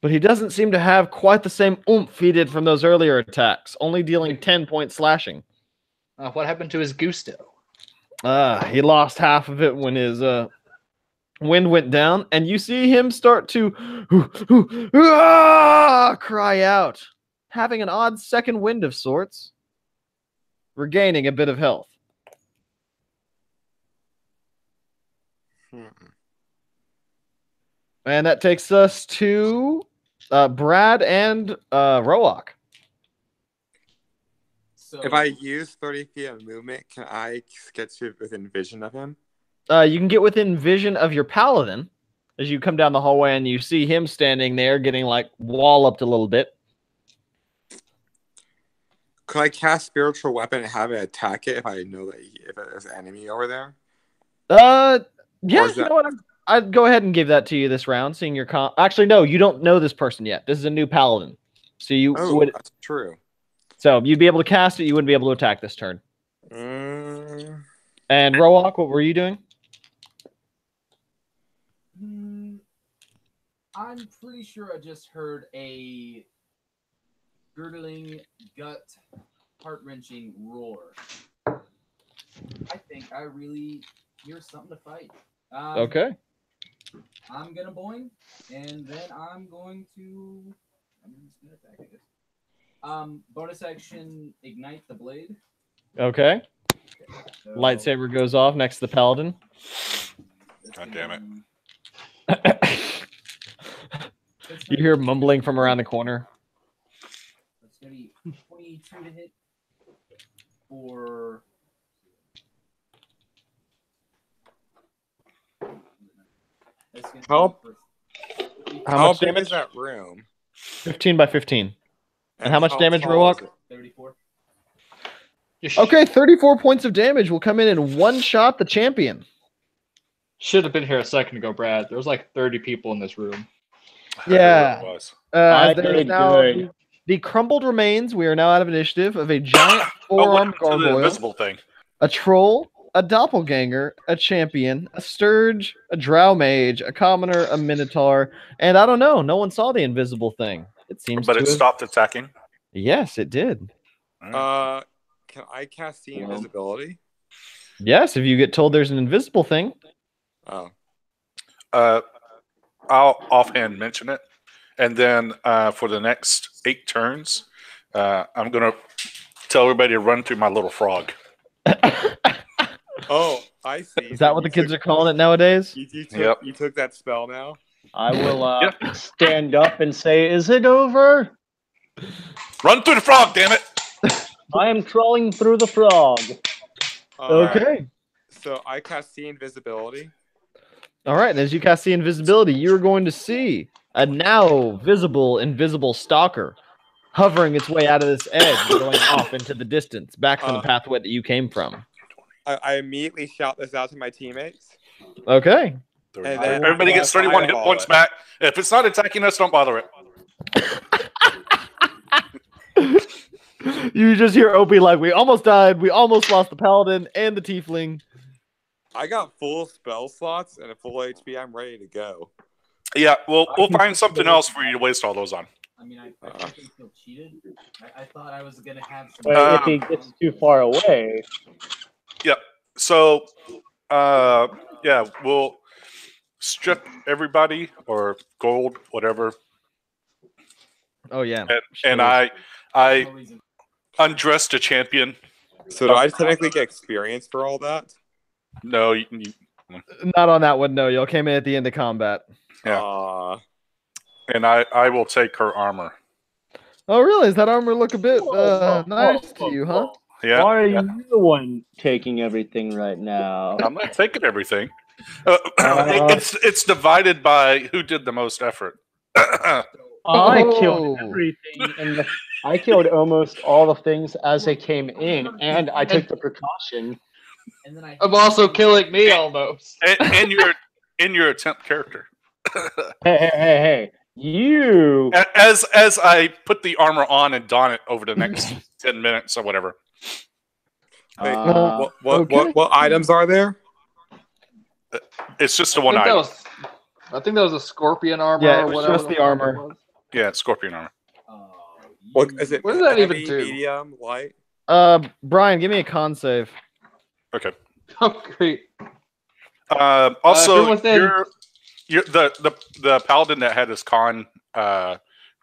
But he doesn't seem to have quite the same oomph he did from those earlier attacks, only dealing 10 points slashing. What happened to his gusto? He lost half of it when his wind went down, and you see him start to cry out, having an odd second wind of sorts, regaining a bit of health. And that takes us to Brad and Roak. So If I use 30 feet of movement, can I get to within vision of him? You can get within vision of your paladin as you come down the hallway and you see him standing there getting like walloped a little bit. Could I cast spiritual weapon and have it attack it if I know that if there's an enemy over there? Yeah, is you that- know what? I'd go ahead and give that to you this round, seeing your Actually, no, you don't know this person yet. This is a new paladin. So you Oh, would. that's true. So you'd be able to cast it, you wouldn't be able to attack this turn. And Roak, what were you doing? I'm pretty sure I just heard a girdling, gut, heart-wrenching roar. I think I really hear something to fight. Okay. I'm gonna boing, and then I'm going to. I'm just gonna attack, I guess. Bonus action, ignite the blade. Okay. So, Lightsaber goes off next to the paladin. God damn it. You hear mumbling from around the corner. That's gonna be 22 to hit for. That's gonna How- be for How How much big damage? is that room? 15 by 15. And how much damage, tall is Roak? it? 34. Okay, 34 points of damage will come in one shot the champion. Should have been here a second ago, Brad. There was like 30 people in this room. Yeah. It was. As there is did now good. the crumbled remains, we are now out of initiative, of a giant Oh, what four-armed happened to the gargoyle, invisible thing? a troll, a doppelganger, a champion, a sturge, a drow mage, a commoner, a minotaur, and I don't know. No one saw the invisible thing. It seems But to it have... stopped attacking. Yes, it did. Can I cast see invisibility? Yes, if you get told there's an invisible thing. Oh, I'll offhand mention it, and then for the next 8 turns, I'm gonna tell everybody to run through my little frog. oh, I see. Is that what the kids are calling it nowadays? Yep. You took that spell now. I will stand up and say, "Is it over? Run through the frog, damn it! I am crawling through the frog." Okay. So I cast see invisibility. All right, and as you cast the invisibility, you're going to see a now visible invisible stalker hovering its way out of this edge and going off into the distance, back from the pathway that you came from. I immediately shout this out to my teammates. Okay. And then Everybody gets 31 hit points back. If it's not attacking us, don't bother it. You just hear Opie like, we almost died, we almost lost the paladin and the tiefling. I got full spell slots and a full HP. I'm ready to go. Yeah, we'll find something else for you to waste all those on. I mean, I fucking feel cheated. I thought I was gonna have some. But if he gets too far away, Yep. So, yeah, we'll strip everybody or gold, whatever, Oh yeah. and I no reason. undressed a champion. So do I technically get experience for all that? No, you Not on that one, no. Y'all came in at the end of combat. Yeah. And I will take her armor. Oh really? Does that armor look a bit nice to you, huh? Yeah. why are you the one taking everything right now? I'm not taking everything. It's divided by who did the most effort. I Oh. killed everything, and I killed almost all the things as they came in, and I took the precaution. And then I'm also killing me almost. and your attempt character. Hey! You As I put the armor on and don it over the next 10 minutes or whatever. Wait, Uh, what items are there? It's just a one item. I think that was a scorpion armor. Yeah, it or was whatever just the fuck it armor. was. Yeah, it's scorpion armor. What is it? What does that even heavy, do? Medium, light. Brian, give me a con save. Okay. Oh, great. Also, within- you're the paladin that had his con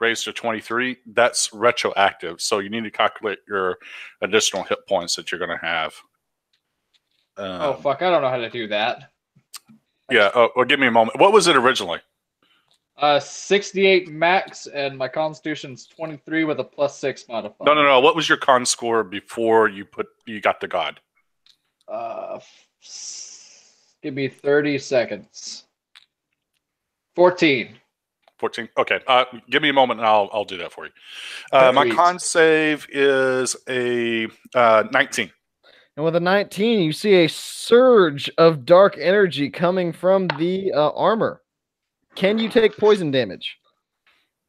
raised to 23. That's retroactive, so you need to calculate your additional hit points that you're going to have. Oh fuck! I don't know how to do that. Yeah. Oh, well, give me a moment. What was it originally? 68 max, and my Constitution's 23 with a +6 modifier. No. What was your con score before you got the god? Give me 30 seconds. 14. 14. Okay. Give me a moment and I'll do that for you. My Sweet. con save is a 19. And with a 19, you see a surge of dark energy coming from the armor. Can you take poison damage?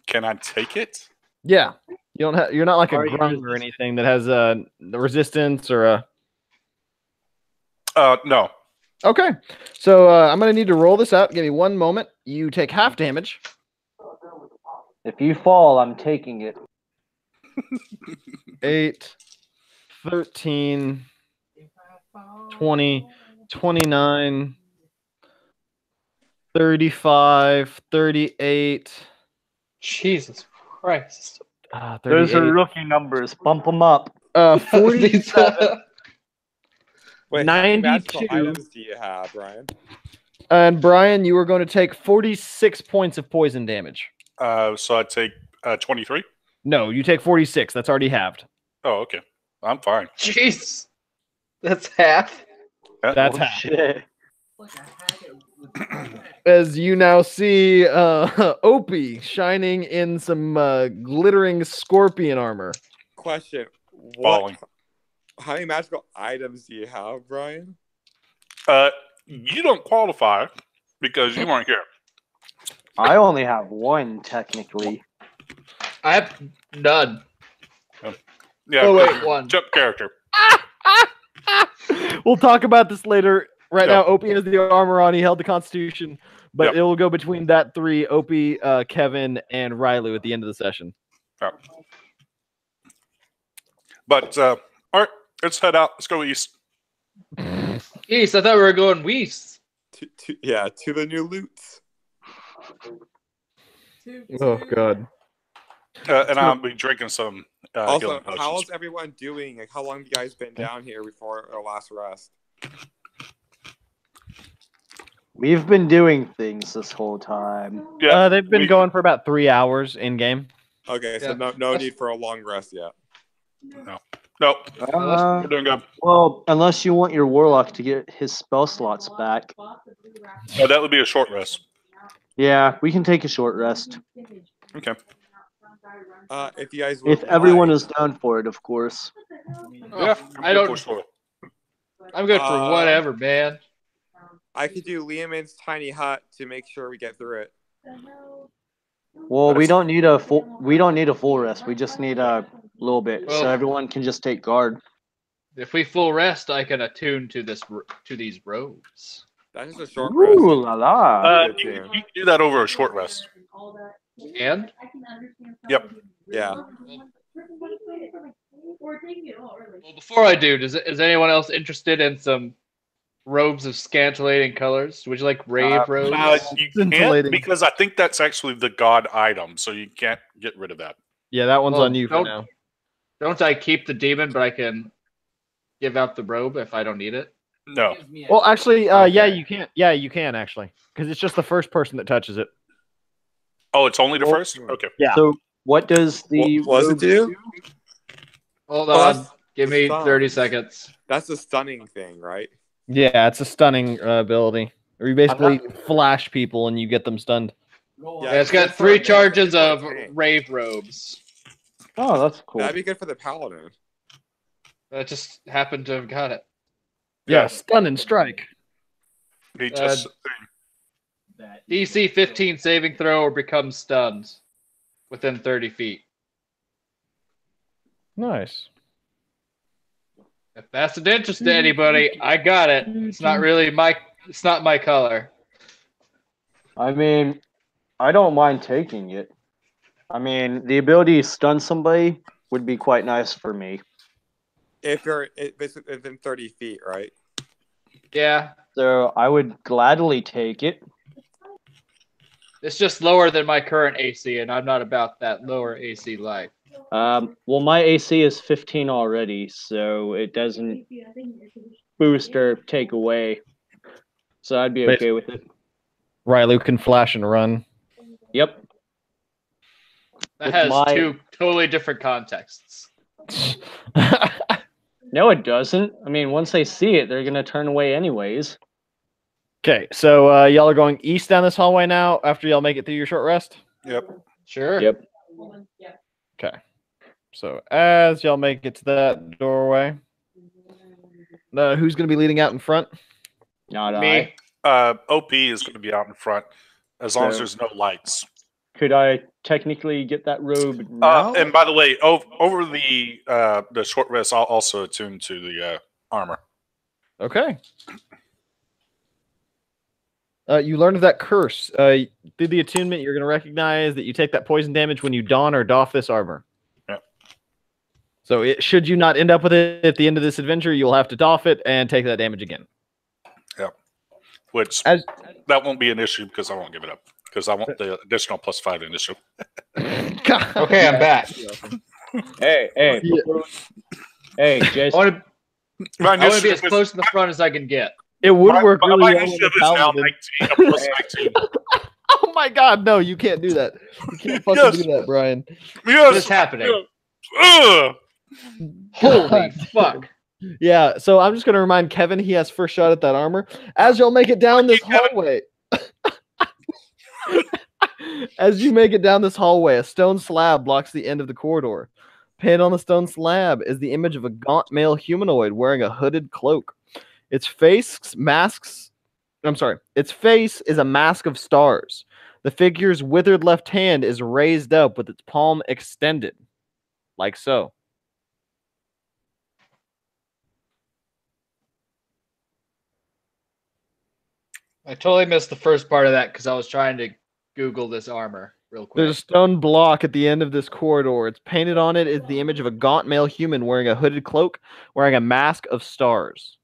Can I take it? Yeah. You don't have. You're not like a Are you grung or anything that has the resistance or a. No. Okay. So I'm gonna need to roll this out. Give me one moment. You take half damage. If you fall, I'm taking it. 8, 13, 20, 29, 35, 38. Jesus Christ. 38. Those are rookie numbers. Bump them up. 47. Wait, how many magical 92. items do you have, Brian? And Brian, you are going to take 46 points of poison damage. So I take 23. No, you take 46. That's already halved. Oh, okay. I'm fine. Jeez. That's half. That's Oh, half. shit. Like a hack As you now see Opie shining in some glittering scorpion armor. Question: Falling. How many magical items do you have, Brian? You don't qualify because you weren't here. I only have one, technically. I have none. Yeah. Oh, wait, one. Jump character. We'll talk about this later. Right Yeah. now, Opie has the armor on. He held the Constitution, but Yep. it will go between that three: Opie, Kevin, and Riley at the end of the session. Yeah. But all right, let's head out. Let's go east. East. I thought we were going west. To the new loots. Oh God. And I'll be drinking some Also, healing potions. how's everyone doing? Like, how long have you guys been down here before our last rest? We've been doing things this whole time. Yeah, They've been going for about 3 hours in game. Okay, so Yeah. no need for a long rest yet. No, Uh, we're doing good. well, unless you want your warlock to get his spell slots back. Oh, that would be a short rest. Yeah, we can take a short rest. Okay. If you guys If would everyone like. is down for it, of course. Yeah, I don't. I'm good for whatever, man. I could do Liamon's tiny hut to make sure we get through it. Well, we don't need a full rest. We just need a little bit, so Well- everyone can just take guard. If we full rest, I can attune to these robes. That's just a short rest. Ooh la la! You can do that over a short rest. And Yep. Yeah. well, before I do, is anyone else interested in some robes of scintillating colors? Would you like rave robes? You Scintillating. can't because I think that's actually the god item, so you can't get rid of that. Yeah, that one's Well, on you for don't- now. Don't I keep the demon, but I can give out the robe if I don't need it? No. Well, actually, yeah, Okay. you can. Yeah, you can actually, because it's just the first person that touches it. Oh, it's only the Well, first? Okay. Yeah. So, what does the What does it robe do? Hold Oh, on. that's- Give me stun. 30 seconds. That's a stunning thing, right? Yeah, it's a stunning ability. Where you basically flash people and you get them stunned. Yeah, it's got good for 3 a- charges good for a of tank. rave robes. Oh, that's cool. That'd be good for the paladin. I just happened to have got it. Yeah, stun and strike. He just DC 15 saving throw or become stunned within 30 feet. Nice. If that's of interest to anybody, I got it. It's not my color. I mean, I don't mind taking it. I mean, the ability to stun somebody would be quite nice for me. If you're within 30 feet, right? Yeah. So I would gladly take it. It's just lower than my current AC, and I'm not about that lower AC life. Well, my AC is 15 already, so it doesn't boost or take away. So I'd be okay with it. Riley can flash and run. Yep. That With has my- 2 totally different contexts. No, it doesn't. I mean, once they see it, they're gonna turn away anyways. Okay, so y'all are going east down this hallway now after y'all make it through your short rest? Yep. Sure. Yep. Okay. So as y'all make it to that doorway, who's going to be leading out in front? Not Me. OP is going to be out in front as long as So- there's no lights. Could I technically get that robe now? And by the way, over the short rest, I'll also attune to the armor. Okay. You learned of that curse. Through the attunement, you're going to recognize that you take that poison damage when you don or doff this armor. Yep. So should you not end up with it at the end of this adventure, you'll have to doff it and take that damage again. Yep. Which As that won't be an issue because I won't give it up because I want the additional +5 initial. Okay, I'm back. Hey, Yeah. hey, I Jason. want to My be as initiative is- close to the front as I can get. It would my- work my really well initiative with is a now paladin. 19, a +19. Oh my god, no, you can't do that. You can't fucking Yes. do that, Brian. What Yes. is happening? Ugh. Holy God. fuck. Yeah, so I'm just going to remind Kevin he has first shot at that armor. As y'all make it down this Kevin. hallway. As you make it down this hallway, a stone slab blocks the end of the corridor. Pinned on the stone slab is the image of a gaunt male humanoid wearing a hooded cloak. Its face is a mask of stars. The figure's withered left hand is raised up with its palm extended. Like so. I totally missed the first part of that because I was trying to Google this armor real quick. There's a stone block at the end of this corridor. It's painted on it is the image of a gaunt male human wearing a hooded cloak, wearing a mask of stars.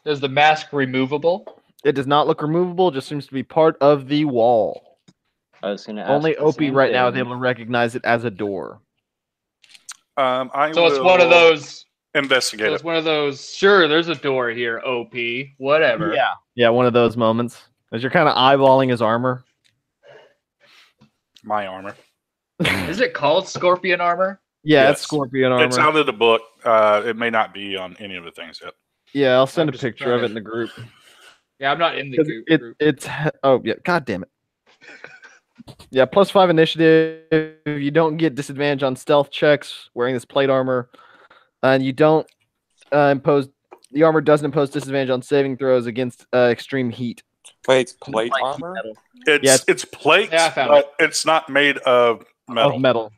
Is the mask removable? It does not look removable, just seems to be part of the wall. I was gonna ask Only the Opie same right now is thing. able to recognize it as a door. I So it's one of will those. investigate So it. it's one of those. Sure, there's a door here. OP, whatever. Yeah, one of those moments. As you're kind of eyeballing his armor. My armor. Is it called scorpion armor? Yeah, Yes. it's scorpion armor. It's out of the book. It may not be on any of the things yet. Yeah, I'll send I'm a just picture trying of it to- in the group. Yeah, I'm not in the 'Cause group. it's oh yeah, god damn it. Yeah, +5 initiative. You don't get disadvantage on stealth checks wearing this plate armor, and you don't impose. The armor doesn't impose disadvantage on saving throws against extreme heat. Wait, it's plate Like armor? metal. It's Yeah, it's plates, Yeah, I found but it's not made of metal. Of metal.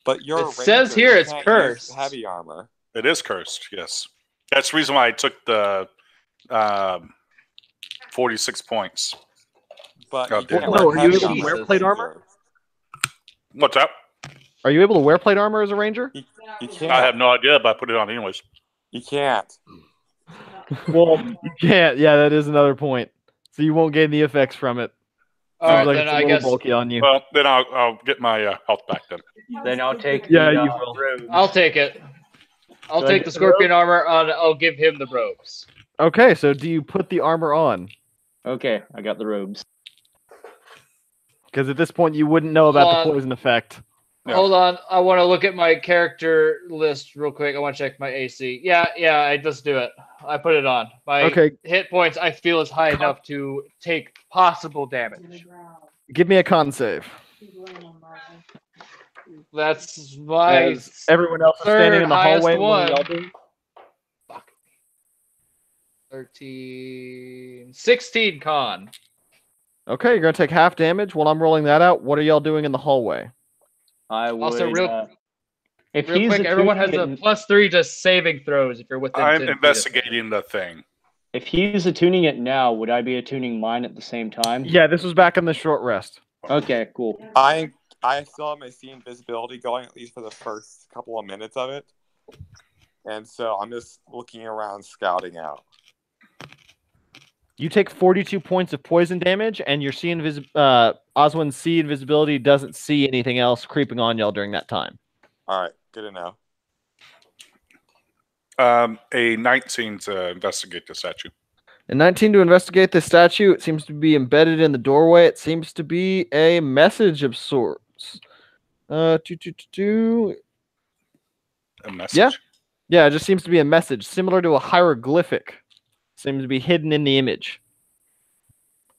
But you're a It says ranger, here you it's can't use cursed. heavy armor. It is cursed. Yes, that's the reason why I took the 46 points. But Oh, you can't damn. wear No, are you heavy able to armor wear as a plate armor? ranger. What's up? Are you able to wear plate armor as a ranger? You can't. I have no idea, but I put it on anyways. You can't. Well, you can't. Yeah, that is another point. So you won't gain the effects from it. All Seems right, like then it's a I little guess bulky on you. Well, then I'll get my health back then. Then I'll take Yeah, the you will. robe. I'll take it. I'll Do I take get the the scorpion armor. I'll give him the robes. Okay, so do you put the armor on? Okay, I got the robes. Because at this point you wouldn't know about Hold the on. poison effect. Yeah. Hold on, I want to look at my character list real quick. I want to check my AC. Yeah, let's do it. I put it on. My Okay, hit points I feel is high enough to take possible damage. give me a con save. That's my As everyone else is standing in the highest hallway. What one. are y'all doing? 13, 16 con. Okay, you're gonna take half damage. While I'm rolling that out, what are y'all doing in the hallway? I would. Also, if Real he's quick, everyone has attuning a +3 to saving throws if you're within 10 I'm feet of investigating the thing. if he's attuning it now, would I be attuning mine at the same time? Yeah, this was back in the short rest. Okay, cool. I still have my see invisibility going at least for the first couple of minutes of it, and so I'm just looking around, scouting out. You take 42 points of poison damage, and your Oswin's see invisibility doesn't see anything else creeping on y'all during that time. All right, good to know. A 19 to investigate the statue. And 19 to investigate the statue. It seems to be embedded in the doorway. It seems to be a message of sorts. A message. Yeah. Yeah, it just seems to be a message similar to a hieroglyphic. Seems to be hidden in the image.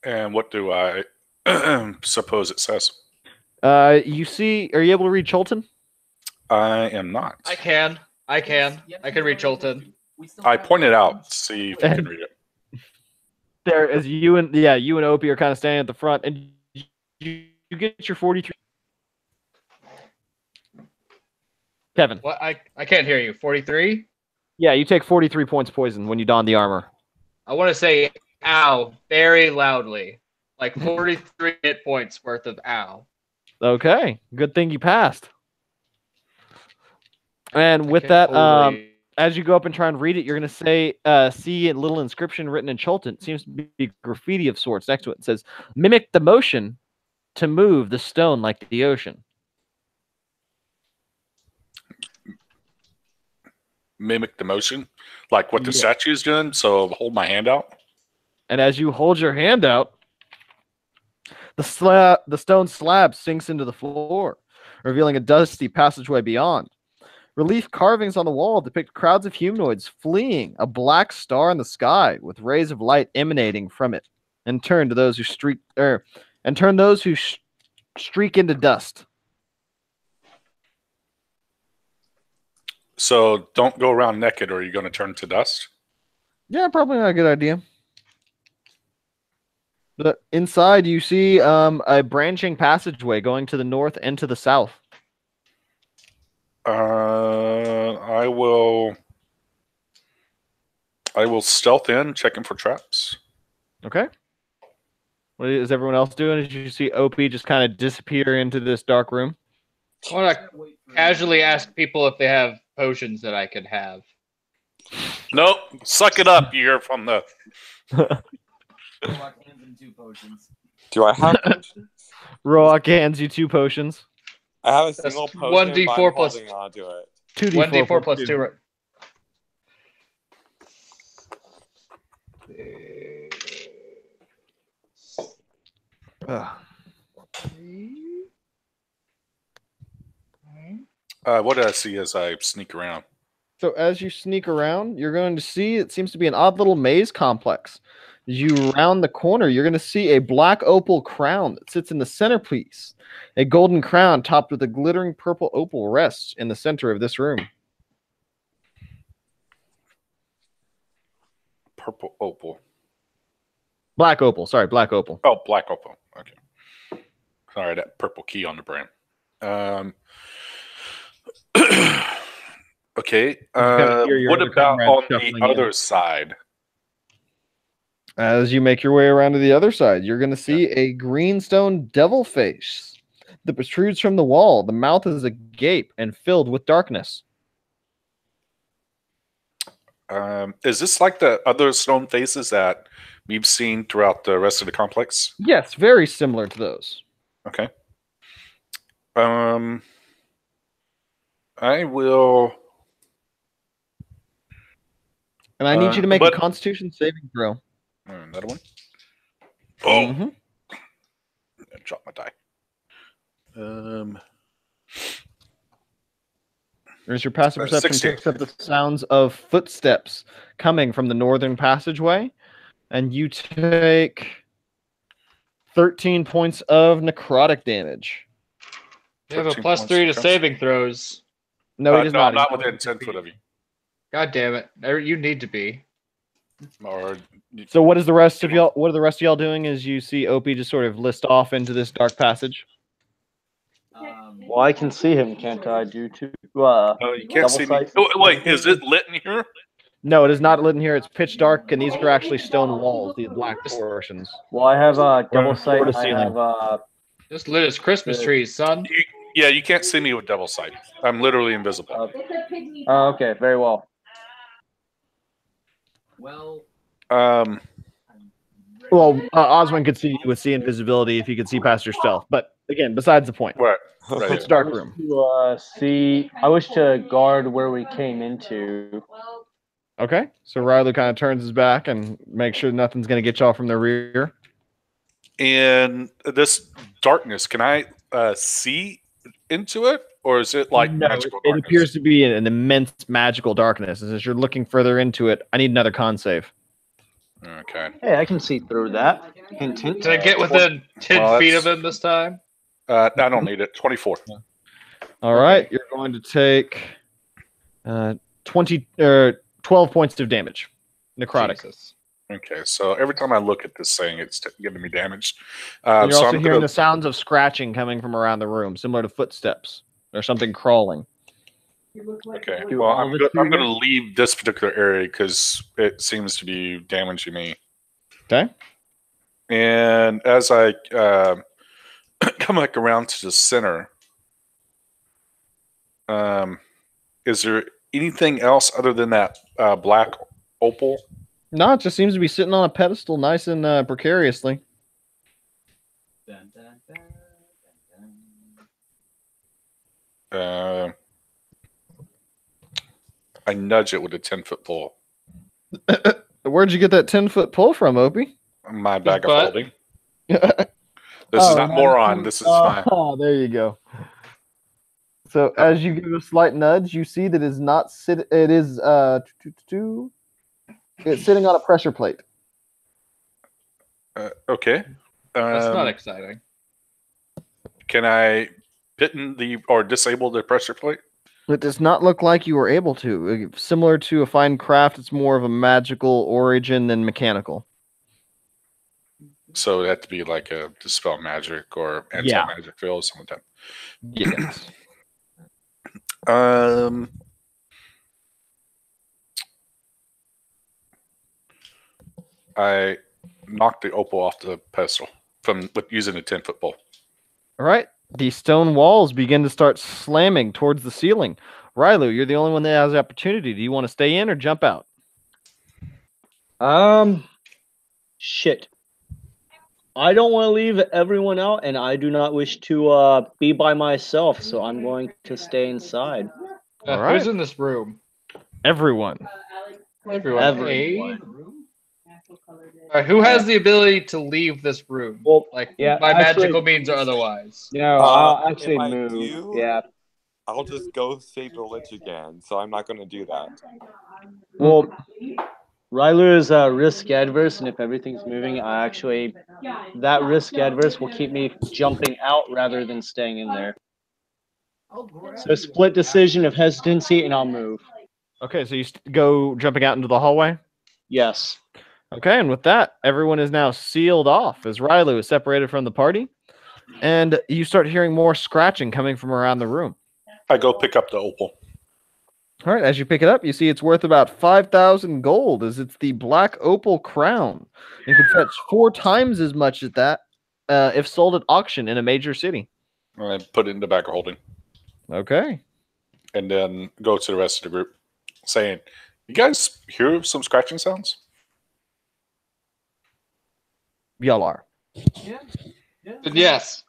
And what do I suppose it says? You see, are you able to read Cholton? I am not. I can. I can read Cholton. I pointed out. See if you can read it. There, as you and Opie are kind of standing at the front, and you get your 43. Kevin. What? I can't hear you. 43? Yeah, you take 43 points poison when you don the armor. I want to say ow very loudly. Like 43 hit points worth of ow. Okay, good thing you passed. And with Okay, that, holy- as you go up and try and read it, you're going to say, see a little inscription written in Cholton. It seems to be graffiti of sorts next to it. It says, mimic the motion to move the stone like the ocean. Mimic the motion, like what the statue is doing. So hold my hand out. And as you hold your hand out, the stone slab sinks into the floor, revealing a dusty passageway beyond. Relief carvings on the wall depict crowds of humanoids fleeing a black star in the sky with rays of light emanating from it, and turn those who streak into dust. So don't go around naked, or you're going to turn to dust. Yeah, probably not a good idea. But inside, you see a branching passageway going to the north and to the south. I will stealth in, checking for traps. Okay. What is everyone else doing? As you see OP just kind of disappear into this dark room? I want to casually ask people if they have potions that I could have. Nope. Suck it up. You're from the. Do I have potions? Roak hands you 2 potions. I have a single potion. 1d4 plus- holding on to it. 2d4 plus 2. Right? What did I see as I sneak around? So as you sneak around, you're going to see it seems to be an odd little maze complex. As you round the corner, you're going to see a black opal crown that sits in the centerpiece. A golden crown topped with a glittering purple opal rests in the center of this room. Purple opal. Black opal. Sorry, black opal. Oh, black opal. Okay. Sorry, that purple key on the brand. Okay. What about on the other side? As you make your way around to the other side, you're going to see a greenstone devil face that protrudes from the wall. The mouth is agape and filled with darkness. Is this like the other stone faces that we've seen throughout the rest of the complex? Yes, very similar to those. Okay. I will. And I need you to make a Constitution saving throw. Another one. Oh, drop my die. There's your passive perception 60. picks up the sounds of footsteps coming from the northern passageway, and you take 13 points of necrotic damage. You have a +3 to saving throws. No, he does not. I'm not within 10 foot of you. God damn it! You need to be. Or so what is the rest of y'all? What are the rest of y'all doing? As you see Opie just sort of list off into this dark passage. Well, I can see him, can't I? Due to you can't see me. Oh, wait, is it lit in here? No, it is not lit in here. It's pitch dark, and these are actually stone walls. These black portions. Well, I have double sight. I have just lit as Christmas trees, son. You can't see me with double sight. I'm literally invisible. Okay, very well. Well, Oswin could see you with see invisibility if you could see past your stealth. But again, besides the point. Right. It's a dark room. I wish to guard where we came into. Okay, so Riley kind of turns his back and makes sure nothing's going to get y'all from the rear. And this darkness, can I see into it, or is it like No, magical it darkness? appears to be an immense magical darkness. As you're looking further into it, I need another con save. Okay. Hey, I can see through that. Hint, hint. Did I get within 10 Well, feet of that's- him this time? I don't need it. 24. All right, you're going to take 12 points of damage, necrotic. Jesus. Okay, so every time I look at this thing, it's getting me damaged. And you're So also I'm hearing gonna, the sounds of scratching coming from around the room, similar to footsteps or something crawling. okay. Do Well, all I'm the going to triggers? leave this particular area because it seems to be damaging me. Okay. And as I come back around to the center, is there anything else other than that black opal? No, it just seems to be sitting on a pedestal, nice and precariously. Dun, dun, dun, dun, dun. I nudge it with a 10-foot pole. Where'd you get that 10-foot pole from, Opie? My bag of butt. holding. This is not moron. This is my. Oh, there you go. So as you give a slight nudge, you see that it's not sit. It is it's sitting on a pressure plate. Okay. That's not exciting. Can I pin or disable the pressure plate? It does not look like you were able to. Similar to a fine craft, it's more of a magical origin than mechanical. So it had to be like a dispel magic or anti-magic field, something like Yes. that. I knocked the opal off the pedestal with using a 10-foot pole. All right. The stone walls begin to start slamming towards the ceiling. Rylu, you're the only one that has the opportunity. Do you want to stay in or jump out? Shit. I don't want to leave everyone out, and I do not wish to be by myself, so I'm going to stay inside. All right. Who's in this room? Everyone. Everyone. Everyone. Who has the ability to leave this room? Well, Like, yeah, by actually- magical means or otherwise? No, I'll If actually I move. do- Yeah. I'll just go save the lich again, so I'm not going to do that. Well, Ryler is risk adverse, and if everything's moving, that risk adverse will keep me jumping out rather than staying in there. So split decision of hesitancy, and I'll move. Okay, so you go jumping out into the hallway? Yes. Okay, and with that, everyone is now sealed off as Rylu is separated from the party. And you start hearing more scratching coming from around the room. I go pick up the opal. All right, as you pick it up, you see it's worth about 5,000 gold, as it's the black opal crown. You could fetch 4 times as much as that if sold at auction in a major city. And I put it in the bag of holding. Okay. And then go to the rest of the group saying, you guys hear some scratching sounds? Y'all are. Yeah. Yes.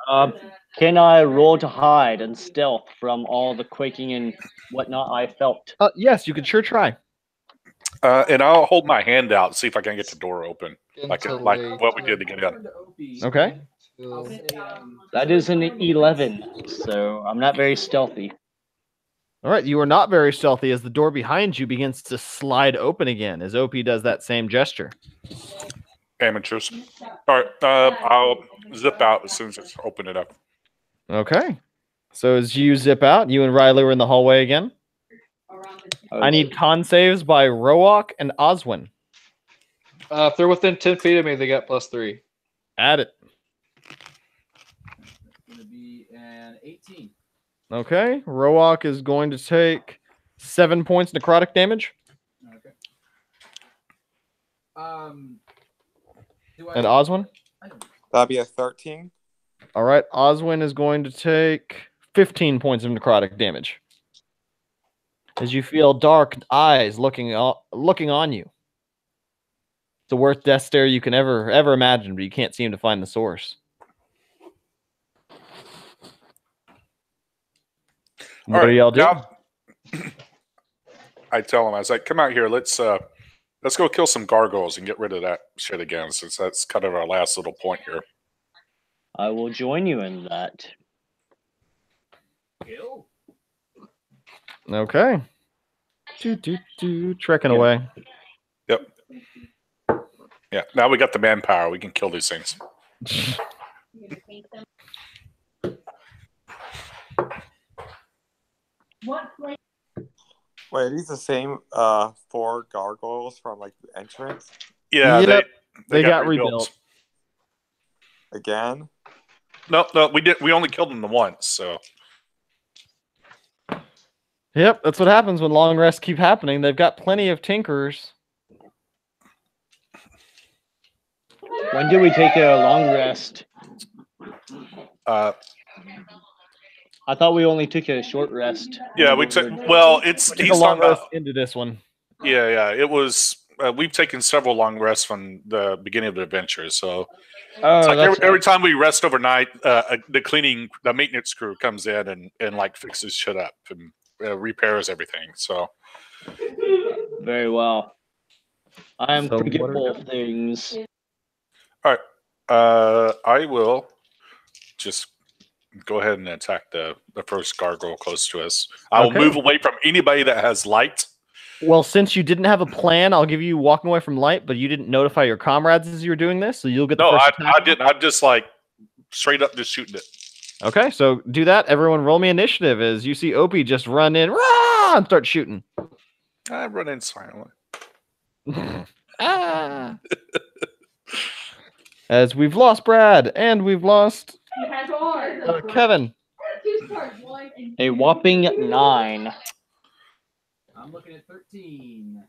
Can I roll to hide and stealth from all the quaking and whatnot I felt? Yes, you could sure try. And I'll hold my hand out, see if I can get the door open. Like Intellect. what we did to get in. Okay. I'll say, That is an 11, so I'm not very stealthy. All right, you are not very stealthy as the door behind you begins to slide open again as OP does that same gesture. Amateurs. All right, I'll zip out as soon as it's open it up. Okay. So as you zip out, you and Riley are in the hallway again. I need con saves by Roak and Oswin. If they're within 10 feet of me, they get +3. Add it. it's going to be an 18. Okay. Roak is going to take 7 points necrotic damage. Okay. Do I, And Oswin? I don't- That'd be a 13. All right. Oswin is going to take 15 points of necrotic damage. As you feel dark eyes looking on you. It's the worst death stare you can ever imagine, but you can't seem to find the source. What do y'all do? Now, I tell him, I was like, "Come out here. Let's go kill some gargoyles and get rid of that shit again, since that's kind of our last little point here." I will join you in that. Kill. Okay. Trekking away. Yep. Yeah. Now we got the manpower. We can kill these things. Wait, are these the same 4 gargoyles from like the entrance Yeah. Yep. They got rebuilt. rebuilt. again? No, we did. We only killed them the once. So Yep, that's what happens when long rests keep happening. They've got plenty of tinkerers. When do we take a long rest? uh, I thought we only took a short rest. yeah, we took. Well, it's Took a he's long talking rest about. into this one. Yeah. It was. We've taken several long rests from the beginning of the adventure. So Oh, it's like that's every time we rest overnight, the maintenance crew comes in and like fixes shit up and repairs everything. So very well. I am So pretty good what at are- both things. all right, I will just go ahead and attack the first gargoyle close to us. I will Okay. move away from anybody that has light. Well, since you didn't have a plan, I'll give you walking away from light, but you didn't notify your comrades as you were doing this, so you'll get the No, first I attack. didn't. I'm just like straight up just shooting it. Okay, so do that. Everyone roll me initiative as you see Opie just run in rah, and start shooting. I run in silently. Ah. As we've lost Brad and we've lost Kevin. A whopping 9. I'm looking at 13.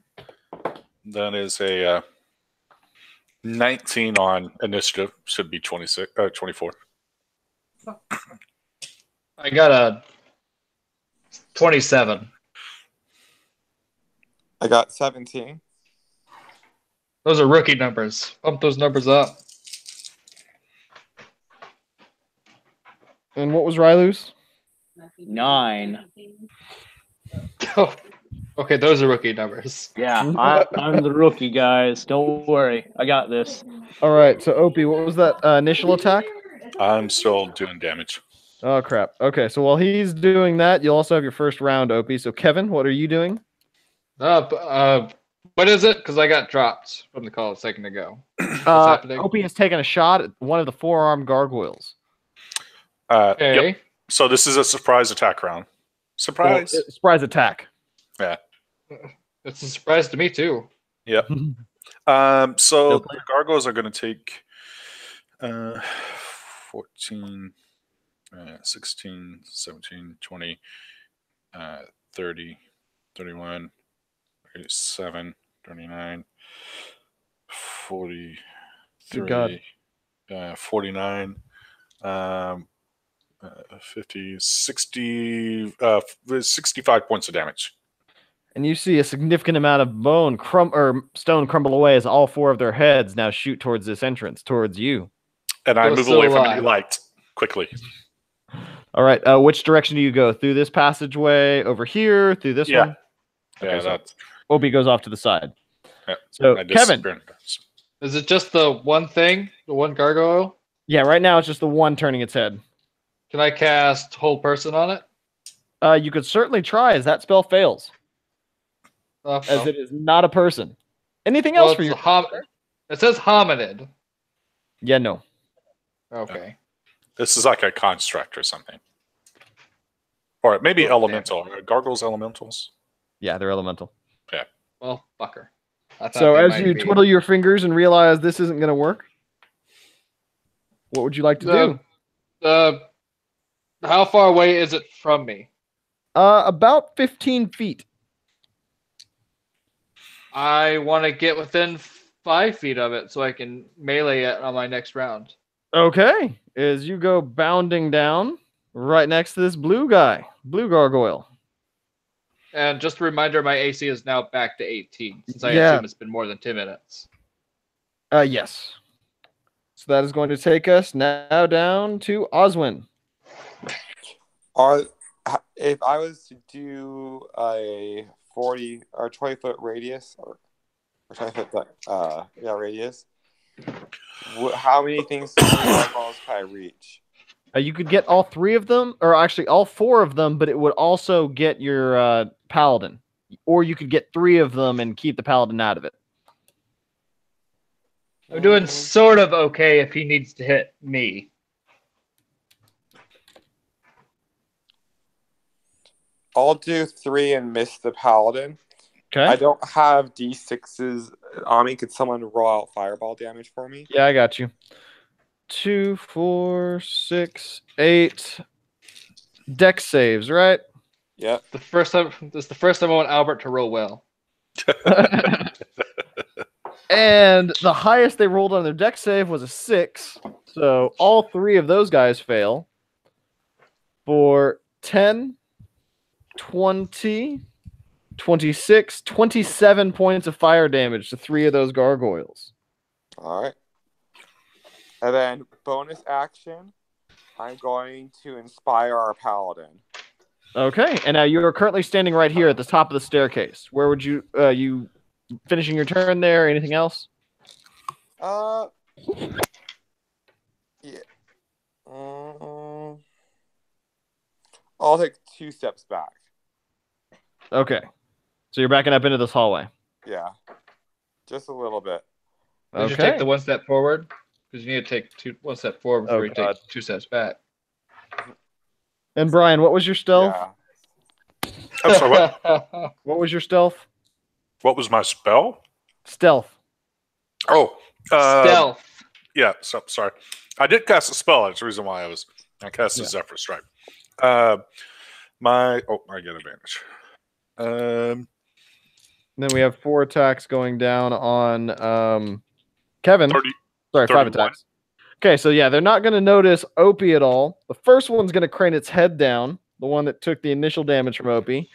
That is a 19 on initiative. Should be 24. I got a 27. I got 17. Those are rookie numbers. Bump those numbers up. And what was Rylu's? 9. Oh, okay, those are rookie numbers. Yeah, I'm the rookie, guys. Don't worry. I got this. All right, so Opie, what was that initial attack? I'm still doing damage. Oh, crap. Okay, so while he's doing that, you'll also have your first round, Opie. So, Kevin, what are you doing? What is it? Because I got dropped from the call a second ago. What's happening? Opie has taken a shot at one of the four-armed gargoyles. Okay. Yep. So this is a surprise attack round. Surprise. Well, surprise attack. It's a surprise to me, too. Yep. So No the plan. gargoyles are going to take 14, 16, 17, 20, 30, 31, 37, 39, 43, 49, 50, 60, 65 points of damage. And you see a significant amount of stone crumble away as all four of their heads now shoot towards this entrance, towards you. And I They're move still away from alive. any light quickly. All right, which direction do you go? Through this passageway, over here, through this Yeah. one? Yeah, Okay, so that's Opie goes off to the side. Yeah, So, I Kevin. disappeared. Is it just the one thing? The one gargoyle? Yeah, right now it's just the one turning its head. Can I cast whole person on it? You could certainly try as that spell fails, Oh, as well. it is not a person. Anything Well, else for it's your... it says hominid. Yeah, no. Okay. This is like a construct or something. Or maybe Oh, elemental. Are gargoyles elementals? Yeah, they're elemental. Well, fucker. I thought So they as might you be. twiddle your fingers and realize this isn't going to work, what would you like to do? How far away is it from me? About 15 feet. I want to get within 5 feet of it so I can melee it on my next round. Okay. As you go bounding down right next to this blue gargoyle. And just a reminder, my AC is now back to 18, since I Yeah. assume it's been more than 2 minutes. Yes. So that is going to take us now down to Oswin. If I was to do a 40 or 20-foot radius or 20-foot radius. How many things? How many gargoyles can I reach? You could get all 3 of them, or actually all 4 of them, but it would also get your paladin. Or you could get 3 of them and keep the paladin out of it. I'm doing sort of okay if he needs to hit me. I'll do 3 and miss the paladin. Okay. I don't have D6s on me. Could someone roll out fireball damage for me? Yeah, I got you. 2, 4, 6, 8. Dex saves, right? Yep. This is the first time I want Albert to roll well. And the highest they rolled on their dex save was a 6. So all 3 of those guys fail for 10, 20, 26, 27 points of fire damage to 3 of those gargoyles. All right. And then bonus action, I'm going to inspire our paladin. Okay, and now you are currently standing right here at the top of the staircase. Where would you finishing your turn there? Anything else? Yeah. I'll take 2 steps back. Okay, so you're backing up into this hallway. Yeah, just a little bit. Did you take the 1 step forward? Because you need to take 1 step forward before you God. take 2 steps back. And Brian, what was your stealth? Yeah. I'm sorry, what? What was your stealth? What was my spell? Stealth. Oh, Stealth. Yeah, sorry. I did cast a spell. That's the reason why I cast a Zephyr Strike. I get advantage. Then we have 4 attacks going down on Kevin. 30, Sorry, 5 31. attacks. Okay, so yeah, they're not going to notice Opie at all. The first one's going to crane its head down, the one that took the initial damage from Opie.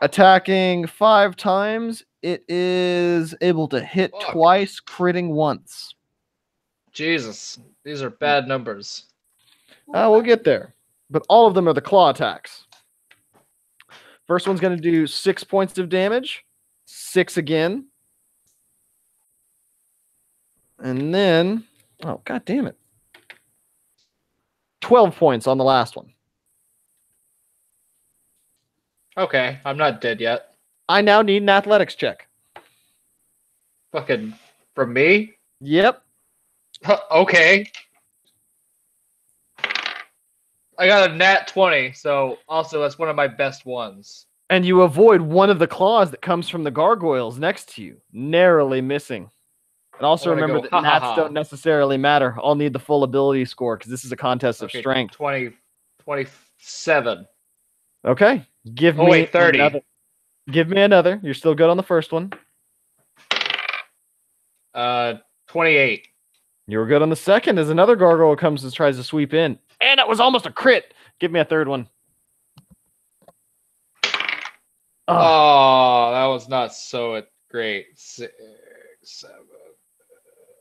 Attacking 5 times, it is able to hit twice, critting once. Jesus, these are bad numbers. We'll get there. But all of them are the claw attacks. First one's going to do 6 points of damage. 6 again. And then, oh, god damn it. 12 points on the last one. Okay, I'm not dead yet. I now need an athletics check. Fucking, from me? Yep. Okay. I got a nat 20, so also that's one of my best ones. And you avoid one of the claws that comes from the gargoyles next to you, narrowly missing. And also remember that nats don't necessarily matter. I'll need the full ability score because this is a contest of strength. 27. Okay. Give me 30. another. Give me another. You're still good on the first one. 28. You were good on the second as another gargoyle comes and tries to sweep in. And it was almost a crit. Give me a third one. Oh, that was not so great. 6, 7,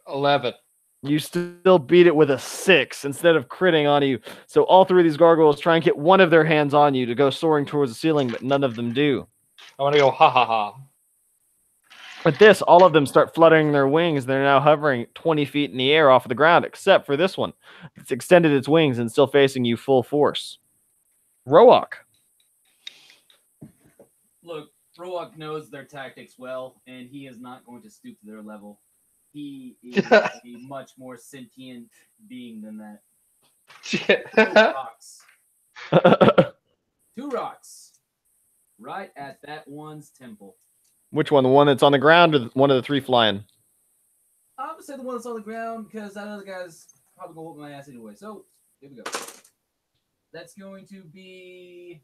11. You still beat it with a 6 instead of critting on you. So all 3 of these gargoyles try and get one of their hands on you to go soaring towards the ceiling, but none of them do. I want to go ha ha ha. At this, all of them start fluttering their wings. They're now hovering 20 feet in the air off of the ground, except for this one. It's extended its wings and still facing you full force. Roak. Look, Roak knows their tactics well, and he is not going to stoop to their level. He is a much more sentient being than that. Shit. 2 rocks. 2 rocks. Right at that one's temple. Which one? The one that's on the ground or one of the 3 flying? I'm going to say the one that's on the ground because that other guy's probably going to whoop my ass anyway. So, here we go. That's going to be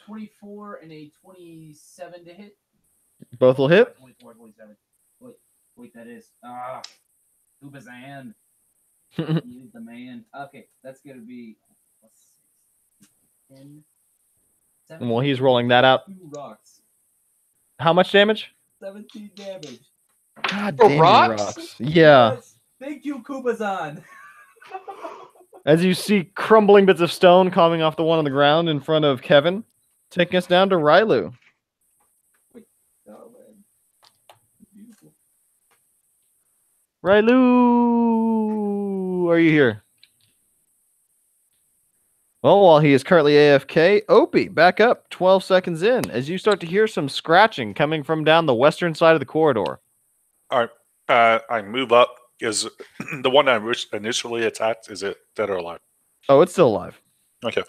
24 and a 27 to hit. Both will hit? 24, 27. Wait, that is. Ubazan. He is the man. Okay, that's going to be 10. 17, Well, he's rolling that out. 2 rocks. How much damage? 17 damage. God For damn rocks? rocks. Yeah. Yes. Thank you, Kubazan. As you see crumbling bits of stone coming off the one on the ground in front of Kevin, taking us down to Rylu. Rylu, are you here? Well, while he is currently AFK, Opie, back up 12 seconds in as you start to hear some scratching coming from down the western side of the corridor. All right. I move up. Is the one I initially attacked, is it dead or alive? Oh, it's still alive. Okay.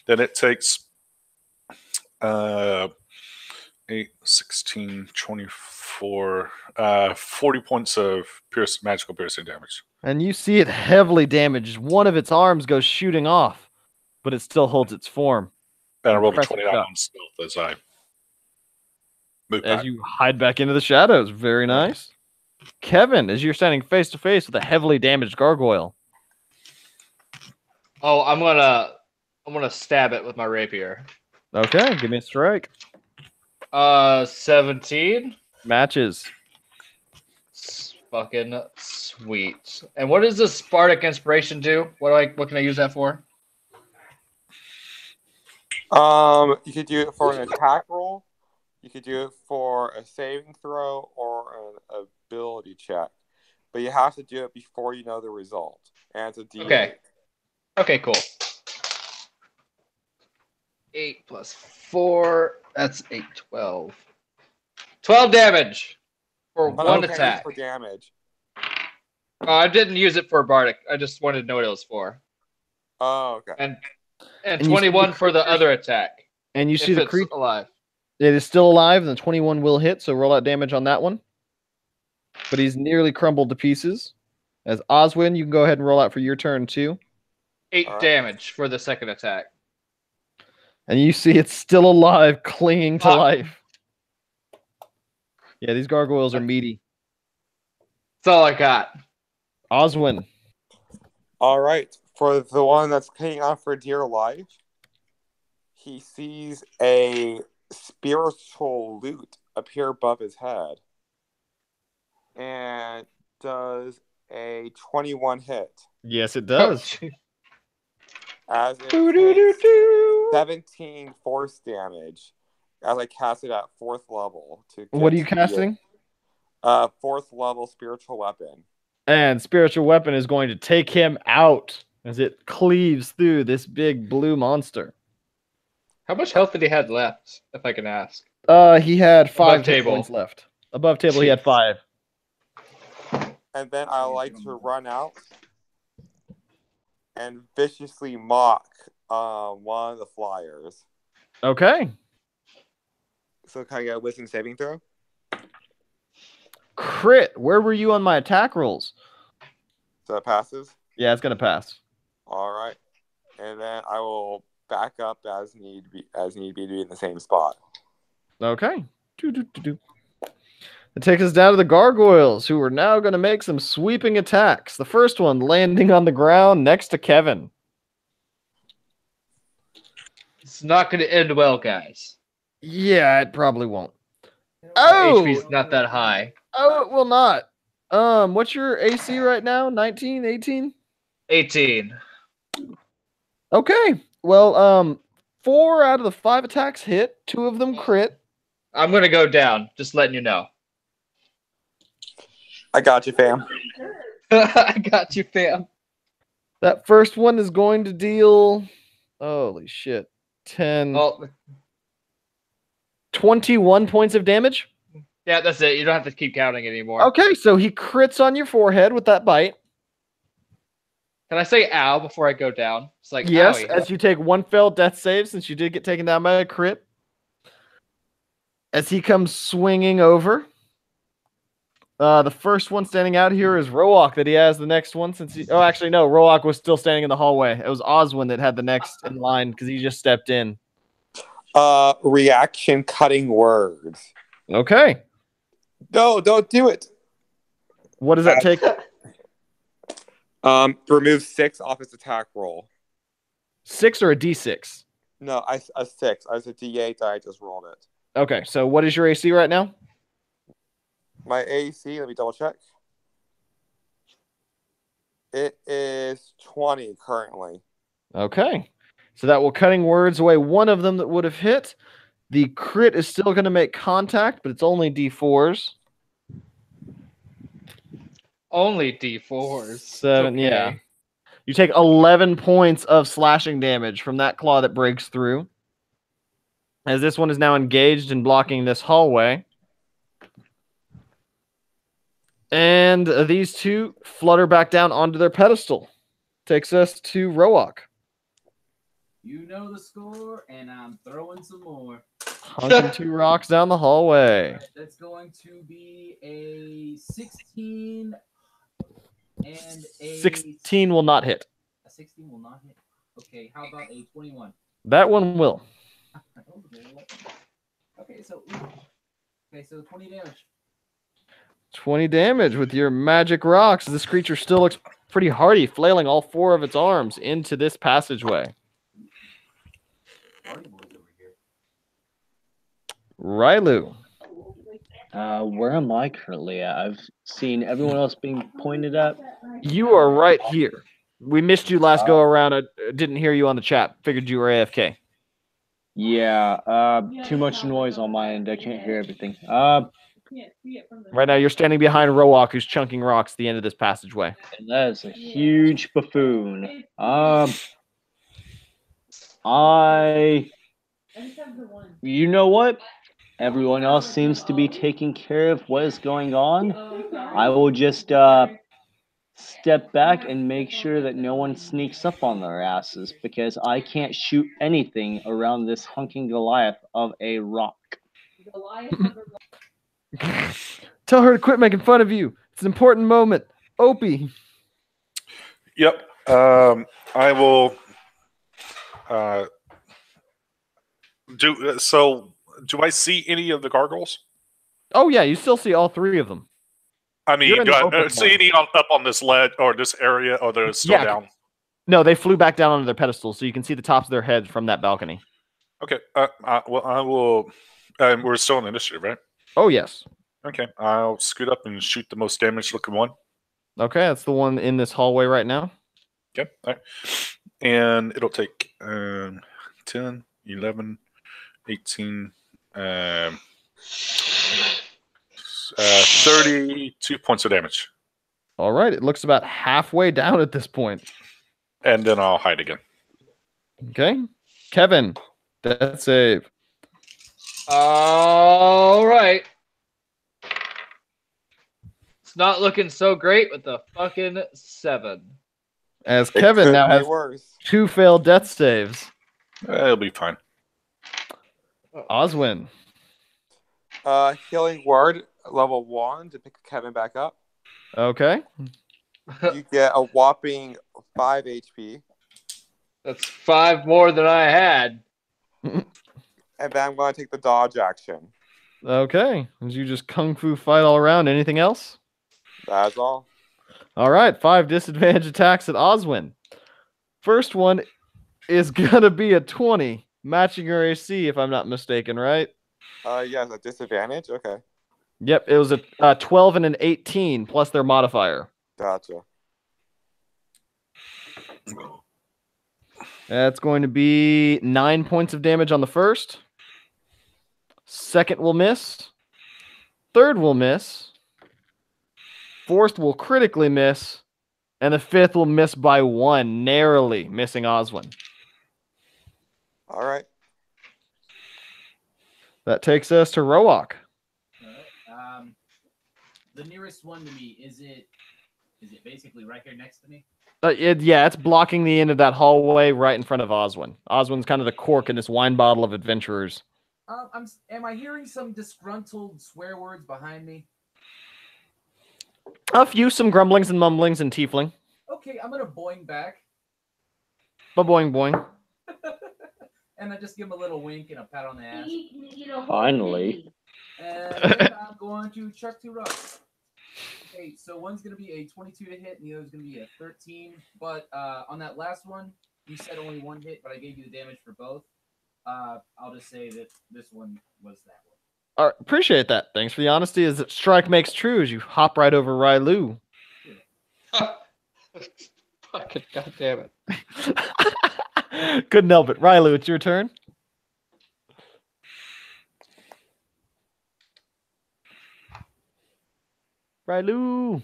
Then it takes 8, 16, 24, 40 points of magical piercing damage. And you see it heavily damaged. One of its arms goes shooting off, but it still holds its form. And I rolled a Impressive 29 job. on stealth as I move As back. you hide back into the shadows. Very nice. Kevin, as you're standing face to face with a heavily damaged gargoyle. Oh, I'm gonna stab it with my rapier. Okay, give me a strike. 17. Matches. Fucking sweet. And what does this Spartic Inspiration do? What can I use that for? You could do it for an attack roll. You could do it for a saving throw or an ability check. But you have to do it before you know the result. And it's a D8. Okay. Okay, cool. 8 plus 4. That's 8, 12. 12 damage for one Okay, attack. for damage. I didn't use it for Bardic. I just wanted to know what it was for. Oh, okay. And you 21 for the other attack. And you see if the it's creature. alive. It is still alive, and the 21 will hit, so roll out damage on that one. But he's nearly crumbled to pieces. As Oswin, you can go ahead and roll out for your turn, too. 8 All right. damage for the second attack. And you see it's still alive, clinging to Ah. life. Yeah, these gargoyles are meaty. That's all I got. Oswin. All right. For the one that's clinging on for dear life, he sees a spiritual loot appear above his head. And does a 21 hit. Yes, it does. As it takes 17 force damage as I cast it at 4th level. What are you casting? 4th level spiritual weapon. And spiritual weapon is going to take him out as it cleaves through this big blue monster. How much health did he have left, if I can ask? He had 5 Above hit table. points left. Above table, he had 5. And then I like to run out and viciously mock one of the flyers. Okay. So can I get a wisdom saving throw? Crit. Where were you on my attack rolls? So that passes? Yeah, it's going to pass. All right. And then I will back up as need be to be in the same spot. Okay. It takes us down to the gargoyles, who are now going to make some sweeping attacks. The first one landing on the ground next to Kevin. It's not going to end well, guys. Yeah, it probably won't. Oh! HP's not that high. Oh, it will not. What's your AC right now? 19, 18? 18. Okay. Well, 4 out of the 5 attacks hit. 2 of them crit. I'm going to go down, just letting you know. I got you, fam. I got you, fam. That first one is going to deal, holy shit, 10, 21 points of damage. Yeah, that's it. You don't have to keep counting anymore. Okay, so he crits on your forehead with that bite. Can I say ow before I go down? It's like, yes, owie. as you take 1 failed death save, since you did get taken down by a crit. As he comes swinging over. The first one standing out here is Roak, that he has the next one. Oh, actually, no. Roak was still standing in the hallway. It was Oswin that had the next in line because he just stepped in. Reaction cutting words. Okay. No, don't do it. What does that take? Remove 6 off its attack roll. 6 or a D6? No, a 6. I was a D8. I just rolled it. Okay, so what is your AC right now? My AC, let me double check. It is 20 currently. Okay. So that will cutting words away one of them that would have hit. The crit is still going to make contact, but it's only D4s. Only D4s. 7, Okay. yeah. You take 11 points of slashing damage from that claw that breaks through. As this one is now engaged in blocking this hallway. And these two flutter back down onto their pedestal. Takes us to Roak. You know the score, and I'm throwing some more. Hunking 2 rocks down the hallway. Alright, that's going to be a 16 and a 16 will not hit. A 16 will not hit. Okay, how about a 21? That one will. Okay, so 20 damage. 20 damage with your magic rocks. This creature still looks pretty hardy, flailing all 4 of its arms into this passageway. Party boys over here. Rylu. Where am I currently at? I've seen everyone else being pointed at. You are right here. We missed you last go around. I didn't hear you on the chat. Figured you were AFK. Yeah, too much noise on my end. I can't hear everything. Right now, you're standing behind Roak, who's chunking rocks at the end of this passageway. And that is a huge buffoon. You know what? Everyone else seems to be taking care of what is going on. I will just step back and make sure that no one sneaks up on their asses, because I can't shoot anything around this hunking Goliath of a rock. Tell her to quit making fun of you. It's an important moment. Opie. Yep. I will do. So, do I see any of the gargoyles? Oh, yeah, you still see all 3 of them. I mean, You're in do the I open see any up on this ledge or this area, or they're still Yeah. down? No, they flew back down onto their pedestal, so you can see the tops of their heads from that balcony. Okay. Well, I will. We're still in initiative, right? Oh, yes. Okay. I'll scoot up and shoot the most damaged looking one. Okay, that's the one in this hallway right now. Okay. All right. And it'll take 10, 11, 18, 32 points of damage. All right, it looks about halfway down at this point. And then I'll hide again. Okay. Kevin, death save. All right. It's not looking so great with the fucking 7. As It Kevin could now be has worse. 2 failed death saves. It'll be fine. Oswin. Healing word level 1 to pick Kevin back up. Okay. You get a whopping 5 HP. That's 5 more than I had. And then I'm going to take the dodge action. Okay. As you just kung fu fight all around. Anything else? That's all. All right. 5 disadvantage attacks at Oswin. First one is going to be a 20, matching your AC, if I'm not mistaken, right? Yes, a disadvantage? Okay. Yep. It was a 12 and an 18 plus their modifier. Gotcha. That's going to be 9 points of damage on the first. Second will miss. Third will miss. Fourth will critically miss. And the fifth will miss by 1, narrowly missing Oswin. All right. That takes us to Roak. The nearest one to me, is it basically right here next to me? Yeah, it's blocking the end of that hallway right in front of Oswin. Oswin's kind of the cork in this wine bottle of adventurers. Am I hearing some disgruntled swear words behind me? A few, some grumblings and mumblings and tiefling. Okay, I'm gonna boing back. Ba-boing boing. And I just give him a little wink and a pat on the ass. Finally. And then I'm going to chuck 2 rocks. Okay, so one's going to be a 22 to hit, and the other's going to be a 13. But on that last one, you said only 1 hit, but I gave you the damage for both. I'll just say that this one was that one. All right, appreciate that. Thanks for the honesty. As strike makes true as you hop right over Rylu. Fucking goddamn it. Couldn't help it. Rylu, it's your turn. Rylu.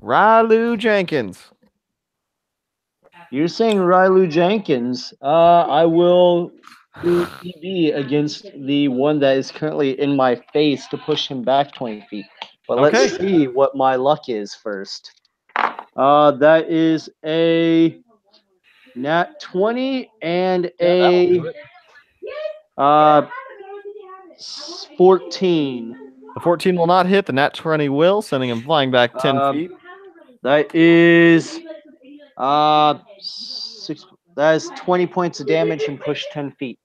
Rylu Jenkins. You're saying Rylu Jenkins. I will do EB against the one that is currently in my face to push him back 20 feet. But let's Okay. see what my luck is first. That is a nat 20 and a 14. The 14 will not hit. The nat 20 will, sending him flying back 10 feet. That is that is 20 points of damage and push 10 feet.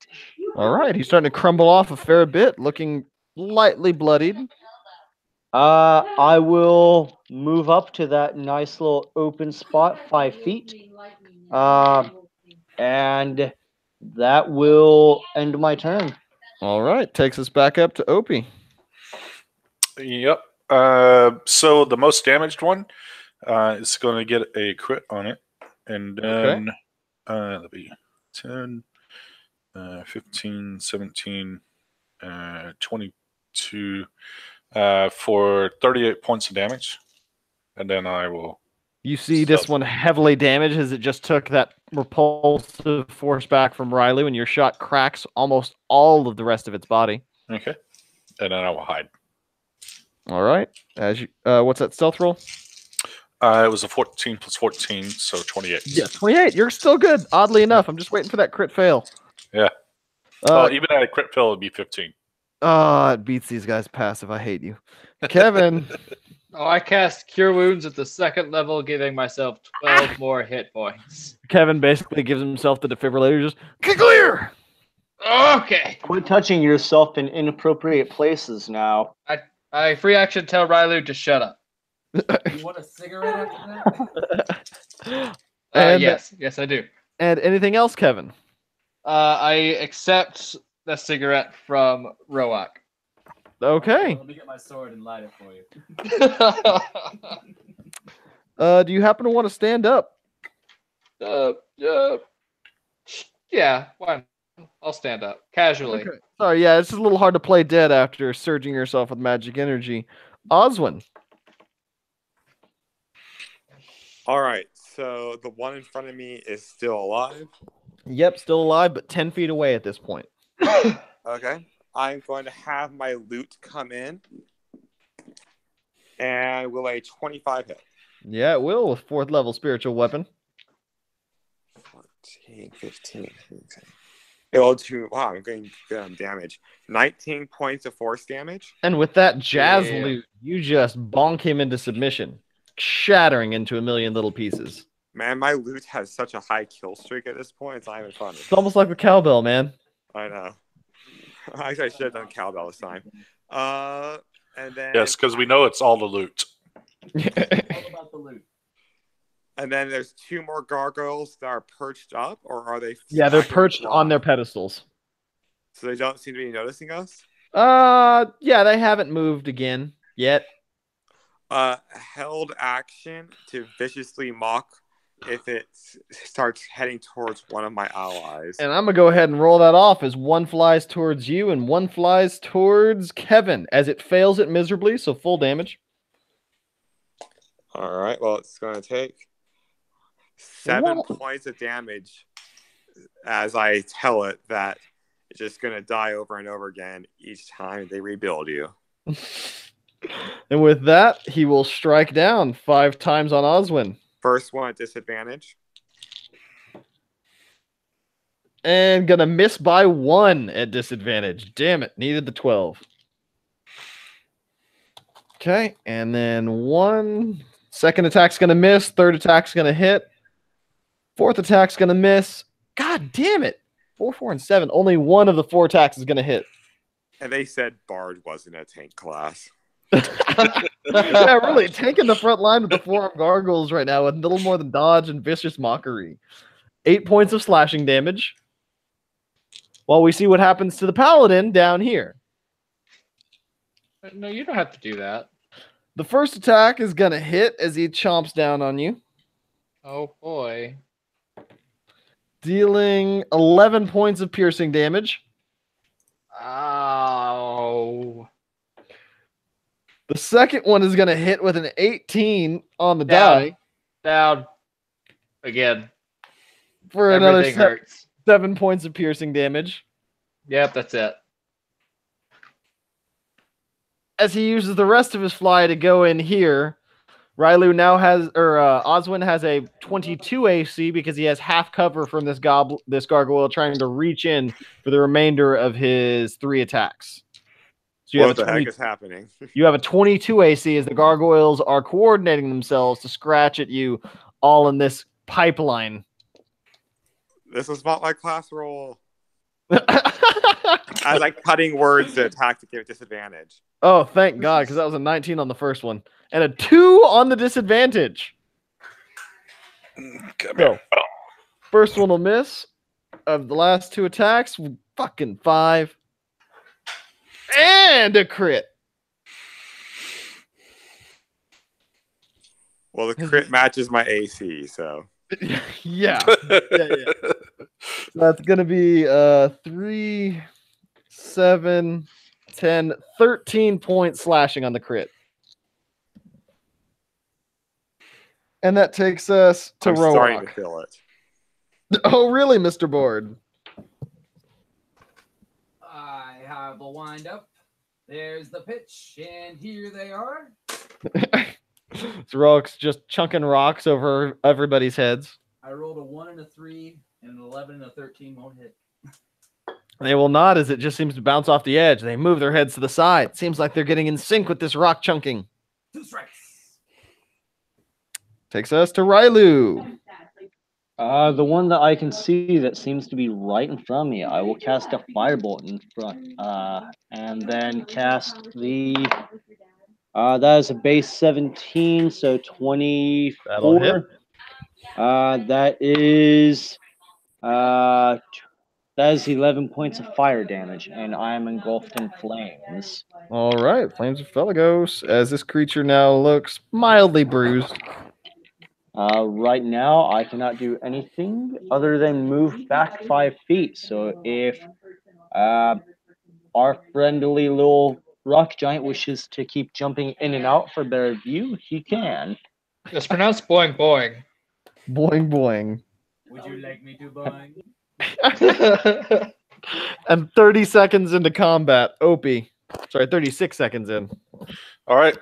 All right. He's starting to crumble off a fair bit, looking lightly bloodied. I will move up to that nice little open spot, 5 feet. And that will end my turn. All right. Takes us back up to Opie. Yep. So the most damaged one is going to get a crit on it. And then that'll be 10, 15, 17, 22 for 38 points of damage. And then I will... You see this one heavily damaged as it just took that repulsive force back from Riley, and your shot cracks almost all of the rest of its body. Okay. And then I will hide. All right. As you, what's that stealth roll? It was a 14 plus 14, so 28. Yeah, 28. You're still good. Oddly enough, I'm just waiting for that crit fail. Yeah. Well, even at a crit fail, it would be 15. It beats these guys passive. I hate you. Kevin. I cast Cure Wounds at the 2nd level, giving myself 12 more hit points. Kevin basically gives himself the defibrillator, just clear. Okay. Quit touching yourself in inappropriate places now. I free action tell Rylu to shut up. You want a cigarette after that? Yes, I do. And anything else, Kevin? I accept the cigarette from Roak. Okay. Let me get my sword and light it for you. Do you happen to want to stand up? Yeah, why not? I'll stand up casually. Okay. Sorry, yeah, it's just a little hard to play dead after surging yourself with magic energy. Oswin. All right, so the one in front of me is still alive. Yep, still alive, but 10 feet away at this point. Okay. I'm going to have my loot come in. And will a 25 hit? Yeah, it will with 4th level spiritual weapon. 14, 15. It will do, wow, I'm getting damage. 19 points of force damage. And with that jazz Yeah. loot, you just bonk him into submission, shattering into a million little pieces. Man, my loot has such a high kill streak at this point. It's not even funny. It's almost like the cowbell, man. I know. Actually, I should have done cowbell this time. And then Yes, because we know it's all the loot. All about the loot. and then there's 2 more gargoyles that are perched up, or are they? Yeah, they're staggered perched flat? on their pedestals. So they don't seem to be noticing us. Yeah, they haven't moved again yet. Held action to viciously mock if it starts heading towards one of my allies. And I'm going to go ahead and roll that off as one flies towards you and one flies towards Kevin as it fails it miserably, so full damage. All right, well, it's going to take 7 points of damage as I tell it that it's just going to die over and over again each time they rebuild you. And with that, he will strike down 5 times on Oswin. First one at disadvantage. And gonna miss by 1 at disadvantage. Damn it, needed the 12. Okay, and then 1. Second attack's gonna miss. Third attack's gonna hit. Fourth attack's gonna miss. God damn it. 4, 4, and 7. Only 1 of the 4 attacks is gonna hit. And they said Bard wasn't a tank class. Yeah, really. Taking the front line with the 4-armed gargoyles right now with little more than dodge and vicious mockery. 8 points of slashing damage. While we see what happens to the paladin down here. No, you don't have to do that. The first attack is going to hit as he chomps down on you. Oh boy. Dealing 11 points of piercing damage. Ow. The second one is going to hit with an 18 on the Down. die Down. Again. for another Everything hurts. 7 points of piercing damage. Yep, that's it. As he uses the rest of his fly to go in here, Rylu now has, Oswin has a 22 AC because he has half cover from this gargoyle trying to reach in for the remainder of his 3 attacks. So you What have the a 20, heck is happening? you have a 22 AC as the gargoyles are coordinating themselves to scratch at you, all in this pipeline. This is not my class roll. As like cutting words to attack to give disadvantage. Oh, thank God, because that was a 19 on the first one and a 2 on the disadvantage. Come So, here. first one will miss. Of the last 2 attacks, fucking 5. And a crit. Well, the crit matches my AC, so. Yeah. That's going to be 3, 7, 10, 13 points slashing on the crit. And that takes us to I'm starting Roark. to feel it. Oh, really, Mr. Board? I have a wind up. There's the pitch, and here they are. Roark's just chunking rocks over everybody's heads. I rolled a 1 and a 3, and an 11 and a 13 won't hit. They will not, as it just seems to bounce off the edge. They move their heads to the side. Seems like they're getting in sync with this rock chunking. 2 strikes. Takes us to Rylu. The one that I can see that seems to be right in front of me, I will cast a firebolt in front, and then cast the. That is a base 17, so 24. That'll hit. That is. That is 11 points of fire damage, and I am engulfed in flames. All right, Flames of Felagos, as this creature now looks mildly bruised. Right now, I cannot do anything other than move back 5 feet. So if our friendly little rock giant wishes to keep jumping in and out for better view, he can. It's pronounced boing boing. Boing, boing. Would you like me to boing? And 30 seconds into combat, Opie. Sorry, 36 seconds in. All right.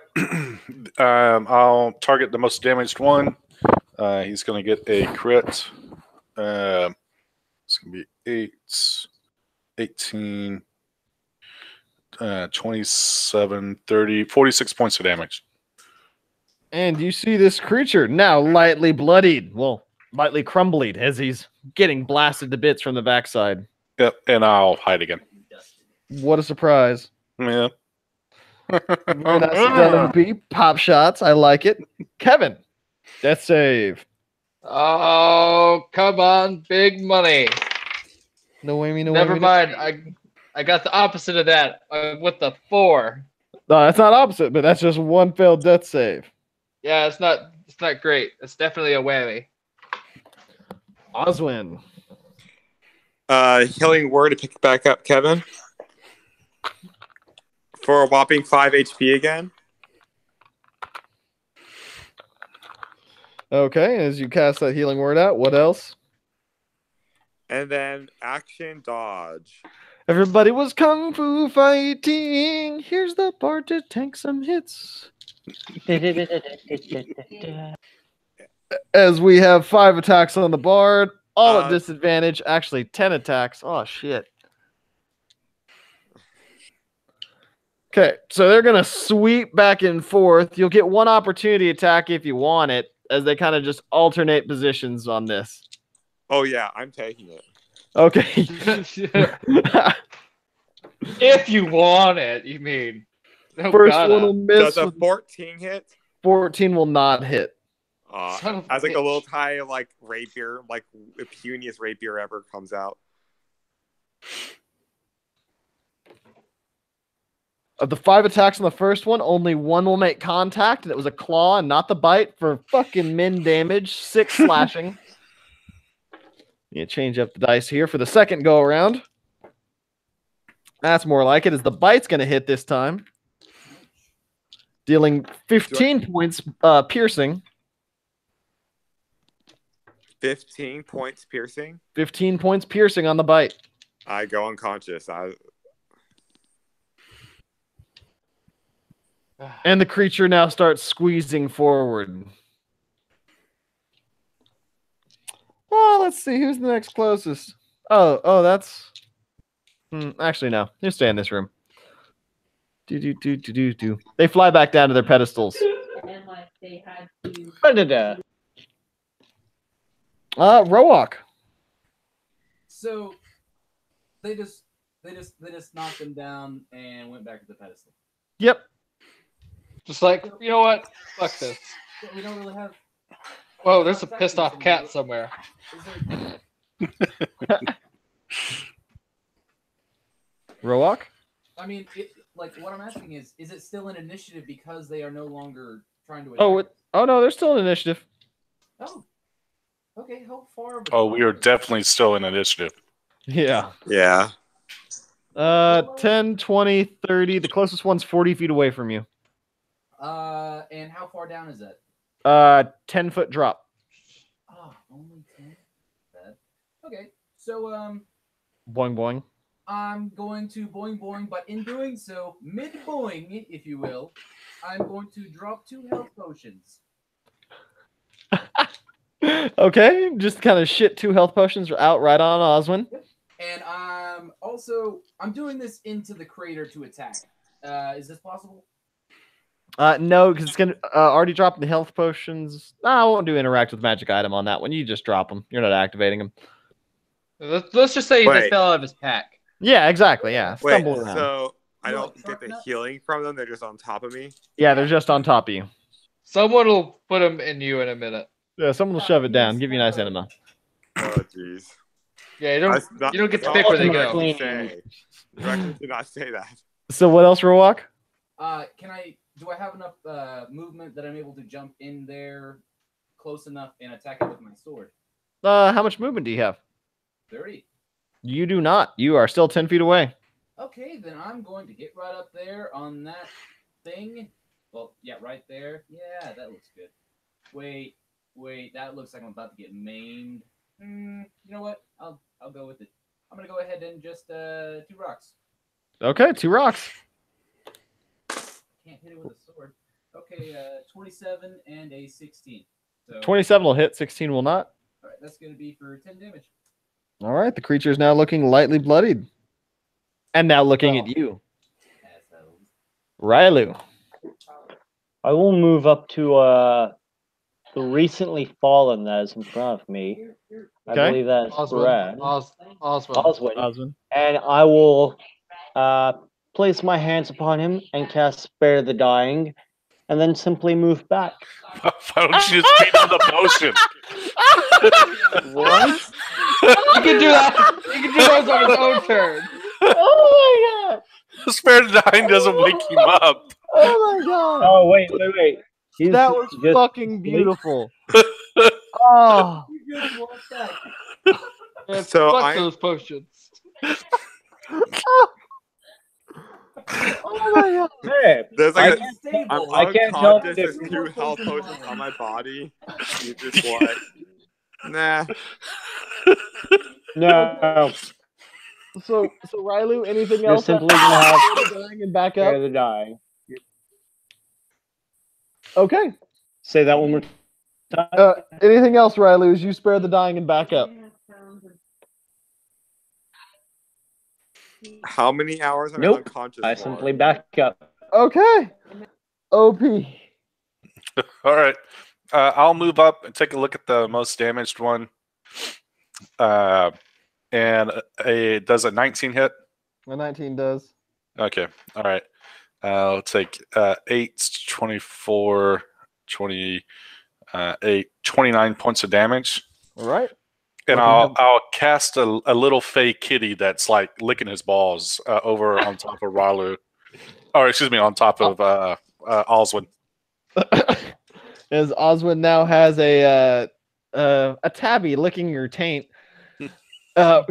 I'll target the most damaged one. He's going to get a crit. It's going to be 8, 18, 27, 30, 46 points of damage. And you see this creature now lightly bloodied. Well, lightly crumbled as he's getting blasted to bits from the backside. Yep, and I'll hide again. What a surprise. Yeah. Very nicely done, Opie. Pop shots. I like it. Kevin, death save. Oh, come on, big money. No way, me, no Never way, mind. I got the opposite of that with the 4. No, that's not opposite, but that's just one failed death save. Yeah, it's not great. It's definitely a whammy. Oswin. Healing word to pick back up, Kevin. For a whopping 5 HP again. Okay, as you cast that healing word out, what else? And then action dodge. Everybody was kung fu fighting. Here's the part to tank some hits. As we have 5 attacks on the bard, all at disadvantage. Actually, 10 attacks. Oh, shit. Okay, so they're going to sweep back and forth. You'll get one opportunity attack if you want it, as they kind of just alternate positions on this. Oh, yeah, I'm taking it. Okay. If you want it, you mean. No First gotta. one will miss. Does a 14 hit? 14 will not hit. Son of a As like a bitch. little tiny like rapier, like the puniest rapier ever comes out. Of the 5 attacks on the first one, only 1 will make contact, and it was a claw and not the bite for fucking min damage, 6 slashing. You change up the dice here for the second go around. That's more like it, as the bite's going to hit this time. dealing 15 points piercing. 15 points piercing. 15 points piercing on the bite. I go unconscious. And the creature now starts squeezing forward. Well, let's see who's the next closest. Oh, that's. Actually, no. You stay in this room. Do. They fly back down to their pedestals. And like they had to. Predator. Roak. So they just knocked them down and went back to the pedestal. Yep. Just like, you know what? Fuck this. But we don't really have. Whoa, there's a pissed off cat somewhere. Is there, Roak? I mean, what I'm asking is it still an initiative because they are no longer trying to attack? Oh no, they're still in initiative. Oh. Okay, how far? Oh, we are definitely still in initiative. Yeah. Yeah. 10, 20, 30. The closest one's 40 feet away from you. And how far down is that? 10-foot drop. Oh, only 10. Bad. Okay, so Boing boing. I'm going to boing boing, but in doing so, mid boing, if you will, I'm going to drop 2 health potions. Okay, just kind of shit 2 health potions out right on Oswin. And I'm doing this into the crater to attack. Is this possible? No, because it's gonna already drop the health potions. I won't do interact with magic item on that one. You just drop them. You're not activating them. Let's just say they Wait. fell out of his pack. Yeah, exactly. Yeah, Wait, stumble around. so I You don't want get sharp the nuts? healing from them? They're just on top of me? Yeah, they're just on top of you. Someone will put them in you in a minute. Yeah, someone will shove it down. Give you a nice enema. Oh, jeez. Yeah, you don't get to pick where they go. Say. The directions do not say that. So what else, Roak? Do I have enough movement that I'm able to jump in there close enough and attack it with my sword? How much movement do you have? 30. You do not. You are still 10 feet away. Okay, then I'm going to get right up there on that thing. Well, yeah, right there. Yeah, that looks good. Wait, that looks like I'm about to get maimed. You know what? I'll go with it. I'm gonna go ahead and just 2 rocks. Okay, 2 rocks. Can't hit it with a sword. Okay, 27 and a 16. So 27 will hit. 16 will not. all right, that's gonna be for 10 damage. All right, the creature is now looking lightly bloodied. And now looking at you. Assholes. Rylu. I will move up to the recently fallen that is in front of me. I Okay. believe that is Brad. Oswald. Oswin. And I will place my hands upon him and cast Spare the Dying, and then simply move back. Why don't you just speed up the potion? What? You can do that. You can do those on his own turn. Oh my god! Spare the Dying doesn't wake him up. Oh my god! Oh wait. He's That was just fucking beautiful. Oh. You just want that. Yeah, So fuck I- those potions. Oh my god. Hey, There's I like It's I'm stable. I can't help unconscious. it. There's 2 health potions on my body. You just like, nah. no. So Rylu, anything You're else? simply gonna have Dying and back Spare up. the Dying. Okay. Say that one more time. Anything else, Rylu? As you spare the dying and back up. How many hours am I Nope. unconscious I for? simply back up. Okay. OP. All right. I'll move up and take a look at the most damaged one. And does a 19 hit? A 19 does. Okay. All right. I'll take 8, 24, 28, 29 points of damage. All right. And Okay. I'll cast a little fey kitty that's like licking his balls over on top of Ralu. Or excuse me, on top of Oswin. As Oswin now has a tabby licking your taint,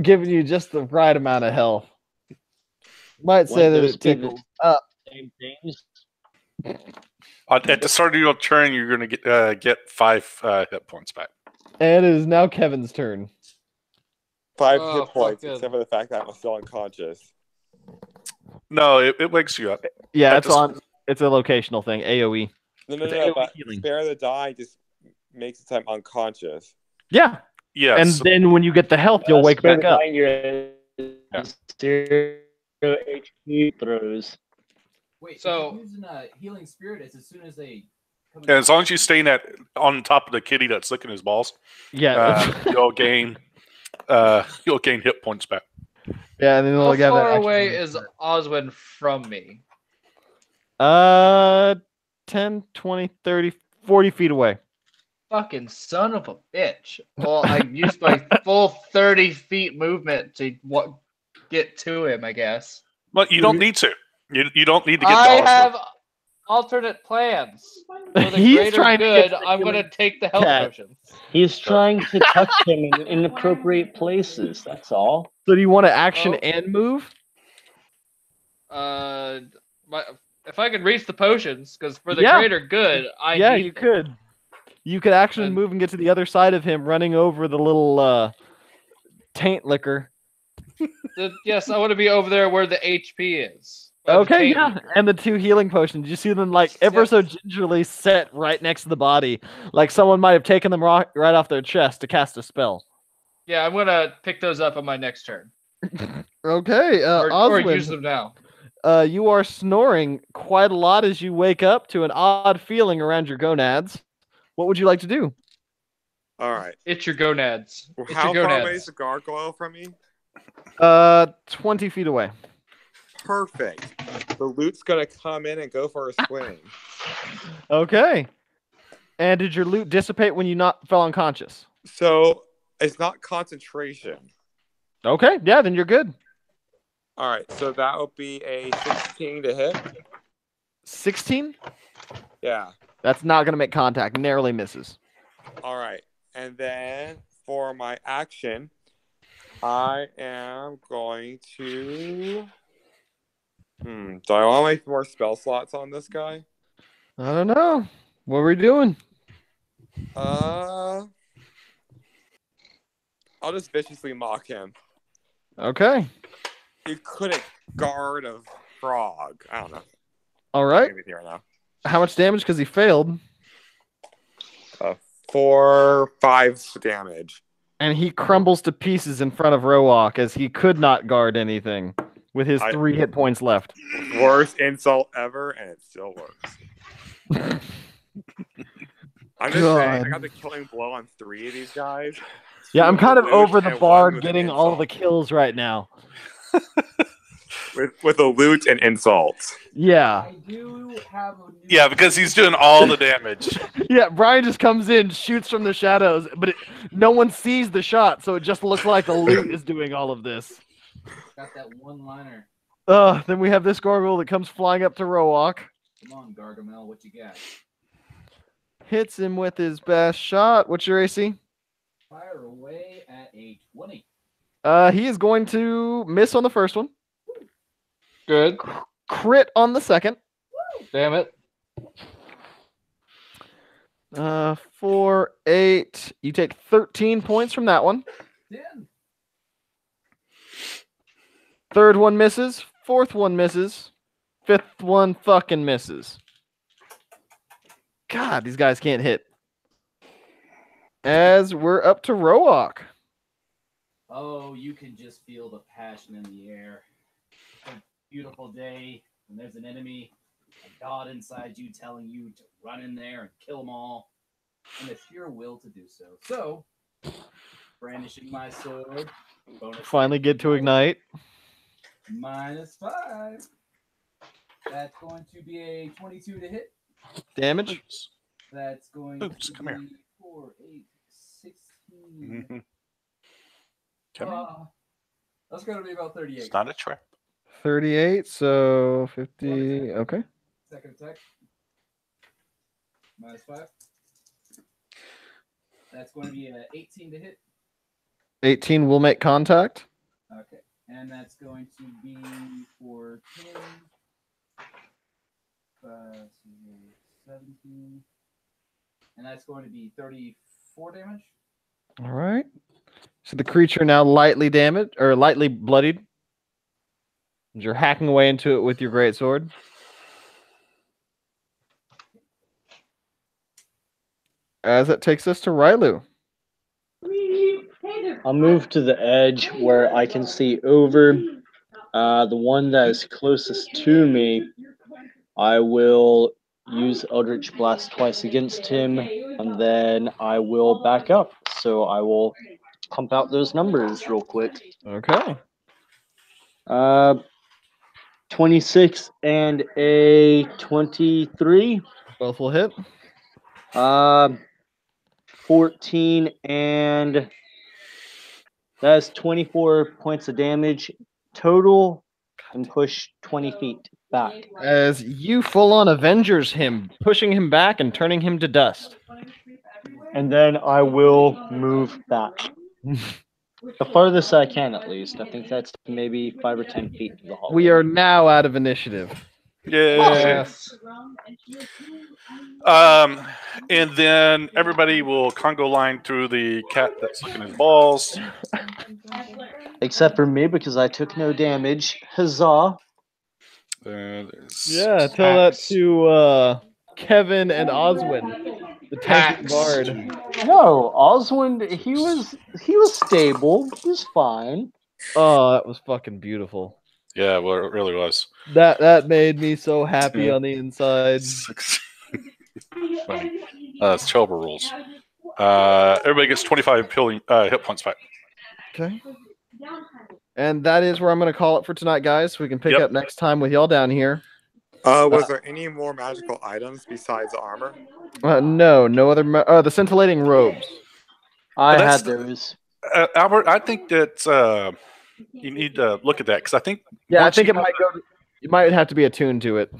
giving you just the right amount of health. Might say Wouldn't that those it be the tickles. Same things. At the start of your turn, you're going to get 5 hit points back. And it is now Kevin's turn. 5 Oh, hit points, fucking- except for the fact that I'm still unconscious. No, it wakes you up. Yeah, At it's the s- on. It's a locational thing. AOE. No, It's no, AoE but healing. spare the die just makes it so I'm unconscious. Yeah, Yes. and then when you get the health, you'll wake back up. Your Yeah. 0 HP throws. Wait, So- if you're using a healing spirit, it's as soon as they come in And as long as you contact- stay on top of the kitty that's licking his balls, Yeah, you'll gain hit points back. yeah, and then How they'll get that. far extra away bonus is for it. Oswin from me? 10, 20, 30, 40 feet away. Fucking son of a bitch. Well, I used my full 30 feet movement to get to him, I guess. Well, you don't need to. You don't need to get to I Oslo. have alternate plans. For the He's greater trying to good, get to the I'm going to healing take the health cat. potions. He's trying to touch him in inappropriate places. That's all. So do you want to action Oh. and move? If I could reach the potions, because for the Yeah. greater good, I Yeah, need you them. could. You could actually And- move and get to the other side of him, running over the little taint liquor. Yes, I want to be over there where the HP is. by the Okay, taint yeah, liquor. and the 2 healing potions. You see them like ever Yes. so gingerly set right next to the body, like someone might have taken them right off their chest to cast a spell. Yeah, I'm going to pick those up on my next turn. Okay, Or use Oswin, them now. you are snoring quite a lot as you wake up to an odd feeling around your gonads. What would you like to do? All right. It's your gonads. It's How your far gonads. away is the gargoyle from me? 20 feet away. Perfect. The loot's gonna come in and go for a swing. Okay. And did your loot dissipate when you fell unconscious? So it's not concentration. Okay, yeah, then you're good. All right. So that will be a 16 to hit. 16? Yeah. That's not going to make contact. Narrowly misses. All right. And then for my action, I am going to. Do I want to make more spell slots on this guy? I don't know. What are we doing? I'll just viciously mock him. Okay. You couldn't guard a frog. I don't know. All right. Maybe here now. How much damage? Because he failed. 4, 5 damage. And he crumbles to pieces in front of Rowok as he could not guard anything with his 3 hit points left. Worst insult ever, and it still works. I'm just saying, I got the killing blow on 3 of these guys. Yeah, I'm kind of Loot over the and bard one with getting an all the insult. kills right now. With a loot and insults. Yeah. I do have a new Yeah, because he's doing all the damage. Yeah, Brian just comes in, shoots from the shadows, but no one sees the shot, so it just looks like the loot is doing all of this. got that one-liner. Then we have this gargoyle that comes flying up to Rowok. Come on, Gargamel, what you got? Hits him with his best shot. What's your AC? Fire away at a 20. He is going to miss on the first one. Good. Crit on the second. Damn it. 4, 8. You take 13 points from that one. 10. Third one misses. Fourth one misses. Fifth one fucking misses. God, these guys can't hit. As we're up to Rowok. Oh, you can just feel the passion in the air. It's a beautiful day, and there's an enemy, a god inside you telling you to run in there and kill them all, and the sheer will to do so. So, brandishing my sword, bonus Finally get to ignite. -5. That's going to be a 22 to hit. Damage. Oops. That's going Oops, to come here. be 4, 8, 16. Mhm. Come here. That's going to be about 38. It's not a trap. 38, so 50. Okay. Second attack. -5. That's going to be a 18 to hit. 18 will make contact. Okay. And that's going to be for 10, see here, 17. And that's going to be 34 damage. All right. So the creature now lightly damaged or lightly bloodied. You're hacking away into it with your greatsword. As it takes us to Rylu. I'll move to the edge where I can see over. The one that is closest to me, I will use Eldritch Blast twice against him, and then I will back up. So I will pump out those numbers real quick. Okay. 26 and a 23. Both will hit. 14 and that's 24 points of damage total, and push 20 feet back. As you full on Avengers him, pushing him back and turning him to dust. And then I will move back. The farthest I can, at least. I think that's maybe 5 or 10 feet to the hallway. We are now out of initiative. Yay. And then everybody will Congo line through the cat that's licking his balls. Except for me, because I took no damage. Huzzah. Yeah, tell that to Kevin and Oswin, the tank bard. No, Oswin, he was stable. He was fine. Oh, that was fucking beautiful. Yeah, well, it really was. That made me so happy on the inside. It's Chelber rules. Everybody gets 25 hit points back. Okay. And that is where I'm going to call it for tonight, guys. We can pick up next time with y'all down here. Was there any more magical items besides armor? No other. The scintillating robes. I had those. Albert, I think that you need to look at that because I think. Yeah, I think it might go. You might have to be attuned to it.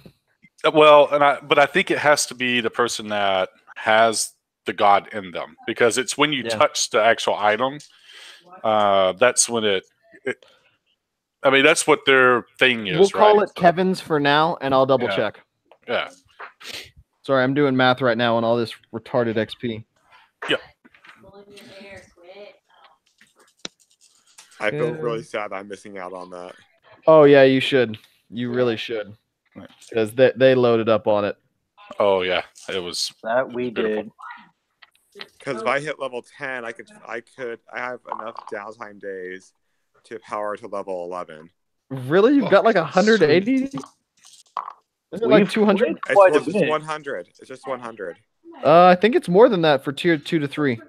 Well, but I think it has to be the person that has the god in them because it's when you touch the actual item. That's when it. I mean, that's what their thing is. We'll call it Kevin's for now, and I'll double check. Yeah. Sorry, I'm doing math right now on all this retarded XP. Yep. I feel really sad I'm missing out on that. Oh yeah, you should. You really should, because they loaded up on it. Oh yeah, it was that we did. Because if I hit level 10, I have enough downtime days to power to level 11. Really? You've got like 180? Is it like 200? It's just 100. It's just 100. I think it's more than that for tier 2 to 3.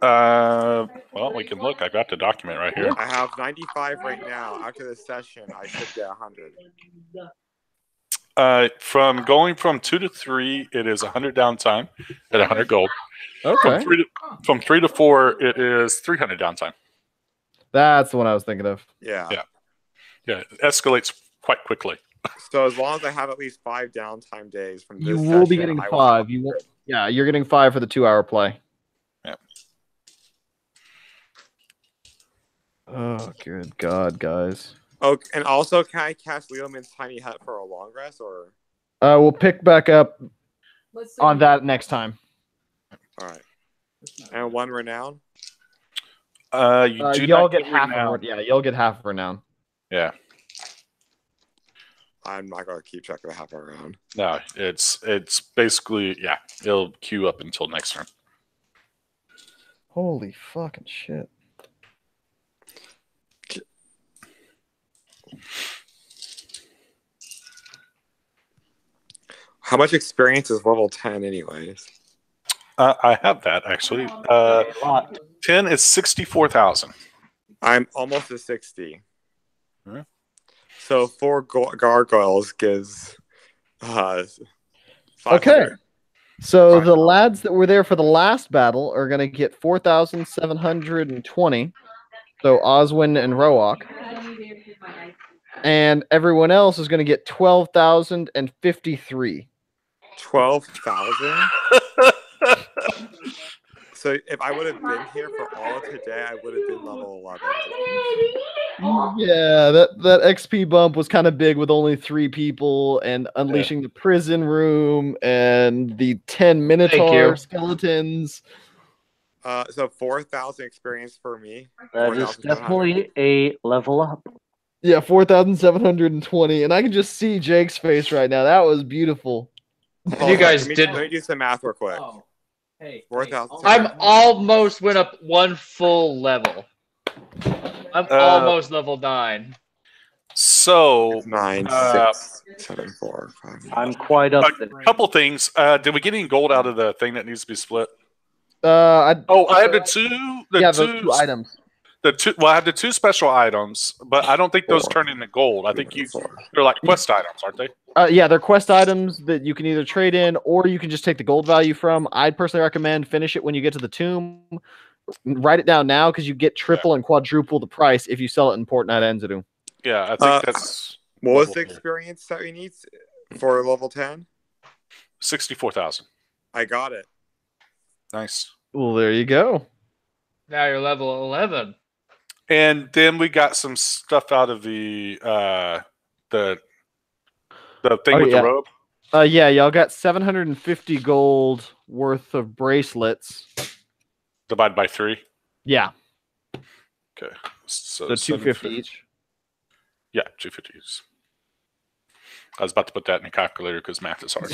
Well, we can look. I got the document right here. I have 95 right now. After this session, I should get 100. From going from 2 to 3, it is 100 downtime at 100 gold. Okay. From 3 to 4, it is 300 downtime. That's the one I was thinking of. Yeah. It escalates quite quickly. So as long as I have at least 5 downtime days from this you will session, be getting 5. You will, yeah, you're getting 5 for the 2-hour play. Yeah. Oh, good God, guys. Oh, and also, can I cast Leoman's Tiny Hut for a long rest, or? We'll pick back up on that next time. All right. And 1 renown? Y'all get half of it. Yeah, you'll get half of renown. Yeah. I'm not going to keep track of the half a round. No, it's basically, it'll queue up until next turn. Holy fucking shit. How much experience is level 10 anyways? I have that, actually. 10 is 64,000. I'm almost at 60. Right. So 4 gargoyles gives 500. Okay. So the lads that were there for the last battle are going to get 4,720. So Oswin and Roak. And everyone else is going to get 12,053. 12,000? So if I would have been here for all of today, I would have been level 11. Yeah, that XP bump was kind of big with only 3 people and unleashing the prison room and the 10 Minotaur skeletons. So 4,000 experience for me. That is 4,700. definitely a level up. Yeah, 4,720, and I can just see Jake's face right now. That was beautiful. You guys let did. me do some math real quick. Oh, hey, 4,000. I'm almost went up 1 full level. I'm almost level 9. So 9, 6, 7, 4, 5. I'm quite up there. a couple things. Did we get any gold out of the thing that needs to be split? I I have the two two items. I have the 2 special items, but I don't think those turn into gold. I think they're like quest items, aren't they? Yeah, they're quest items that you can either trade in or you can just take the gold value from. I'd personally recommend finish it when you get to the tomb. Write it down now because you get triple and quadruple the price if you sell it in Port Knight Enzedu. Yeah, I think that's. What was the experience that we need for level 10? 64,000. I got it. Nice. Well, there you go. Now you're level 11. And then we got some stuff out of the thing with the robe. Yeah, y'all got 750 gold worth of bracelets. Divided by 3. Yeah. Okay. So 250 each. Yeah, 250 each. I was about to put that in a calculator because math is hard.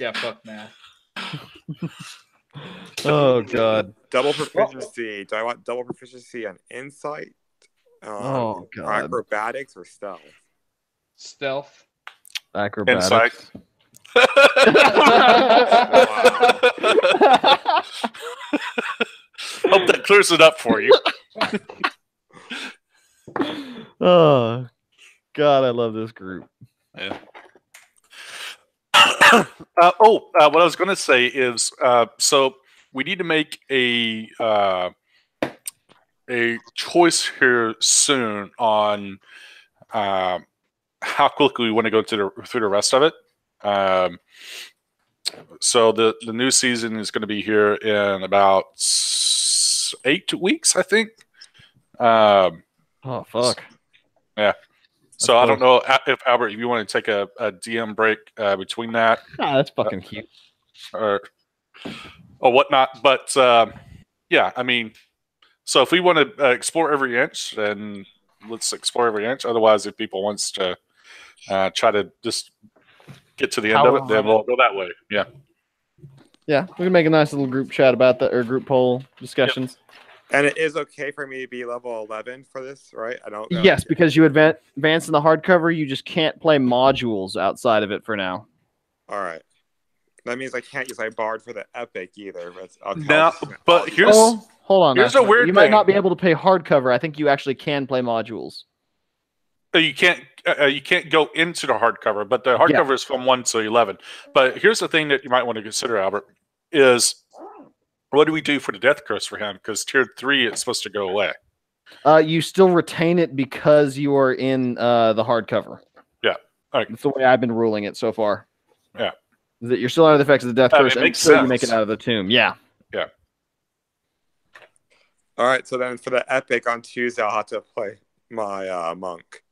Yeah, fuck math. Oh god. Double proficiency. Do I want double proficiency on insight? Oh god. Acrobatics or stealth? Stealth. Acrobatics. Insight. Hope that clears it up for you. Oh god, I love this group. Yeah. What I was going to say is, so we need to make a choice here soon on how quickly we want to go through the rest of it. So the new season is going to be here in about 8 weeks, I think. Oh fuck. Yeah. So I don't know if Albert, if you want to take a DM break between that. That's fucking cute. Or whatnot. But yeah, I mean, so if we want to explore every inch, then let's explore every inch. Otherwise, if people wants to try to just get to the end of it, then we'll go that way. Yeah. Yeah, we can make a nice little group chat about that, or group poll discussions. Yep. And it is okay for me to be level 11 for this, right? I don't. Yes, because you advance in the hardcover, you just can't play modules outside of it for now. All right. That means I can't use my bard for the epic either. But here's hold on. Here's a weird thing. You might not be able to play hardcover. I think you actually can play modules. You can't go into the hardcover, but the hardcover is from 1 to 11. But here's the thing that you might want to consider, Albert, is what do we do for the death curse for him? Because tier 3 it's supposed to go away. You still retain it because you are in the hardcover. Yeah. Right. That's the way I've been ruling it so far. Yeah. Is that you're still under the effects of the death curse until you make it out of the tomb. Yeah. Yeah. All right. So then for the epic on Tuesday, I'll have to play my monk.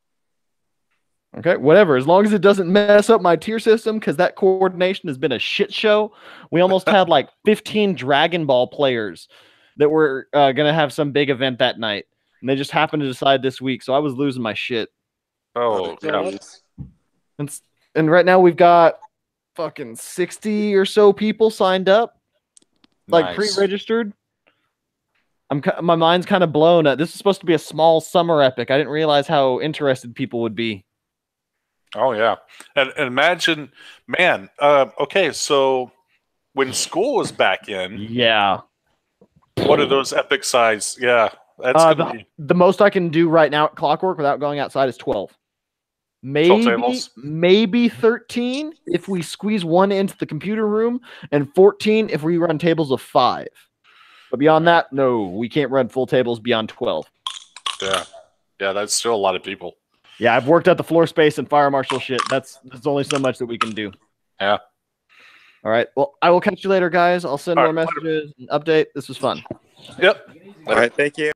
Okay, whatever. As long as it doesn't mess up my tier system, because that coordination has been a shit show. We almost had like 15 Dragon Ball players that were going to have some big event that night. And they just happened to decide this week. So I was losing my shit. Oh, yeah. And right now we've got fucking 60 or so people signed up. Like pre-registered. My mind's kind of blown. This is supposed to be a small summer epic. I didn't realize how interested people would be. Oh, yeah. And imagine, man, okay, so when school is back in, yeah, what are those epic size? Yeah, that's going to be... The most I can do right now at Clockwork without going outside is 12. 12 tables? Maybe 13 if we squeeze one into the computer room, and 14 if we run tables of 5. But beyond that, no, we can't run full tables beyond 12. Yeah, that's still a lot of people. Yeah, I've worked out the floor space and fire marshal shit. There's only so much that we can do. Yeah. All right. Well, I will catch you later, guys. I'll send All more right, messages and update. This was fun. Yep. All right, thank you.